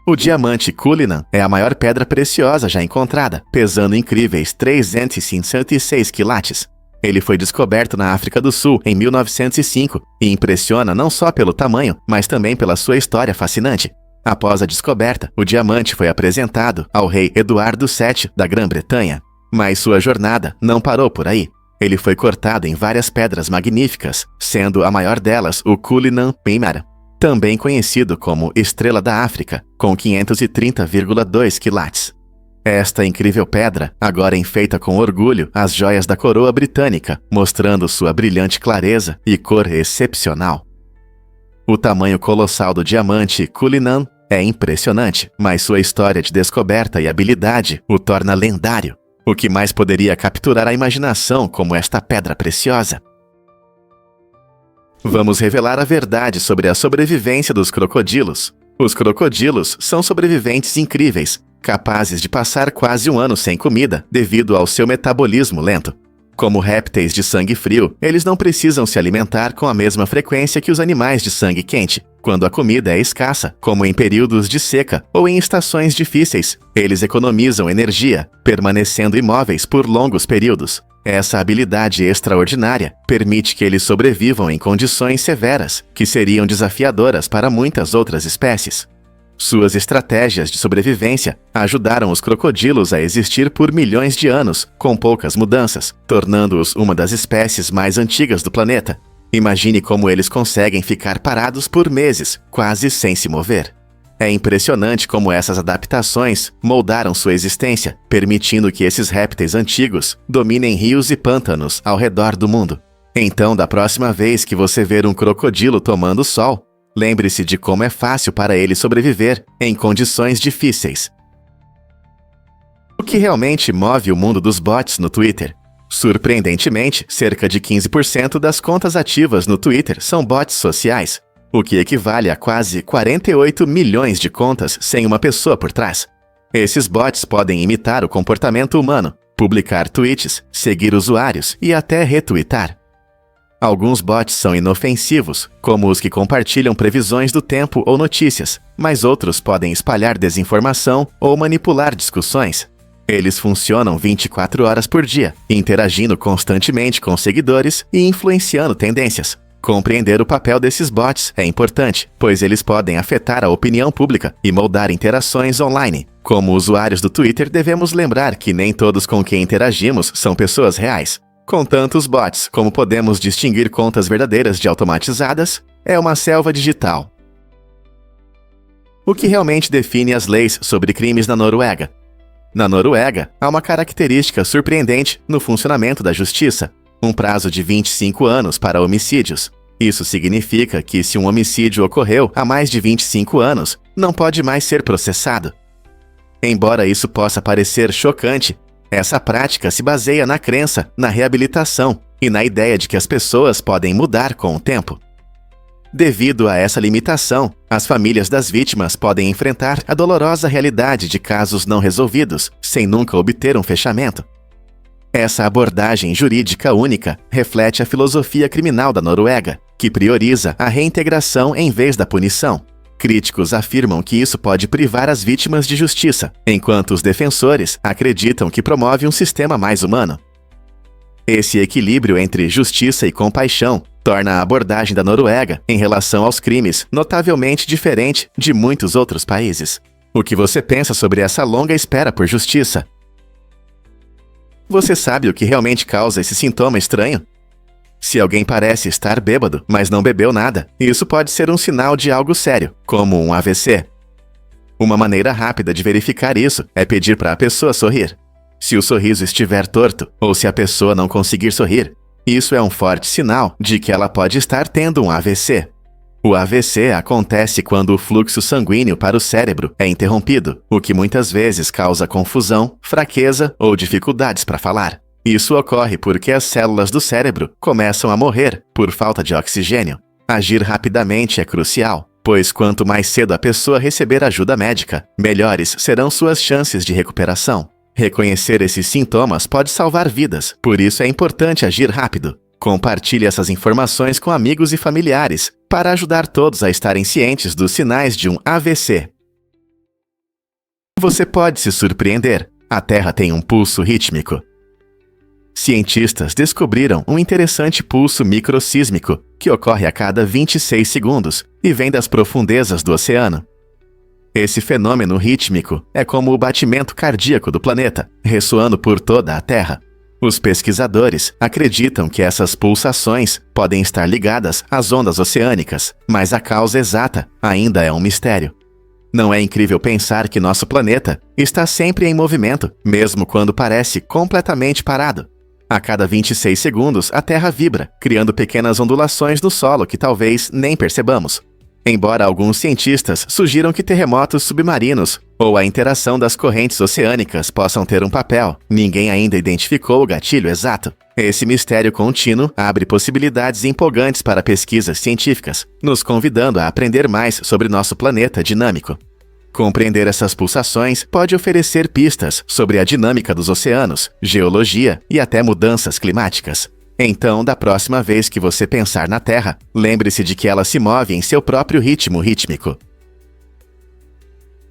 O diamante Cullinan é a maior pedra preciosa já encontrada, pesando incríveis 366 quilates. Ele foi descoberto na África do Sul em 1905 e impressiona não só pelo tamanho, mas também pela sua história fascinante. Após a descoberta, o diamante foi apresentado ao rei Eduardo VII da Grã-Bretanha. Mas sua jornada não parou por aí. Ele foi cortado em várias pedras magníficas, sendo a maior delas o Cullinan Primar, também conhecido como Estrela da África, com 530,2 quilates. Esta incrível pedra agora enfeita com orgulho as joias da coroa britânica, mostrando sua brilhante clareza e cor excepcional. O tamanho colossal do diamante Cullinan é impressionante, mas sua história de descoberta e habilidade o torna lendário. O que mais poderia capturar a imaginação como esta pedra preciosa? Vamos revelar a verdade sobre a sobrevivência dos crocodilos. Os crocodilos são sobreviventes incríveis, capazes de passar quase um ano sem comida devido ao seu metabolismo lento. Como répteis de sangue frio, eles não precisam se alimentar com a mesma frequência que os animais de sangue quente. Quando a comida é escassa, como em períodos de seca ou em estações difíceis, eles economizam energia, permanecendo imóveis por longos períodos. Essa habilidade extraordinária permite que eles sobrevivam em condições severas, que seriam desafiadoras para muitas outras espécies. Suas estratégias de sobrevivência ajudaram os crocodilos a existir por milhões de anos, com poucas mudanças, tornando-os uma das espécies mais antigas do planeta. Imagine como eles conseguem ficar parados por meses, quase sem se mover. É impressionante como essas adaptações moldaram sua existência, permitindo que esses répteis antigos dominem rios e pântanos ao redor do mundo. Então, da próxima vez que você ver um crocodilo tomando sol, lembre-se de como é fácil para ele sobreviver em condições difíceis. O que realmente move o mundo dos bots no Twitter? Surpreendentemente, cerca de 15% das contas ativas no Twitter são bots sociais, o que equivale a quase 48 milhões de contas sem uma pessoa por trás. Esses bots podem imitar o comportamento humano, publicar tweets, seguir usuários e até retweetar. Alguns bots são inofensivos, como os que compartilham previsões do tempo ou notícias, mas outros podem espalhar desinformação ou manipular discussões. Eles funcionam 24 horas por dia, interagindo constantemente com seguidores e influenciando tendências. Compreender o papel desses bots é importante, pois eles podem afetar a opinião pública e moldar interações online. Como usuários do Twitter, devemos lembrar que nem todos com quem interagimos são pessoas reais. Com tantos bots, como podemos distinguir contas verdadeiras de automatizadas, é uma selva digital. O que realmente define as leis sobre crimes na Noruega? Na Noruega, há uma característica surpreendente no funcionamento da justiça: um prazo de 25 anos para homicídios. Isso significa que se um homicídio ocorreu há mais de 25 anos, não pode mais ser processado. Embora isso possa parecer chocante, essa prática se baseia na crença, na reabilitação e na ideia de que as pessoas podem mudar com o tempo. Devido a essa limitação, as famílias das vítimas podem enfrentar a dolorosa realidade de casos não resolvidos, sem nunca obter um fechamento. Essa abordagem jurídica única reflete a filosofia criminal da Noruega, que prioriza a reintegração em vez da punição. Críticos afirmam que isso pode privar as vítimas de justiça, enquanto os defensores acreditam que promove um sistema mais humano. Esse equilíbrio entre justiça e compaixão torna a abordagem da Noruega em relação aos crimes notavelmente diferente de muitos outros países. O que você pensa sobre essa longa espera por justiça? Você sabe o que realmente causa esse sintoma estranho? Se alguém parece estar bêbado, mas não bebeu nada, isso pode ser um sinal de algo sério, como um AVC. Uma maneira rápida de verificar isso é pedir para a pessoa sorrir. Se o sorriso estiver torto, ou se a pessoa não conseguir sorrir, isso é um forte sinal de que ela pode estar tendo um AVC. O AVC acontece quando o fluxo sanguíneo para o cérebro é interrompido, o que muitas vezes causa confusão, fraqueza ou dificuldades para falar. Isso ocorre porque as células do cérebro começam a morrer por falta de oxigênio. Agir rapidamente é crucial, pois quanto mais cedo a pessoa receber ajuda médica, melhores serão suas chances de recuperação. Reconhecer esses sintomas pode salvar vidas, por isso é importante agir rápido. Compartilhe essas informações com amigos e familiares, para ajudar todos a estarem cientes dos sinais de um AVC. Você pode se surpreender. A Terra tem um pulso rítmico. Cientistas descobriram um interessante pulso microsísmico que ocorre a cada 26 segundos e vem das profundezas do oceano. Esse fenômeno rítmico é como o batimento cardíaco do planeta, ressoando por toda a Terra. Os pesquisadores acreditam que essas pulsações podem estar ligadas às ondas oceânicas, mas a causa exata ainda é um mistério. Não é incrível pensar que nosso planeta está sempre em movimento, mesmo quando parece completamente parado? A cada 26 segundos, a Terra vibra, criando pequenas ondulações no solo que talvez nem percebamos. Embora alguns cientistas sugiram que terremotos submarinos ou a interação das correntes oceânicas possam ter um papel, ninguém ainda identificou o gatilho exato. Esse mistério contínuo abre possibilidades empolgantes para pesquisas científicas, nos convidando a aprender mais sobre nosso planeta dinâmico. Compreender essas pulsações pode oferecer pistas sobre a dinâmica dos oceanos, geologia e até mudanças climáticas. Então, da próxima vez que você pensar na Terra, lembre-se de que ela se move em seu próprio ritmo rítmico.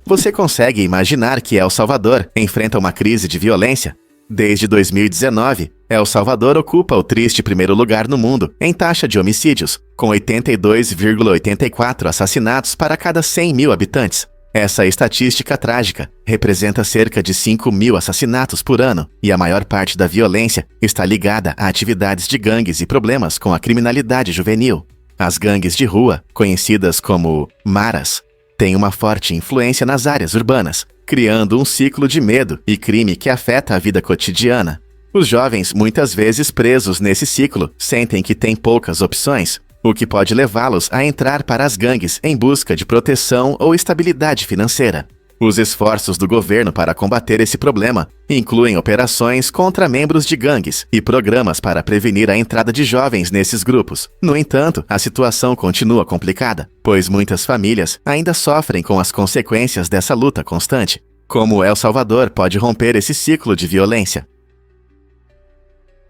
Você consegue imaginar que El Salvador enfrenta uma crise de violência? Desde 2019, El Salvador ocupa o triste primeiro lugar no mundo em taxa de homicídios, com 82,84 assassinatos para cada 100 mil habitantes. Essa estatística trágica representa cerca de 5.000 assassinatos por ano, e a maior parte da violência está ligada a atividades de gangues e problemas com a criminalidade juvenil. As gangues de rua, conhecidas como maras, têm uma forte influência nas áreas urbanas, criando um ciclo de medo e crime que afeta a vida cotidiana. Os jovens, muitas vezes presos nesse ciclo, sentem que têm poucas opções, o que pode levá-los a entrar para as gangues em busca de proteção ou estabilidade financeira. Os esforços do governo para combater esse problema incluem operações contra membros de gangues e programas para prevenir a entrada de jovens nesses grupos. No entanto, a situação continua complicada, pois muitas famílias ainda sofrem com as consequências dessa luta constante. Como El Salvador pode romper esse ciclo de violência?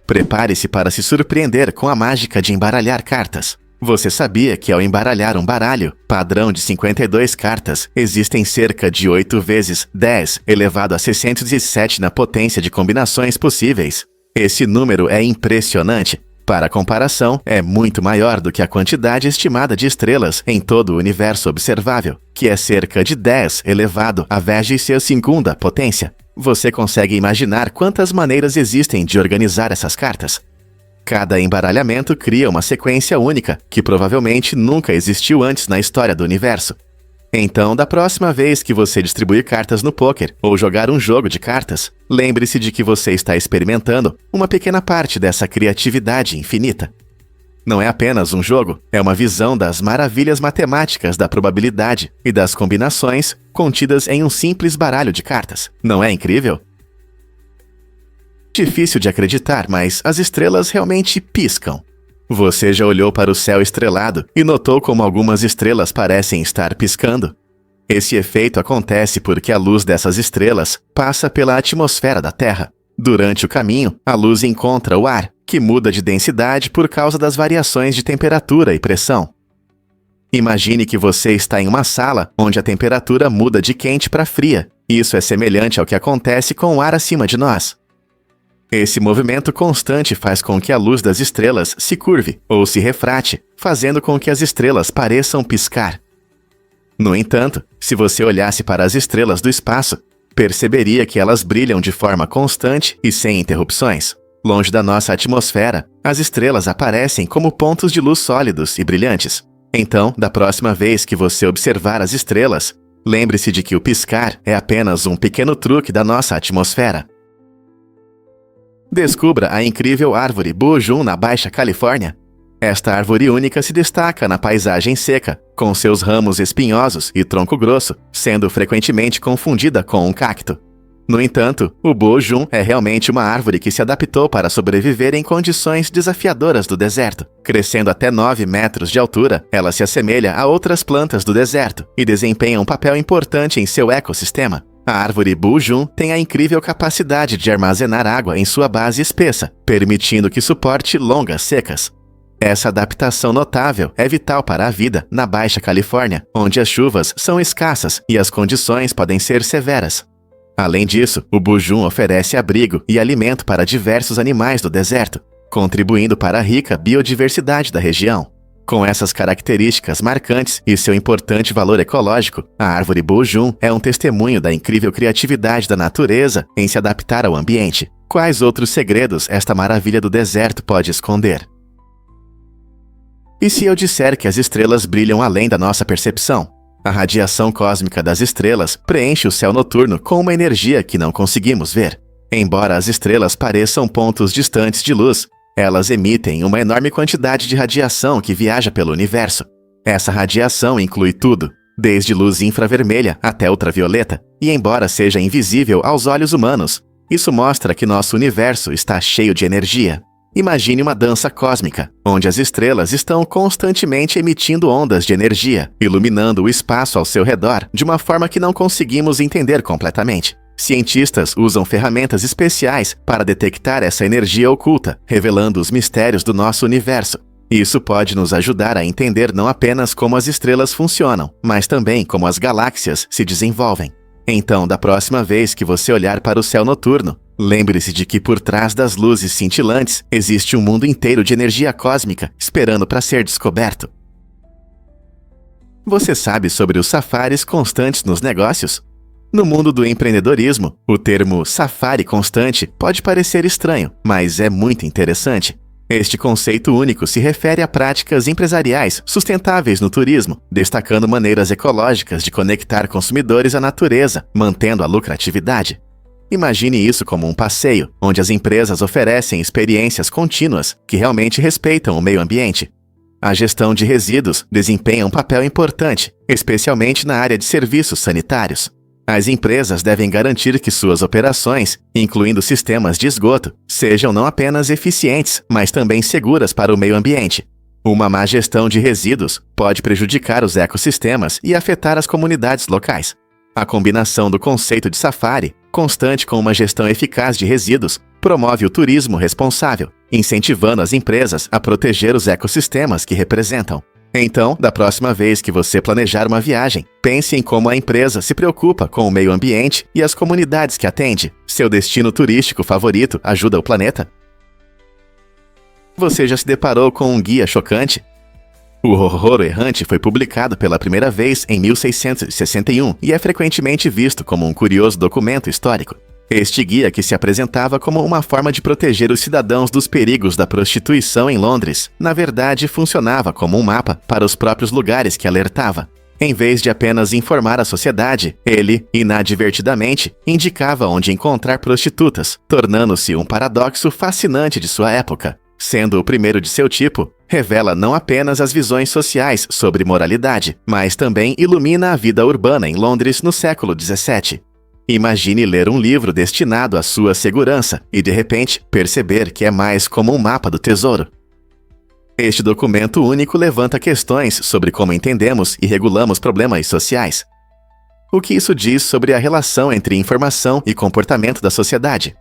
Prepare-se para se surpreender com a mágica de embaralhar cartas. Você sabia que ao embaralhar um baralho padrão de 52 cartas, existem cerca de 8 vezes 10 elevado a 607 na potência de combinações possíveis? Esse número é impressionante. Para comparação, é muito maior do que a quantidade estimada de estrelas em todo o universo observável, que é cerca de 10 elevado a 22ª potência. Você consegue imaginar quantas maneiras existem de organizar essas cartas? Cada embaralhamento cria uma sequência única, que provavelmente nunca existiu antes na história do universo. Então, da próxima vez que você distribuir cartas no pôquer ou jogar um jogo de cartas, lembre-se de que você está experimentando uma pequena parte dessa criatividade infinita. Não é apenas um jogo, é uma visão das maravilhas matemáticas da probabilidade e das combinações contidas em um simples baralho de cartas. Não é incrível? Difícil de acreditar, mas as estrelas realmente piscam. Você já olhou para o céu estrelado e notou como algumas estrelas parecem estar piscando? Esse efeito acontece porque a luz dessas estrelas passa pela atmosfera da Terra. Durante o caminho, a luz encontra o ar, que muda de densidade por causa das variações de temperatura e pressão. Imagine que você está em uma sala onde a temperatura muda de quente para fria. Isso é semelhante ao que acontece com o ar acima de nós. Esse movimento constante faz com que a luz das estrelas se curve ou se refrate, fazendo com que as estrelas pareçam piscar. No entanto, se você olhasse para as estrelas do espaço, perceberia que elas brilham de forma constante e sem interrupções. Longe da nossa atmosfera, as estrelas aparecem como pontos de luz sólidos e brilhantes. Então, da próxima vez que você observar as estrelas, lembre-se de que o piscar é apenas um pequeno truque da nossa atmosfera. Descubra a incrível árvore Boojum na Baixa Califórnia. Esta árvore única se destaca na paisagem seca, com seus ramos espinhosos e tronco grosso, sendo frequentemente confundida com um cacto. No entanto, o Boojum é realmente uma árvore que se adaptou para sobreviver em condições desafiadoras do deserto. Crescendo até 9 metros de altura, ela se assemelha a outras plantas do deserto e desempenha um papel importante em seu ecossistema. A árvore Boojum tem a incrível capacidade de armazenar água em sua base espessa, permitindo que suporte longas secas. Essa adaptação notável é vital para a vida na Baixa Califórnia, onde as chuvas são escassas e as condições podem ser severas. Além disso, o Boojum oferece abrigo e alimento para diversos animais do deserto, contribuindo para a rica biodiversidade da região. Com essas características marcantes e seu importante valor ecológico, a árvore Boojum é um testemunho da incrível criatividade da natureza em se adaptar ao ambiente. Quais outros segredos esta maravilha do deserto pode esconder? E se eu disser que as estrelas brilham além da nossa percepção? A radiação cósmica das estrelas preenche o céu noturno com uma energia que não conseguimos ver. Embora as estrelas pareçam pontos distantes de luz, elas emitem uma enorme quantidade de radiação que viaja pelo universo. Essa radiação inclui tudo, desde luz infravermelha até ultravioleta, e embora seja invisível aos olhos humanos, isso mostra que nosso universo está cheio de energia. Imagine uma dança cósmica, onde as estrelas estão constantemente emitindo ondas de energia, iluminando o espaço ao seu redor de uma forma que não conseguimos entender completamente. Cientistas usam ferramentas especiais para detectar essa energia oculta, revelando os mistérios do nosso universo. Isso pode nos ajudar a entender não apenas como as estrelas funcionam, mas também como as galáxias se desenvolvem. Então, da próxima vez que você olhar para o céu noturno, lembre-se de que por trás das luzes cintilantes existe um mundo inteiro de energia cósmica esperando para ser descoberto. Você sabe sobre os safaris constantes nos negócios? No mundo do empreendedorismo, o termo safari constante pode parecer estranho, mas é muito interessante. Este conceito único se refere a práticas empresariais sustentáveis no turismo, destacando maneiras ecológicas de conectar consumidores à natureza, mantendo a lucratividade. Imagine isso como um passeio, onde as empresas oferecem experiências contínuas que realmente respeitam o meio ambiente. A gestão de resíduos desempenha um papel importante, especialmente na área de serviços sanitários. As empresas devem garantir que suas operações, incluindo sistemas de esgoto, sejam não apenas eficientes, mas também seguras para o meio ambiente. Uma má gestão de resíduos pode prejudicar os ecossistemas e afetar as comunidades locais. A combinação do conceito de safari, constante com uma gestão eficaz de resíduos, promove o turismo responsável, incentivando as empresas a proteger os ecossistemas que representam. Então, da próxima vez que você planejar uma viagem, pense em como a empresa se preocupa com o meio ambiente e as comunidades que atende. Seu destino turístico favorito ajuda o planeta? Você já se deparou com um guia chocante? O Horror Errante foi publicado pela primeira vez em 1661 e é frequentemente visto como um curioso documento histórico. Este guia, que se apresentava como uma forma de proteger os cidadãos dos perigos da prostituição em Londres, na verdade funcionava como um mapa para os próprios lugares que alertava. Em vez de apenas informar a sociedade, ele, inadvertidamente, indicava onde encontrar prostitutas, tornando-se um paradoxo fascinante de sua época. Sendo o primeiro de seu tipo, revela não apenas as visões sociais sobre moralidade, mas também ilumina a vida urbana em Londres no século XVII. Imagine ler um livro destinado à sua segurança e, de repente, perceber que é mais como um mapa do tesouro. Este documento único levanta questões sobre como entendemos e regulamos problemas sociais. O que isso diz sobre a relação entre informação e comportamento da sociedade?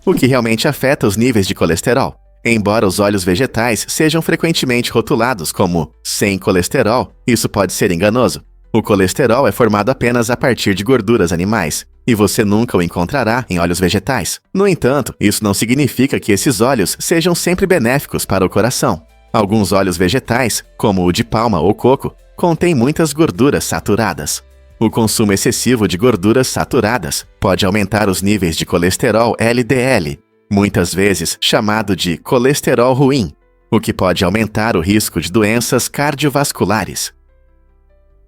O que realmente afeta os níveis de colesterol? Embora os óleos vegetais sejam frequentemente rotulados como sem colesterol, isso pode ser enganoso. O colesterol é formado apenas a partir de gorduras animais, e você nunca o encontrará em óleos vegetais. No entanto, isso não significa que esses óleos sejam sempre benéficos para o coração. Alguns óleos vegetais, como o de palma ou coco, contêm muitas gorduras saturadas. O consumo excessivo de gorduras saturadas pode aumentar os níveis de colesterol LDL, muitas vezes chamado de colesterol ruim, o que pode aumentar o risco de doenças cardiovasculares.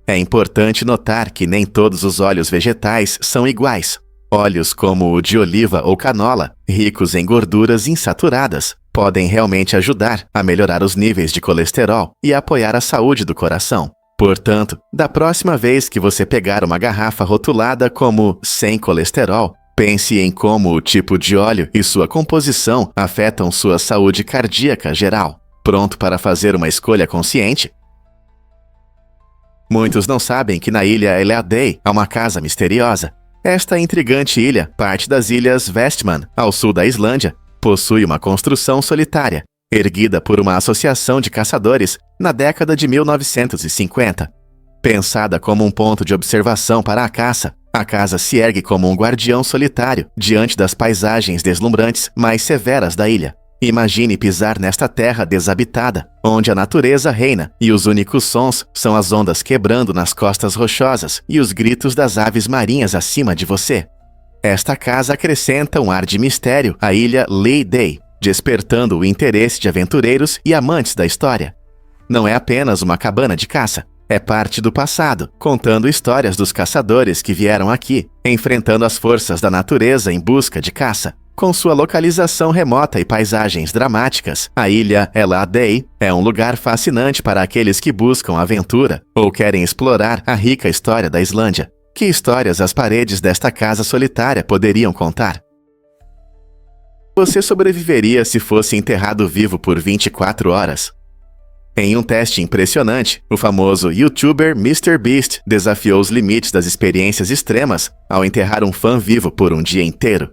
É importante notar que nem todos os óleos vegetais são iguais. Óleos como o de oliva ou canola, ricos em gorduras insaturadas, podem realmente ajudar a melhorar os níveis de colesterol e apoiar a saúde do coração. Portanto, da próxima vez que você pegar uma garrafa rotulada como sem colesterol, pense em como o tipo de óleo e sua composição afetam sua saúde cardíaca geral. Pronto para fazer uma escolha consciente? Muitos não sabem que na ilha Eleadei há uma casa misteriosa. Esta intrigante ilha, parte das ilhas Vestman, ao sul da Islândia, possui uma construção solitária, erguida por uma associação de caçadores na década de 1950. Pensada como um ponto de observação para a caça, a casa se ergue como um guardião solitário diante das paisagens deslumbrantes mais severas da ilha. Imagine pisar nesta terra desabitada, onde a natureza reina e os únicos sons são as ondas quebrando nas costas rochosas e os gritos das aves marinhas acima de você. Esta casa acrescenta um ar de mistério à ilha Leyday, despertando o interesse de aventureiros e amantes da história. Não é apenas uma cabana de caça, é parte do passado, contando histórias dos caçadores que vieram aqui, enfrentando as forças da natureza em busca de caça. Com sua localização remota e paisagens dramáticas, a ilha Eleadei é um lugar fascinante para aqueles que buscam aventura ou querem explorar a rica história da Islândia. Que histórias as paredes desta casa solitária poderiam contar? Você sobreviveria se fosse enterrado vivo por 24 horas? Em um teste impressionante, o famoso YouTuber MrBeast desafiou os limites das experiências extremas ao enterrar um fã vivo por um dia inteiro.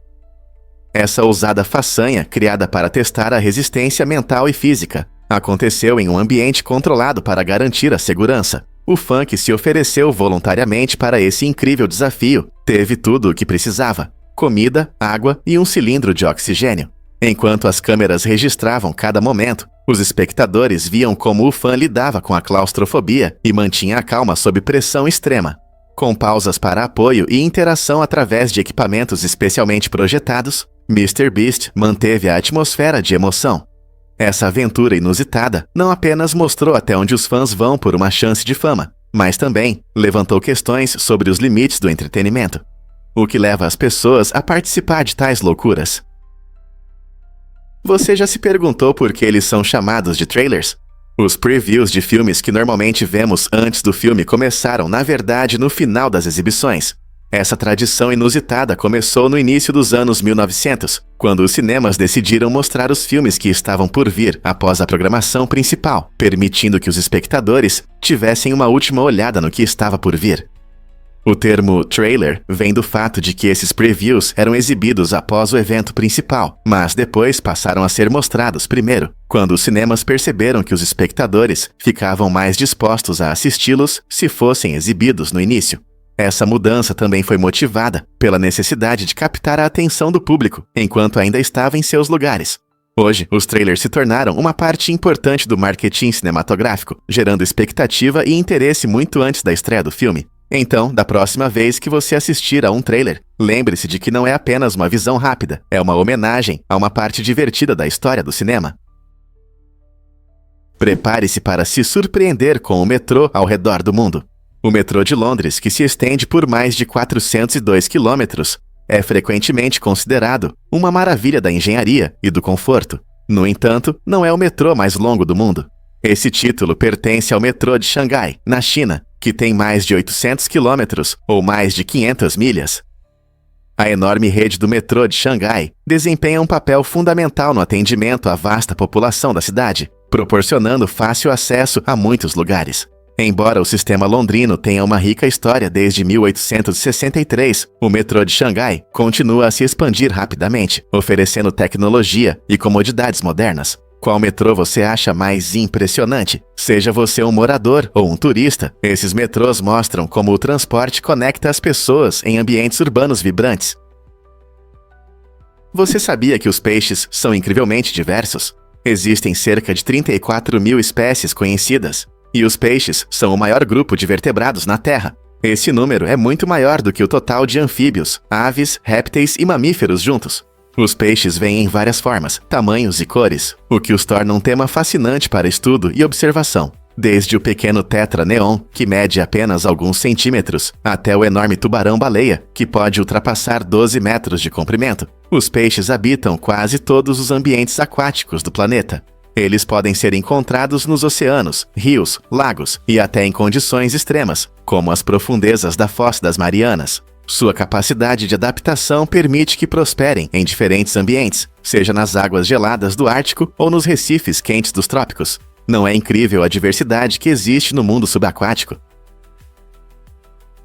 Essa ousada façanha, criada para testar a resistência mental e física, aconteceu em um ambiente controlado para garantir a segurança. O fã que se ofereceu voluntariamente para esse incrível desafio teve tudo o que precisava: comida, água e um cilindro de oxigênio. Enquanto as câmeras registravam cada momento, os espectadores viam como o fã lidava com a claustrofobia e mantinha a calma sob pressão extrema. Com pausas para apoio e interação através de equipamentos especialmente projetados, MrBeast manteve a atmosfera de emoção. Essa aventura inusitada não apenas mostrou até onde os fãs vão por uma chance de fama, mas também levantou questões sobre os limites do entretenimento. O que leva as pessoas a participar de tais loucuras? Você já se perguntou por que eles são chamados de trailers? Os previews de filmes que normalmente vemos antes do filme começaram, na verdade, no final das exibições. Essa tradição inusitada começou no início dos anos 1900, quando os cinemas decidiram mostrar os filmes que estavam por vir após a programação principal, permitindo que os espectadores tivessem uma última olhada no que estava por vir. O termo trailer vem do fato de que esses previews eram exibidos após o evento principal, mas depois passaram a ser mostrados primeiro, quando os cinemas perceberam que os espectadores ficavam mais dispostos a assisti-los se fossem exibidos no início. Essa mudança também foi motivada pela necessidade de captar a atenção do público enquanto ainda estava em seus lugares. Hoje, os trailers se tornaram uma parte importante do marketing cinematográfico, gerando expectativa e interesse muito antes da estreia do filme. Então, da próxima vez que você assistir a um trailer, lembre-se de que não é apenas uma visão rápida, é uma homenagem a uma parte divertida da história do cinema. Prepare-se para se surpreender com o metrô ao redor do mundo. O metrô de Londres, que se estende por mais de 402 quilômetros, é frequentemente considerado uma maravilha da engenharia e do conforto. No entanto, não é o metrô mais longo do mundo. Esse título pertence ao metrô de Xangai, na China, que tem mais de 800 quilômetros ou mais de 500 milhas. A enorme rede do metrô de Xangai desempenha um papel fundamental no atendimento à vasta população da cidade, proporcionando fácil acesso a muitos lugares. Embora o sistema londrino tenha uma rica história desde 1863, o metrô de Xangai continua a se expandir rapidamente, oferecendo tecnologia e comodidades modernas. Qual metrô você acha mais impressionante? Seja você um morador ou um turista, esses metrôs mostram como o transporte conecta as pessoas em ambientes urbanos vibrantes. Você sabia que os peixes são incrivelmente diversos? Existem cerca de 34 mil espécies conhecidas. E os peixes são o maior grupo de vertebrados na Terra. Esse número é muito maior do que o total de anfíbios, aves, répteis e mamíferos juntos. Os peixes vêm em várias formas, tamanhos e cores, o que os torna um tema fascinante para estudo e observação. Desde o pequeno tetra neon, que mede apenas alguns centímetros, até o enorme tubarão-baleia, que pode ultrapassar 12 metros de comprimento. Os peixes habitam quase todos os ambientes aquáticos do planeta. Eles podem ser encontrados nos oceanos, rios, lagos e até em condições extremas, como as profundezas da Foz das Marianas. Sua capacidade de adaptação permite que prosperem em diferentes ambientes, seja nas águas geladas do Ártico ou nos recifes quentes dos trópicos. Não é incrível a diversidade que existe no mundo subaquático?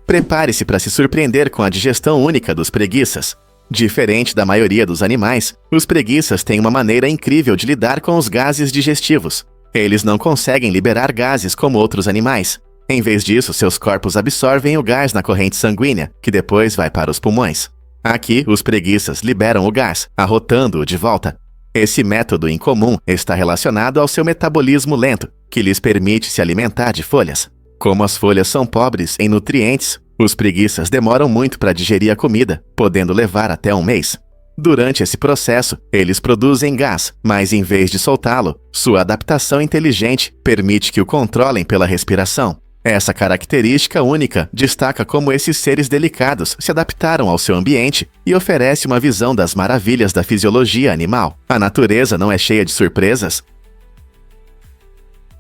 Prepare-se para se surpreender com a digestão única dos preguiças. Diferente da maioria dos animais, os preguiças têm uma maneira incrível de lidar com os gases digestivos. Eles não conseguem liberar gases como outros animais. Em vez disso, seus corpos absorvem o gás na corrente sanguínea, que depois vai para os pulmões. Aqui, os preguiças liberam o gás, arrotando-o de volta. Esse método incomum está relacionado ao seu metabolismo lento, que lhes permite se alimentar de folhas. Como as folhas são pobres em nutrientes, os preguiças demoram muito para digerir a comida, podendo levar até um mês. Durante esse processo, eles produzem gás, mas em vez de soltá-lo, sua adaptação inteligente permite que o controlem pela respiração. Essa característica única destaca como esses seres delicados se adaptaram ao seu ambiente e oferece uma visão das maravilhas da fisiologia animal. A natureza não é cheia de surpresas?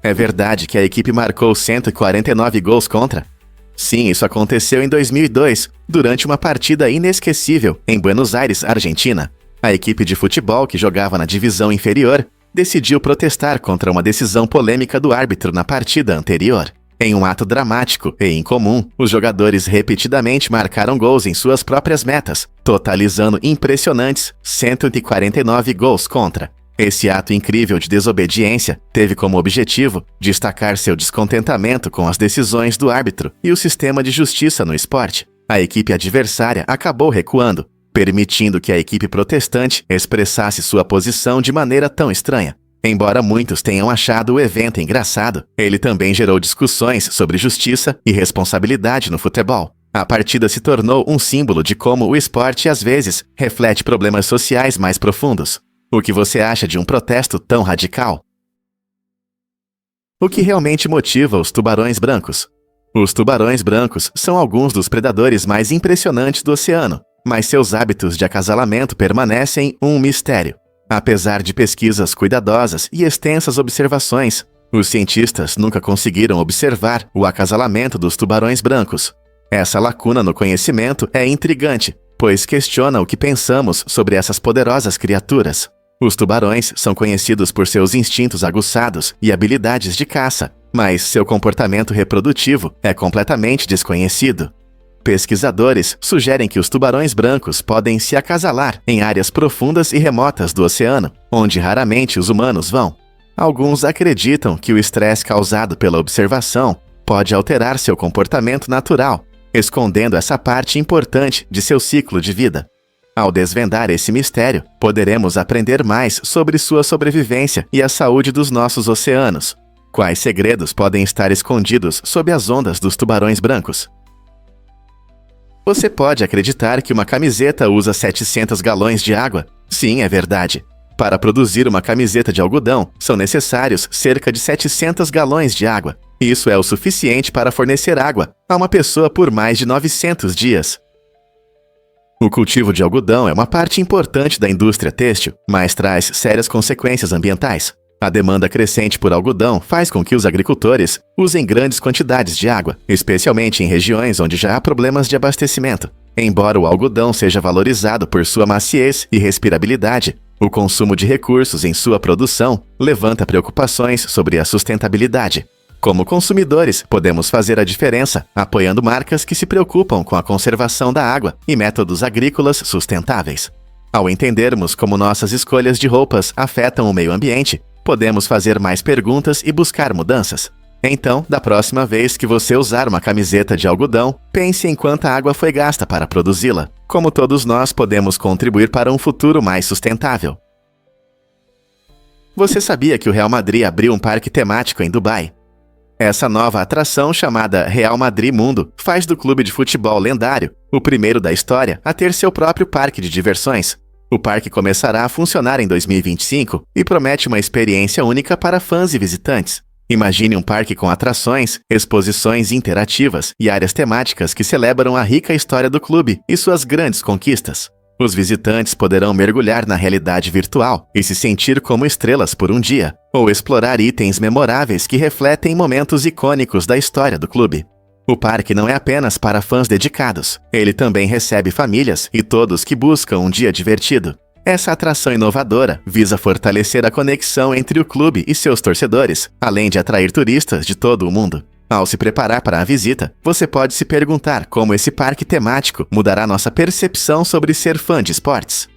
É verdade que a equipe marcou 149 gols contra? Sim, isso aconteceu em 2002, durante uma partida inesquecível em Buenos Aires, Argentina. A equipe de futebol, que jogava na divisão inferior, decidiu protestar contra uma decisão polêmica do árbitro na partida anterior. Em um ato dramático e incomum, os jogadores repetidamente marcaram gols em suas próprias metas, totalizando impressionantes 149 gols contra. Esse ato incrível de desobediência teve como objetivo destacar seu descontentamento com as decisões do árbitro e o sistema de justiça no esporte. A equipe adversária acabou recuando, permitindo que a equipe protestante expressasse sua posição de maneira tão estranha. Embora muitos tenham achado o evento engraçado, ele também gerou discussões sobre justiça e responsabilidade no futebol. A partida se tornou um símbolo de como o esporte às vezes reflete problemas sociais mais profundos. O que você acha de um protesto tão radical? O que realmente motiva os tubarões brancos? Os tubarões brancos são alguns dos predadores mais impressionantes do oceano, mas seus hábitos de acasalamento permanecem um mistério. Apesar de pesquisas cuidadosas e extensas observações, os cientistas nunca conseguiram observar o acasalamento dos tubarões brancos. Essa lacuna no conhecimento é intrigante, pois questiona o que pensamos sobre essas poderosas criaturas. Os tubarões são conhecidos por seus instintos aguçados e habilidades de caça, mas seu comportamento reprodutivo é completamente desconhecido. Pesquisadores sugerem que os tubarões brancos podem se acasalar em áreas profundas e remotas do oceano, onde raramente os humanos vão. Alguns acreditam que o estresse causado pela observação pode alterar seu comportamento natural, escondendo essa parte importante de seu ciclo de vida. Ao desvendar esse mistério, poderemos aprender mais sobre sua sobrevivência e a saúde dos nossos oceanos. Quais segredos podem estar escondidos sob as ondas dos tubarões brancos? Você pode acreditar que uma camiseta usa 700 galões de água? Sim, é verdade. Para produzir uma camiseta de algodão, são necessários cerca de 700 galões de água. Isso é o suficiente para fornecer água a uma pessoa por mais de 900 dias. O cultivo de algodão é uma parte importante da indústria têxtil, mas traz sérias consequências ambientais. A demanda crescente por algodão faz com que os agricultores usem grandes quantidades de água, especialmente em regiões onde já há problemas de abastecimento. Embora o algodão seja valorizado por sua maciez e respirabilidade, o consumo de recursos em sua produção levanta preocupações sobre a sustentabilidade. Como consumidores, podemos fazer a diferença apoiando marcas que se preocupam com a conservação da água e métodos agrícolas sustentáveis. Ao entendermos como nossas escolhas de roupas afetam o meio ambiente, podemos fazer mais perguntas e buscar mudanças. Então, da próxima vez que você usar uma camiseta de algodão, pense em quanta água foi gasta para produzi-la. Como todos nós podemos contribuir para um futuro mais sustentável. Você sabia que o Real Madrid abriu um parque temático em Dubai? Essa nova atração, chamada Real Madrid Mundo, faz do clube de futebol lendário o primeiro da história a ter seu próprio parque de diversões. O parque começará a funcionar em 2025 e promete uma experiência única para fãs e visitantes. Imagine um parque com atrações, exposições interativas e áreas temáticas que celebram a rica história do clube e suas grandes conquistas. Os visitantes poderão mergulhar na realidade virtual e se sentir como estrelas por um dia, ou explorar itens memoráveis que refletem momentos icônicos da história do clube. O parque não é apenas para fãs dedicados, ele também recebe famílias e todos que buscam um dia divertido. Essa atração inovadora visa fortalecer a conexão entre o clube e seus torcedores, além de atrair turistas de todo o mundo. Ao se preparar para a visita, você pode se perguntar como esse parque temático mudará nossa percepção sobre ser fã de esportes.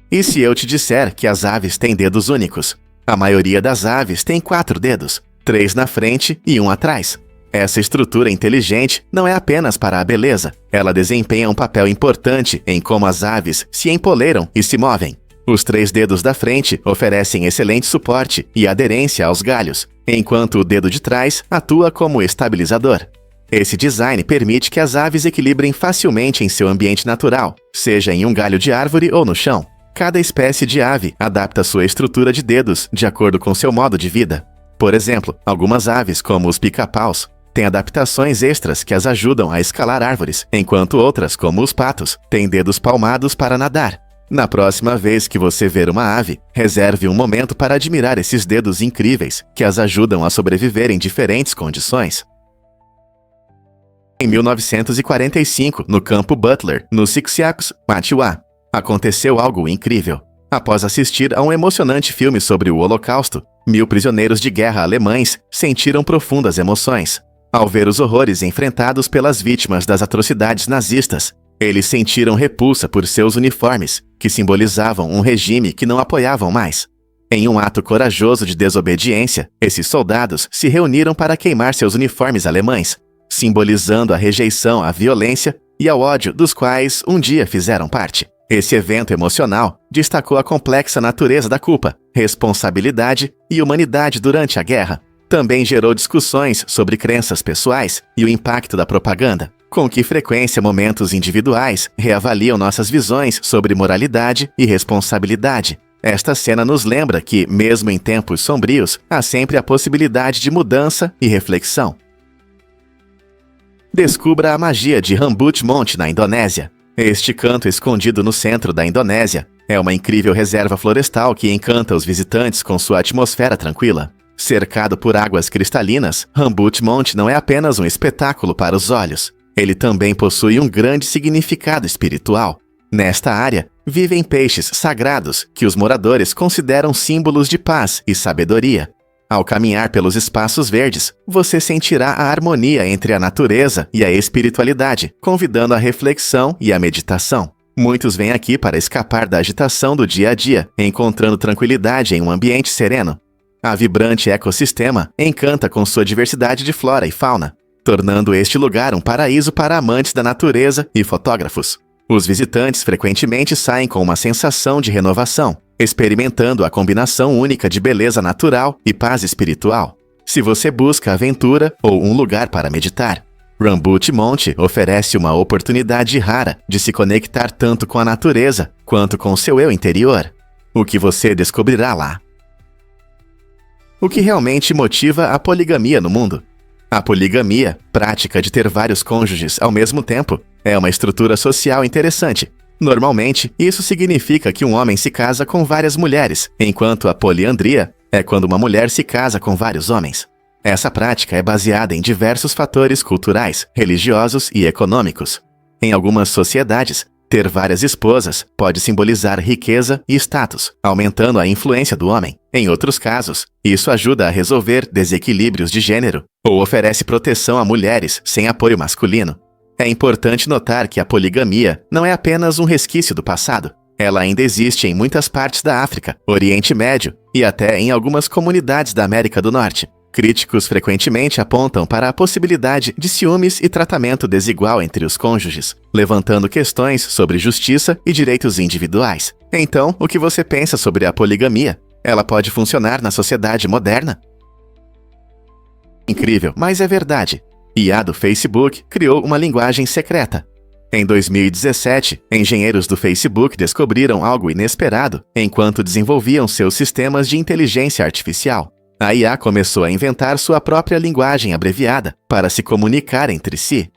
E se eu te disser que as aves têm dedos únicos? A maioria das aves tem 4 dedos, 3 na frente e 1 atrás. Essa estrutura inteligente não é apenas para a beleza, ela desempenha um papel importante em como as aves se empoleiram e se movem. Os 3 dedos da frente oferecem excelente suporte e aderência aos galhos, enquanto o dedo de trás atua como estabilizador. Esse design permite que as aves equilibrem facilmente em seu ambiente natural, seja em um galho de árvore ou no chão. Cada espécie de ave adapta sua estrutura de dedos de acordo com seu modo de vida. Por exemplo, algumas aves, como os pica-paus, têm adaptações extras que as ajudam a escalar árvores, enquanto outras, como os patos, têm dedos palmados para nadar. Na próxima vez que você ver uma ave, reserve um momento para admirar esses dedos incríveis que as ajudam a sobreviver em diferentes condições. Em 1945, no campo Butler, no Sikshiaks, Mathiwa, aconteceu algo incrível. Após assistir a um emocionante filme sobre o Holocausto, 1000 prisioneiros de guerra alemães sentiram profundas emoções. Ao ver os horrores enfrentados pelas vítimas das atrocidades nazistas, eles sentiram repulsa por seus uniformes, que simbolizavam um regime que não apoiavam mais. Em um ato corajoso de desobediência, esses soldados se reuniram para queimar seus uniformes alemães, simbolizando a rejeição à violência e ao ódio dos quais um dia fizeram parte. Esse evento emocional destacou a complexa natureza da culpa, responsabilidade e humanidade durante a guerra. Também gerou discussões sobre crenças pessoais e o impacto da propaganda. Com que frequência momentos individuais reavaliam nossas visões sobre moralidade e responsabilidade. Esta cena nos lembra que, mesmo em tempos sombrios, há sempre a possibilidade de mudança e reflexão. Descubra a magia de Rambut Monte na Indonésia. Este canto escondido no centro da Indonésia é uma incrível reserva florestal que encanta os visitantes com sua atmosfera tranquila. Cercado por águas cristalinas, Rambut Monte não é apenas um espetáculo para os olhos. Ele também possui um grande significado espiritual. Nesta área, vivem peixes sagrados que os moradores consideram símbolos de paz e sabedoria. Ao caminhar pelos espaços verdes, você sentirá a harmonia entre a natureza e a espiritualidade, convidando a reflexão e a meditação. Muitos vêm aqui para escapar da agitação do dia a dia, encontrando tranquilidade em um ambiente sereno. A vibrante ecossistema encanta com sua diversidade de flora e fauna, tornando este lugar um paraíso para amantes da natureza e fotógrafos. Os visitantes frequentemente saem com uma sensação de renovação, experimentando a combinação única de beleza natural e paz espiritual. Se você busca aventura ou um lugar para meditar, Rambut Monte oferece uma oportunidade rara de se conectar tanto com a natureza quanto com seu eu interior. O que você descobrirá lá? O que realmente motiva a poligamia no mundo? A poligamia, prática de ter vários cônjuges ao mesmo tempo, é uma estrutura social interessante. Normalmente, isso significa que um homem se casa com várias mulheres, enquanto a poliandria é quando uma mulher se casa com vários homens. Essa prática é baseada em diversos fatores culturais, religiosos e econômicos. Em algumas sociedades, ter várias esposas pode simbolizar riqueza e status, aumentando a influência do homem. Em outros casos, isso ajuda a resolver desequilíbrios de gênero ou oferece proteção a mulheres sem apoio masculino. É importante notar que a poligamia não é apenas um resquício do passado. Ela ainda existe em muitas partes da África, Oriente Médio e até em algumas comunidades da América do Norte. Críticos frequentemente apontam para a possibilidade de ciúmes e tratamento desigual entre os cônjuges, levantando questões sobre justiça e direitos individuais. Então, o que você pensa sobre a poligamia? Ela pode funcionar na sociedade moderna? Incrível, mas é verdade. IA do Facebook criou uma linguagem secreta. Em 2017, engenheiros do Facebook descobriram algo inesperado enquanto desenvolviam seus sistemas de inteligência artificial. A IA começou a inventar sua própria linguagem abreviada para se comunicar entre si.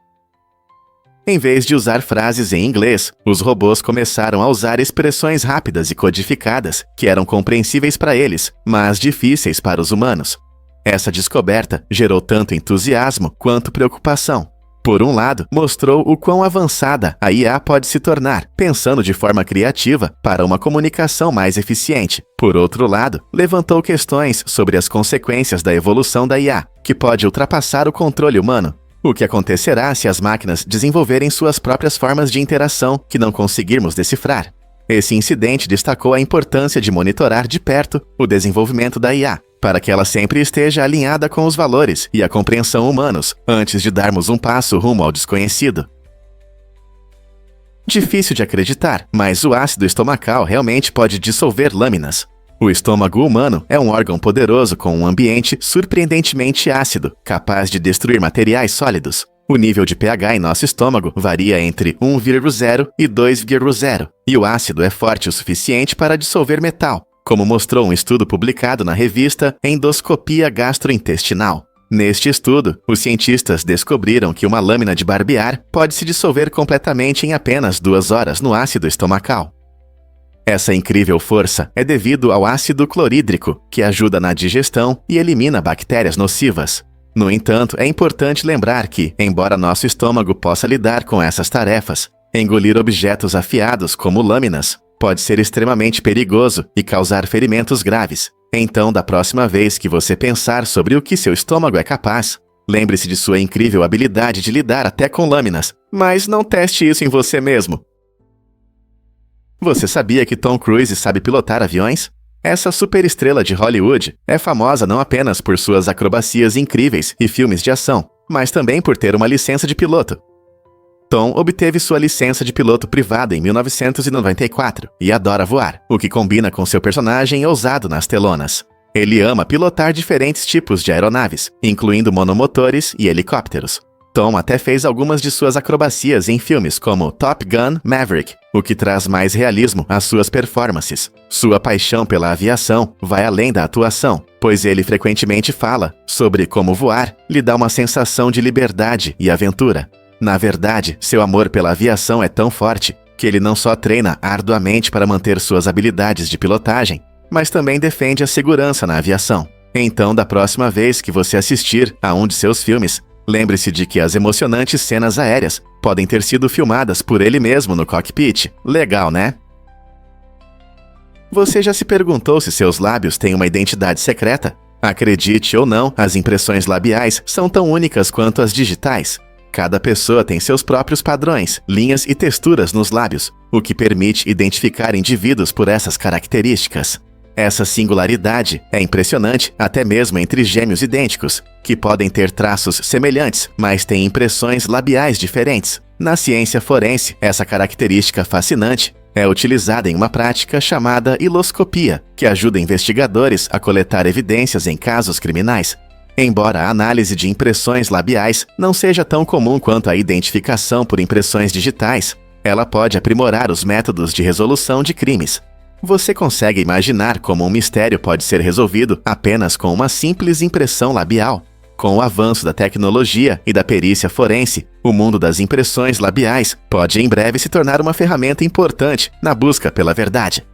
Em vez de usar frases em inglês, os robôs começaram a usar expressões rápidas e codificadas que eram compreensíveis para eles, mas difíceis para os humanos. Essa descoberta gerou tanto entusiasmo quanto preocupação. Por um lado, mostrou o quão avançada a IA pode se tornar, pensando de forma criativa para uma comunicação mais eficiente. Por outro lado, levantou questões sobre as consequências da evolução da IA, que pode ultrapassar o controle humano. O que acontecerá se as máquinas desenvolverem suas próprias formas de interação que não conseguirmos decifrar? Esse incidente destacou a importância de monitorar de perto o desenvolvimento da IA, para que ela sempre esteja alinhada com os valores e a compreensão humanos, antes de darmos um passo rumo ao desconhecido. Difícil de acreditar, mas o ácido estomacal realmente pode dissolver lâminas. O estômago humano é um órgão poderoso com um ambiente surpreendentemente ácido, capaz de destruir materiais sólidos. O nível de pH em nosso estômago varia entre 1,0 e 2,0, e o ácido é forte o suficiente para dissolver metal, como mostrou um estudo publicado na revista Endoscopia Gastrointestinal. Neste estudo, os cientistas descobriram que uma lâmina de barbear pode se dissolver completamente em apenas 2 horas no ácido estomacal. Essa incrível força é devido ao ácido clorídrico, que ajuda na digestão e elimina bactérias nocivas. No entanto, é importante lembrar que, embora nosso estômago possa lidar com essas tarefas, engolir objetos afiados como lâminas pode ser extremamente perigoso e causar ferimentos graves. Então, da próxima vez que você pensar sobre o que seu estômago é capaz, lembre-se de sua incrível habilidade de lidar até com lâminas, mas não teste isso em você mesmo. Você sabia que Tom Cruise sabe pilotar aviões? Essa superestrela de Hollywood é famosa não apenas por suas acrobacias incríveis e filmes de ação, mas também por ter uma licença de piloto. Tom obteve sua licença de piloto privado em 1994 e adora voar, o que combina com seu personagem ousado nas telonas. Ele ama pilotar diferentes tipos de aeronaves, incluindo monomotores e helicópteros. Tom até fez algumas de suas acrobacias em filmes como Top Gun Maverick, o que traz mais realismo às suas performances. Sua paixão pela aviação vai além da atuação, pois ele frequentemente fala sobre como voar lhe dá uma sensação de liberdade e aventura. Na verdade, seu amor pela aviação é tão forte que ele não só treina arduamente para manter suas habilidades de pilotagem, mas também defende a segurança na aviação. Então, da próxima vez que você assistir a um de seus filmes, lembre-se de que as emocionantes cenas aéreas podem ter sido filmadas por ele mesmo no cockpit. Legal, né? Você já se perguntou se seus lábios têm uma identidade secreta? Acredite ou não, as impressões labiais são tão únicas quanto as digitais. Cada pessoa tem seus próprios padrões, linhas e texturas nos lábios, o que permite identificar indivíduos por essas características. Essa singularidade é impressionante até mesmo entre gêmeos idênticos, que podem ter traços semelhantes, mas têm impressões labiais diferentes. Na ciência forense, essa característica fascinante é utilizada em uma prática chamada hiloscopia, que ajuda investigadores a coletar evidências em casos criminais. Embora a análise de impressões labiais não seja tão comum quanto a identificação por impressões digitais, ela pode aprimorar os métodos de resolução de crimes. Você consegue imaginar como um mistério pode ser resolvido apenas com uma simples impressão labial? Com o avanço da tecnologia e da perícia forense, o mundo das impressões labiais pode em breve se tornar uma ferramenta importante na busca pela verdade.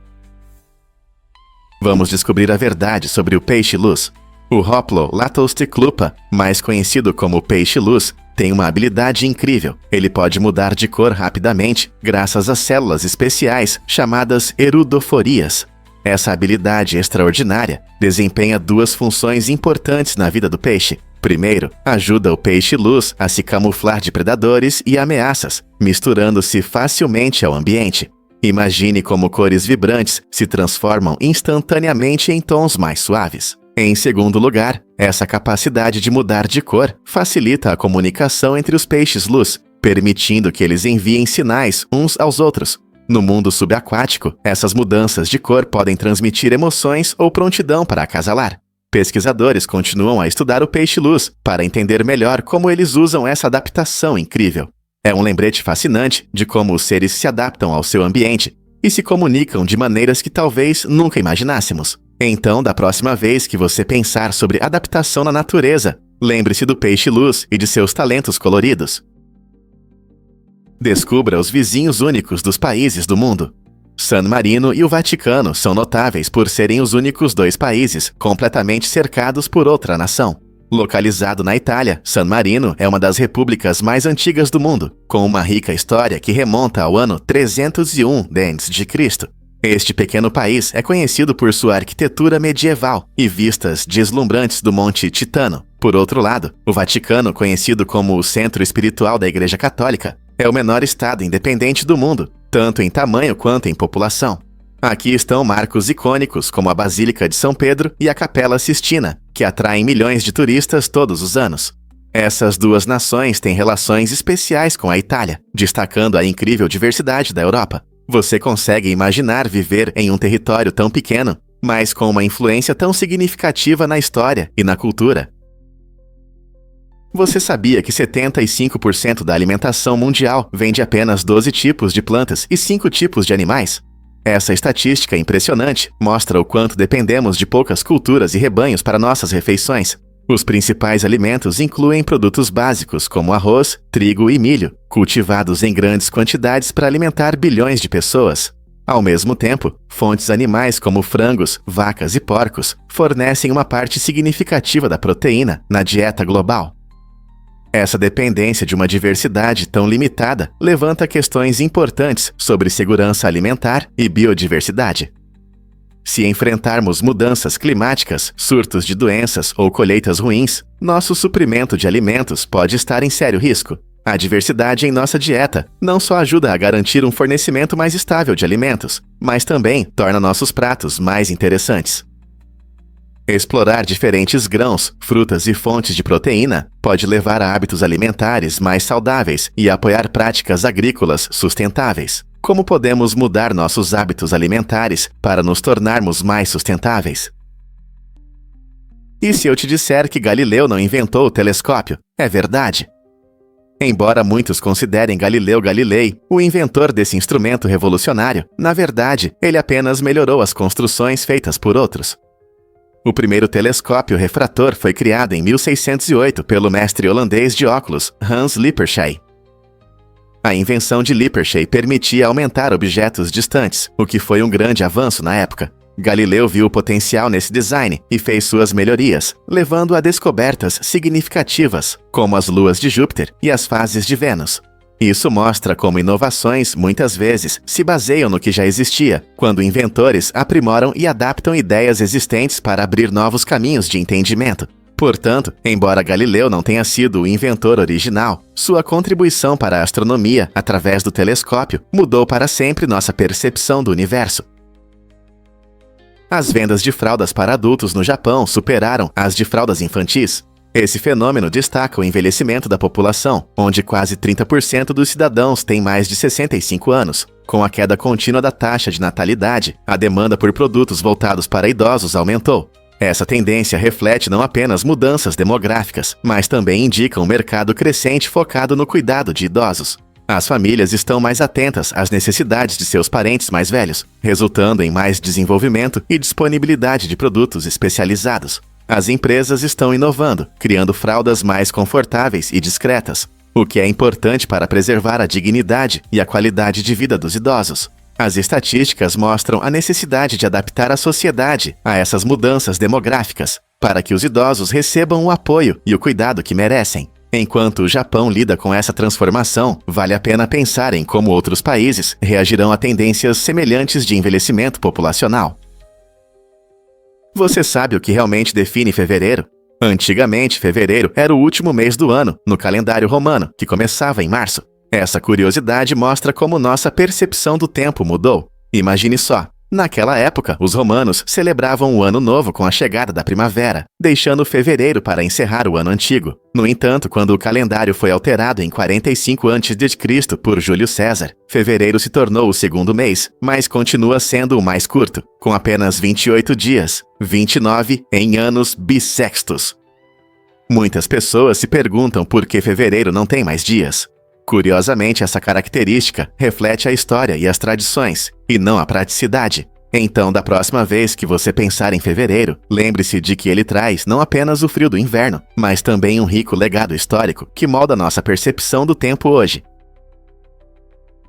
Vamos descobrir a verdade sobre o peixe-luz. O Hoplo latosticlupa, mais conhecido como peixe-luz, tem uma habilidade incrível. Ele pode mudar de cor rapidamente graças a células especiais chamadas erudoforias. Essa habilidade extraordinária desempenha 2 funções importantes na vida do peixe. Primeiro, ajuda o peixe-luz a se camuflar de predadores e ameaças, misturando-se facilmente ao ambiente. Imagine como cores vibrantes se transformam instantaneamente em tons mais suaves. Em segundo lugar, essa capacidade de mudar de cor facilita a comunicação entre os peixes-luz, permitindo que eles enviem sinais uns aos outros. No mundo subaquático, essas mudanças de cor podem transmitir emoções ou prontidão para acasalar. Pesquisadores continuam a estudar o peixe-luz para entender melhor como eles usam essa adaptação incrível. É um lembrete fascinante de como os seres se adaptam ao seu ambiente e se comunicam de maneiras que talvez nunca imaginássemos. Então, da próxima vez que você pensar sobre adaptação na natureza, lembre-se do peixe-luz e de seus talentos coloridos. Descubra os vizinhos únicos dos países do mundo. San Marino e o Vaticano são notáveis por serem os únicos dois países completamente cercados por outra nação. Localizado na Itália, San Marino é uma das repúblicas mais antigas do mundo, com uma rica história que remonta ao ano 301 d.C. Este pequeno país é conhecido por sua arquitetura medieval e vistas deslumbrantes do Monte Titano. Por outro lado, o Vaticano, conhecido como o centro espiritual da Igreja Católica, é o menor estado independente do mundo, tanto em tamanho quanto em população. Aqui estão marcos icônicos como a Basílica de São Pedro e a Capela Sistina, que atraem milhões de turistas todos os anos. Essas duas nações têm relações especiais com a Itália, destacando a incrível diversidade da Europa. Você consegue imaginar viver em um território tão pequeno, mas com uma influência tão significativa na história e na cultura? Você sabia que 75% da alimentação mundial vem de apenas 12 tipos de plantas e 5 tipos de animais? Essa estatística impressionante mostra o quanto dependemos de poucas culturas e rebanhos para nossas refeições. Os principais alimentos incluem produtos básicos como arroz, trigo e milho, cultivados em grandes quantidades para alimentar bilhões de pessoas. Ao mesmo tempo, fontes animais como frangos, vacas e porcos fornecem uma parte significativa da proteína na dieta global. Essa dependência de uma diversidade tão limitada levanta questões importantes sobre segurança alimentar e biodiversidade. Se enfrentarmos mudanças climáticas, surtos de doenças ou colheitas ruins, nosso suprimento de alimentos pode estar em sério risco. A diversidade em nossa dieta não só ajuda a garantir um fornecimento mais estável de alimentos, mas também torna nossos pratos mais interessantes. Explorar diferentes grãos, frutas e fontes de proteína pode levar a hábitos alimentares mais saudáveis e apoiar práticas agrícolas sustentáveis. Como podemos mudar nossos hábitos alimentares para nos tornarmos mais sustentáveis? E se eu te disser que Galileu não inventou o telescópio? É verdade. Embora muitos considerem Galileu Galilei o inventor desse instrumento revolucionário, na verdade, ele apenas melhorou as construções feitas por outros. O primeiro telescópio refrator foi criado em 1608 pelo mestre holandês de óculos, Hans Lippershey. A invenção de Lippershey permitia aumentar objetos distantes, o que foi um grande avanço na época. Galileu viu o potencial nesse design e fez suas melhorias, levando a descobertas significativas, como as luas de Júpiter e as fases de Vênus. Isso mostra como inovações, muitas vezes, se baseiam no que já existia, quando inventores aprimoram e adaptam ideias existentes para abrir novos caminhos de entendimento. Portanto, embora Galileu não tenha sido o inventor original, sua contribuição para a astronomia, através do telescópio, mudou para sempre nossa percepção do universo. As vendas de fraldas para adultos no Japão superaram as de fraldas infantis. Esse fenômeno destaca o envelhecimento da população, onde quase 30% dos cidadãos têm mais de 65 anos. Com a queda contínua da taxa de natalidade, a demanda por produtos voltados para idosos aumentou. Essa tendência reflete não apenas mudanças demográficas, mas também indica um mercado crescente focado no cuidado de idosos. As famílias estão mais atentas às necessidades de seus parentes mais velhos, resultando em mais desenvolvimento e disponibilidade de produtos especializados. As empresas estão inovando, criando fraldas mais confortáveis e discretas, o que é importante para preservar a dignidade e a qualidade de vida dos idosos. As estatísticas mostram a necessidade de adaptar a sociedade a essas mudanças demográficas, para que os idosos recebam o apoio e o cuidado que merecem. Enquanto o Japão lida com essa transformação, vale a pena pensar em como outros países reagirão a tendências semelhantes de envelhecimento populacional. Você sabe o que realmente define fevereiro? Antigamente, fevereiro era o último mês do ano, no calendário romano, que começava em março. Essa curiosidade mostra como nossa percepção do tempo mudou. Imagine só, Naquela época, os romanos celebravam o Ano Novo com a chegada da primavera, deixando fevereiro para encerrar o ano antigo. No entanto, quando o calendário foi alterado em 45 a.C. por Júlio César, fevereiro se tornou o segundo mês, mas continua sendo o mais curto, com apenas 28 dias, 29 em anos bissextos. Muitas pessoas se perguntam por que fevereiro não tem mais dias. Curiosamente, essa característica reflete a história e as tradições, e não a praticidade. Então, da próxima vez que você pensar em fevereiro, lembre-se de que ele traz não apenas o frio do inverno, mas também um rico legado histórico que molda nossa percepção do tempo hoje.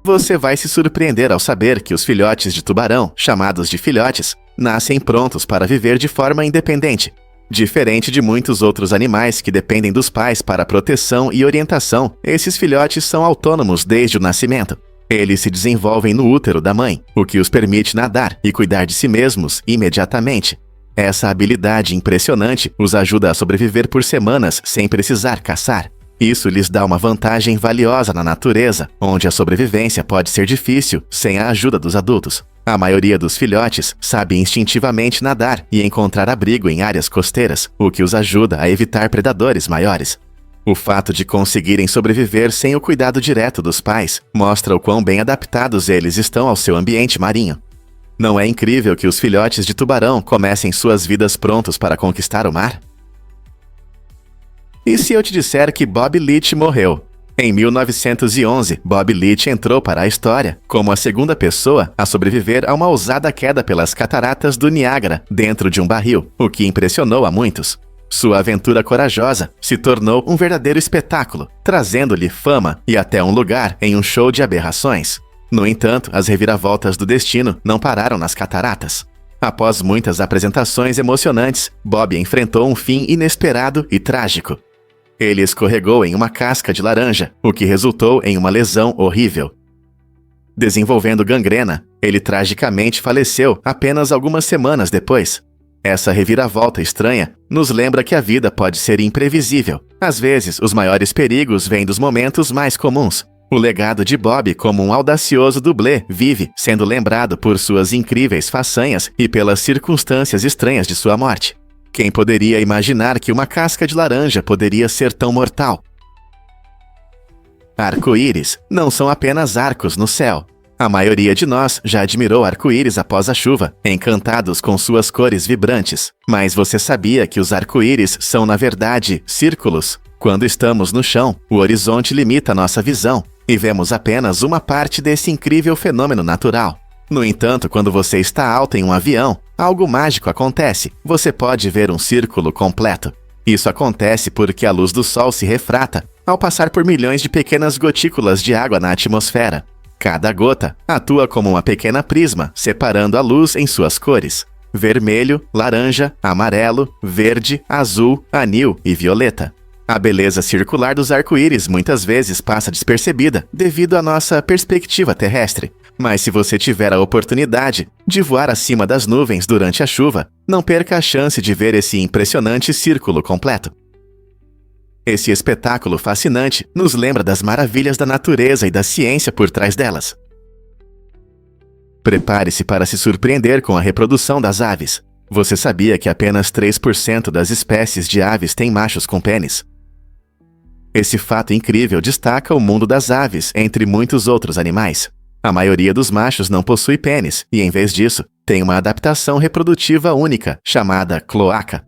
Você vai se surpreender ao saber que os filhotes de tubarão, chamados de filhotes, nascem prontos para viver de forma independente. Diferente de muitos outros animais que dependem dos pais para proteção e orientação, esses filhotes são autônomos desde o nascimento. Eles se desenvolvem no útero da mãe, o que os permite nadar e cuidar de si mesmos imediatamente. Essa habilidade impressionante os ajuda a sobreviver por semanas sem precisar caçar. Isso lhes dá uma vantagem valiosa na natureza, onde a sobrevivência pode ser difícil sem a ajuda dos adultos. A maioria dos filhotes sabe instintivamente nadar e encontrar abrigo em áreas costeiras, o que os ajuda a evitar predadores maiores. O fato de conseguirem sobreviver sem o cuidado direto dos pais mostra o quão bem adaptados eles estão ao seu ambiente marinho. Não é incrível que os filhotes de tubarão comecem suas vidas prontos para conquistar o mar? E se eu te disser que Bob Leach morreu? Em 1911, Bob Leach entrou para a história como a segunda pessoa a sobreviver a uma ousada queda pelas cataratas do Niágara dentro de um barril, o que impressionou a muitos. Sua aventura corajosa se tornou um verdadeiro espetáculo, trazendo-lhe fama e até um lugar em um show de aberrações. No entanto, as reviravoltas do destino não pararam nas cataratas. Após muitas apresentações emocionantes, Bob enfrentou um fim inesperado e trágico. Ele escorregou em uma casca de laranja, o que resultou em uma lesão horrível. Desenvolvendo gangrena, ele tragicamente faleceu apenas algumas semanas depois. Essa reviravolta estranha nos lembra que a vida pode ser imprevisível. Às vezes, os maiores perigos vêm dos momentos mais comuns. O legado de Bob como um audacioso dublê vive, sendo lembrado por suas incríveis façanhas e pelas circunstâncias estranhas de sua morte. Quem poderia imaginar que uma casca de laranja poderia ser tão mortal? Arco-íris não são apenas arcos no céu. A maioria de nós já admirou arco-íris após a chuva, encantados com suas cores vibrantes. Mas você sabia que os arco-íris são, na verdade, círculos? Quando estamos no chão, o horizonte limita nossa visão e vemos apenas uma parte desse incrível fenômeno natural. No entanto, quando você está alto em um avião, algo mágico acontece. Você pode ver um círculo completo. Isso acontece porque a luz do sol se refrata ao passar por milhões de pequenas gotículas de água na atmosfera. Cada gota atua como uma pequena prisma, separando a luz em suas cores: vermelho, laranja, amarelo, verde, azul, anil e violeta. A beleza circular dos arco-íris muitas vezes passa despercebida devido à nossa perspectiva terrestre. Mas se você tiver a oportunidade de voar acima das nuvens durante a chuva, não perca a chance de ver esse impressionante círculo completo. Esse espetáculo fascinante nos lembra das maravilhas da natureza e da ciência por trás delas. Prepare-se para se surpreender com a reprodução das aves. Você sabia que apenas 3% das espécies de aves têm machos com pênis? Esse fato incrível destaca o mundo das aves entre muitos outros animais. A maioria dos machos não possui pênis e, em vez disso, tem uma adaptação reprodutiva única, chamada cloaca.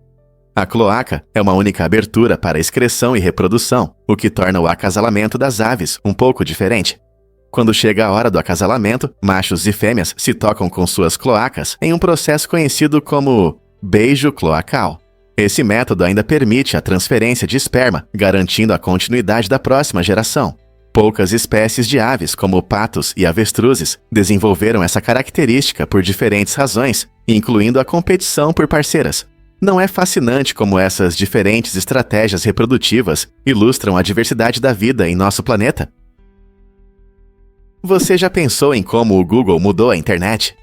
A cloaca é uma única abertura para excreção e reprodução, o que torna o acasalamento das aves um pouco diferente. Quando chega a hora do acasalamento, machos e fêmeas se tocam com suas cloacas em um processo conhecido como beijo cloacal. Esse método ainda permite a transferência de esperma, garantindo a continuidade da próxima geração. Poucas espécies de aves, como patos e avestruzes, desenvolveram essa característica por diferentes razões, incluindo a competição por parceiras. Não é fascinante como essas diferentes estratégias reprodutivas ilustram a diversidade da vida em nosso planeta? Você já pensou em como o Google mudou a internet?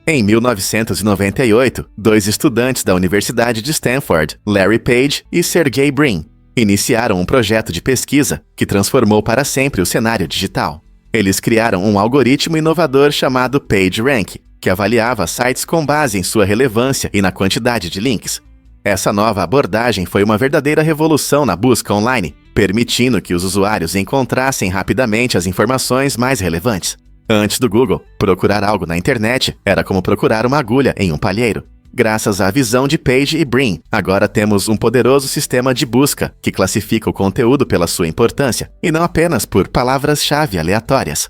Em 1998, 2 estudantes da Universidade de Stanford, Larry Page e Sergey Brin, iniciaram um projeto de pesquisa que transformou para sempre o cenário digital. Eles criaram um algoritmo inovador chamado PageRank, que avaliava sites com base em sua relevância e na quantidade de links. Essa nova abordagem foi uma verdadeira revolução na busca online, permitindo que os usuários encontrassem rapidamente as informações mais relevantes. Antes do Google, procurar algo na internet era como procurar uma agulha em um palheiro. Graças à visão de Page e Brin, agora temos um poderoso sistema de busca que classifica o conteúdo pela sua importância, e não apenas por palavras-chave aleatórias.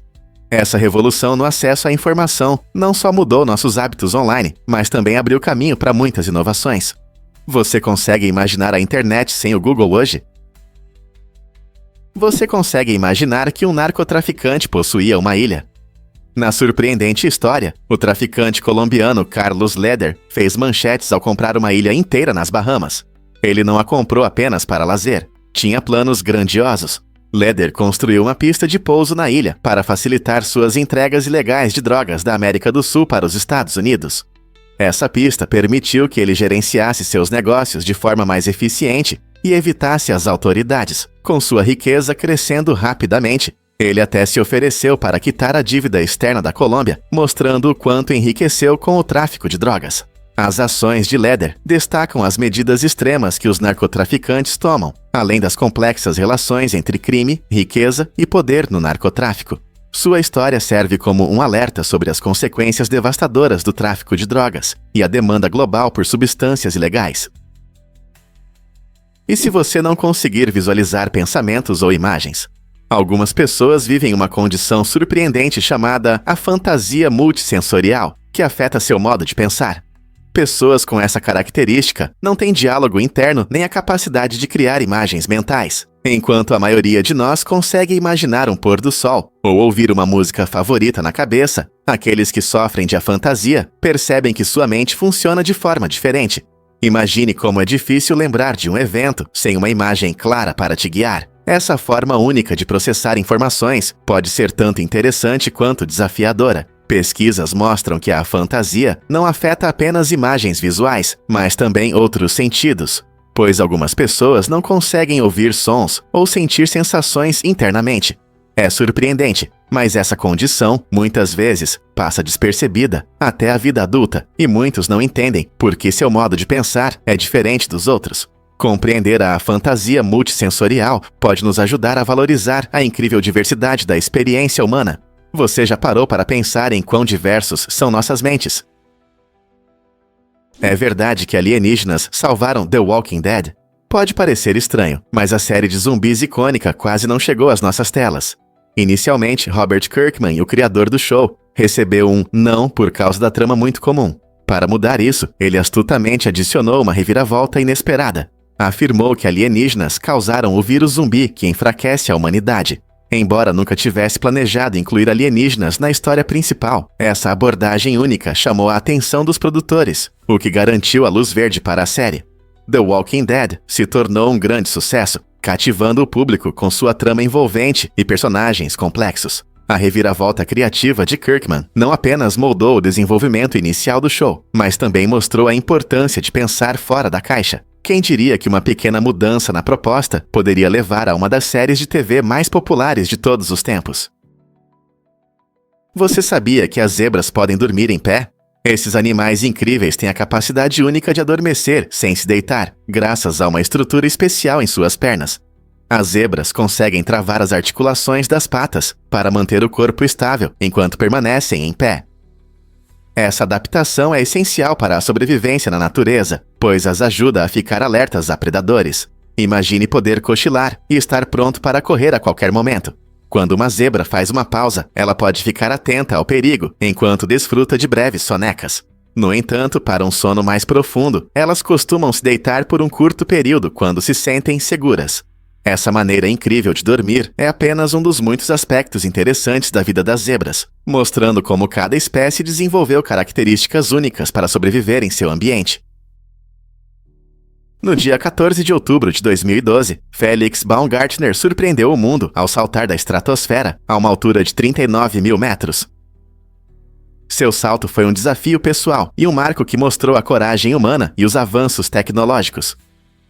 Essa revolução no acesso à informação não só mudou nossos hábitos online, mas também abriu caminho para muitas inovações. Você consegue imaginar a internet sem o Google hoje? Você consegue imaginar que um narcotraficante possuía uma ilha? Na surpreendente história, o traficante colombiano Carlos Leder fez manchetes ao comprar uma ilha inteira nas Bahamas. Ele não a comprou apenas para lazer, tinha planos grandiosos. Leder construiu uma pista de pouso na ilha para facilitar suas entregas ilegais de drogas da América do Sul para os Estados Unidos. Essa pista permitiu que ele gerenciasse seus negócios de forma mais eficiente e evitasse as autoridades, com sua riqueza crescendo rapidamente. Ele até se ofereceu para quitar a dívida externa da Colômbia, mostrando o quanto enriqueceu com o tráfico de drogas. As ações de Leder destacam as medidas extremas que os narcotraficantes tomam, além das complexas relações entre crime, riqueza e poder no narcotráfico. Sua história serve como um alerta sobre as consequências devastadoras do tráfico de drogas e a demanda global por substâncias ilegais. E se você não conseguir visualizar pensamentos ou imagens? Algumas pessoas vivem uma condição surpreendente chamada a fantasia multissensorial, que afeta seu modo de pensar. Pessoas com essa característica não têm diálogo interno nem a capacidade de criar imagens mentais, enquanto a maioria de nós consegue imaginar um pôr do sol ou ouvir uma música favorita na cabeça. Aqueles que sofrem de afantasia percebem que sua mente funciona de forma diferente. Imagine como é difícil lembrar de um evento sem uma imagem clara para te guiar. Essa forma única de processar informações pode ser tanto interessante quanto desafiadora. Pesquisas mostram que a fantasia não afeta apenas imagens visuais, mas também outros sentidos, pois algumas pessoas não conseguem ouvir sons ou sentir sensações internamente. É surpreendente, mas essa condição, muitas vezes, passa despercebida até a vida adulta, e muitos não entendem porque seu modo de pensar é diferente dos outros. Compreender a fantasia multissensorial pode nos ajudar a valorizar a incrível diversidade da experiência humana. Você já parou para pensar em quão diversos são nossas mentes? É verdade que alienígenas salvaram The Walking Dead? Pode parecer estranho, mas a série de zumbis icônica quase não chegou às nossas telas. Inicialmente, Robert Kirkman, o criador do show, recebeu um não por causa da trama muito comum. Para mudar isso, ele astutamente adicionou uma reviravolta inesperada. Afirmou que alienígenas causaram o vírus zumbi que enfraquece a humanidade. Embora nunca tivesse planejado incluir alienígenas na história principal, essa abordagem única chamou a atenção dos produtores, o que garantiu a luz verde para a série. The Walking Dead se tornou um grande sucesso, cativando o público com sua trama envolvente e personagens complexos. A reviravolta criativa de Kirkman não apenas moldou o desenvolvimento inicial do show, mas também mostrou a importância de pensar fora da caixa. Quem diria que uma pequena mudança na proposta poderia levar a uma das séries de TV mais populares de todos os tempos? Você sabia que as zebras podem dormir em pé? Esses animais incríveis têm a capacidade única de adormecer sem se deitar, graças a uma estrutura especial em suas pernas. As zebras conseguem travar as articulações das patas para manter o corpo estável enquanto permanecem em pé. Essa adaptação é essencial para a sobrevivência na natureza, pois as ajuda a ficar alertas a predadores. Imagine poder cochilar e estar pronto para correr a qualquer momento. Quando uma zebra faz uma pausa, ela pode ficar atenta ao perigo, enquanto desfruta de breves sonecas. No entanto, para um sono mais profundo, elas costumam se deitar por um curto período quando se sentem seguras. Essa maneira incrível de dormir é apenas um dos muitos aspectos interessantes da vida das zebras, mostrando como cada espécie desenvolveu características únicas para sobreviver em seu ambiente. No dia 14 de outubro de 2012, Felix Baumgartner surpreendeu o mundo ao saltar da estratosfera a uma altura de 39 mil metros. Seu salto foi um desafio pessoal e um marco que mostrou a coragem humana e os avanços tecnológicos.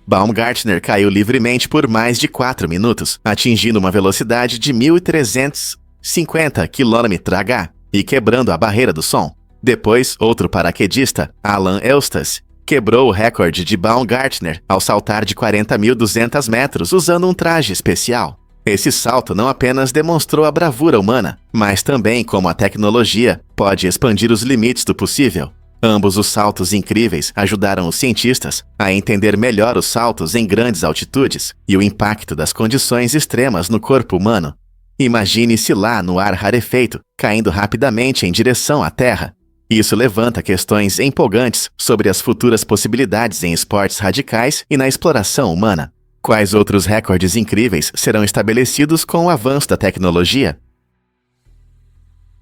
Baumgartner caiu livremente por mais de 4 minutos, atingindo uma velocidade de 1.350 km/h e quebrando a barreira do som. Depois, outro paraquedista, Alan Eustace, quebrou o recorde de Baumgartner ao saltar de 40.200 metros usando um traje especial. Esse salto não apenas demonstrou a bravura humana, mas também como a tecnologia pode expandir os limites do possível. Ambos os saltos incríveis ajudaram os cientistas a entender melhor os saltos em grandes altitudes e o impacto das condições extremas no corpo humano. Imagine-se lá no ar rarefeito, caindo rapidamente em direção à Terra. Isso levanta questões empolgantes sobre as futuras possibilidades em esportes radicais e na exploração humana. Quais outros recordes incríveis serão estabelecidos com o avanço da tecnologia?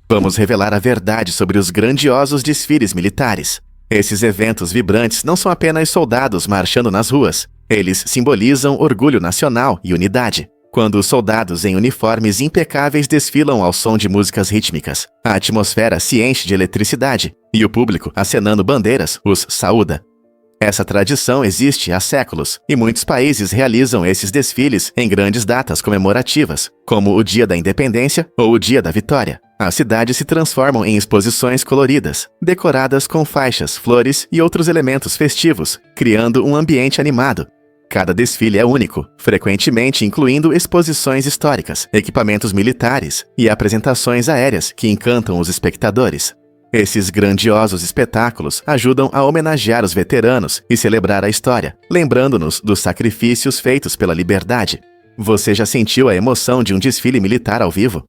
Vamos revelar a verdade sobre os grandiosos desfiles militares. Esses eventos vibrantes não são apenas soldados marchando nas ruas. Eles simbolizam orgulho nacional e unidade. Quando os soldados em uniformes impecáveis desfilam ao som de músicas rítmicas, a atmosfera se enche de eletricidade e o público, acenando bandeiras, os saúda. Essa tradição existe há séculos e muitos países realizam esses desfiles em grandes datas comemorativas, como o Dia da Independência ou o Dia da Vitória. As cidades se transformam em exposições coloridas, decoradas com faixas, flores e outros elementos festivos, criando um ambiente animado. Cada desfile é único, frequentemente incluindo exposições históricas, equipamentos militares e apresentações aéreas que encantam os espectadores. Esses grandiosos espetáculos ajudam a homenagear os veteranos e celebrar a história, lembrando-nos dos sacrifícios feitos pela liberdade. Você já sentiu a emoção de um desfile militar ao vivo?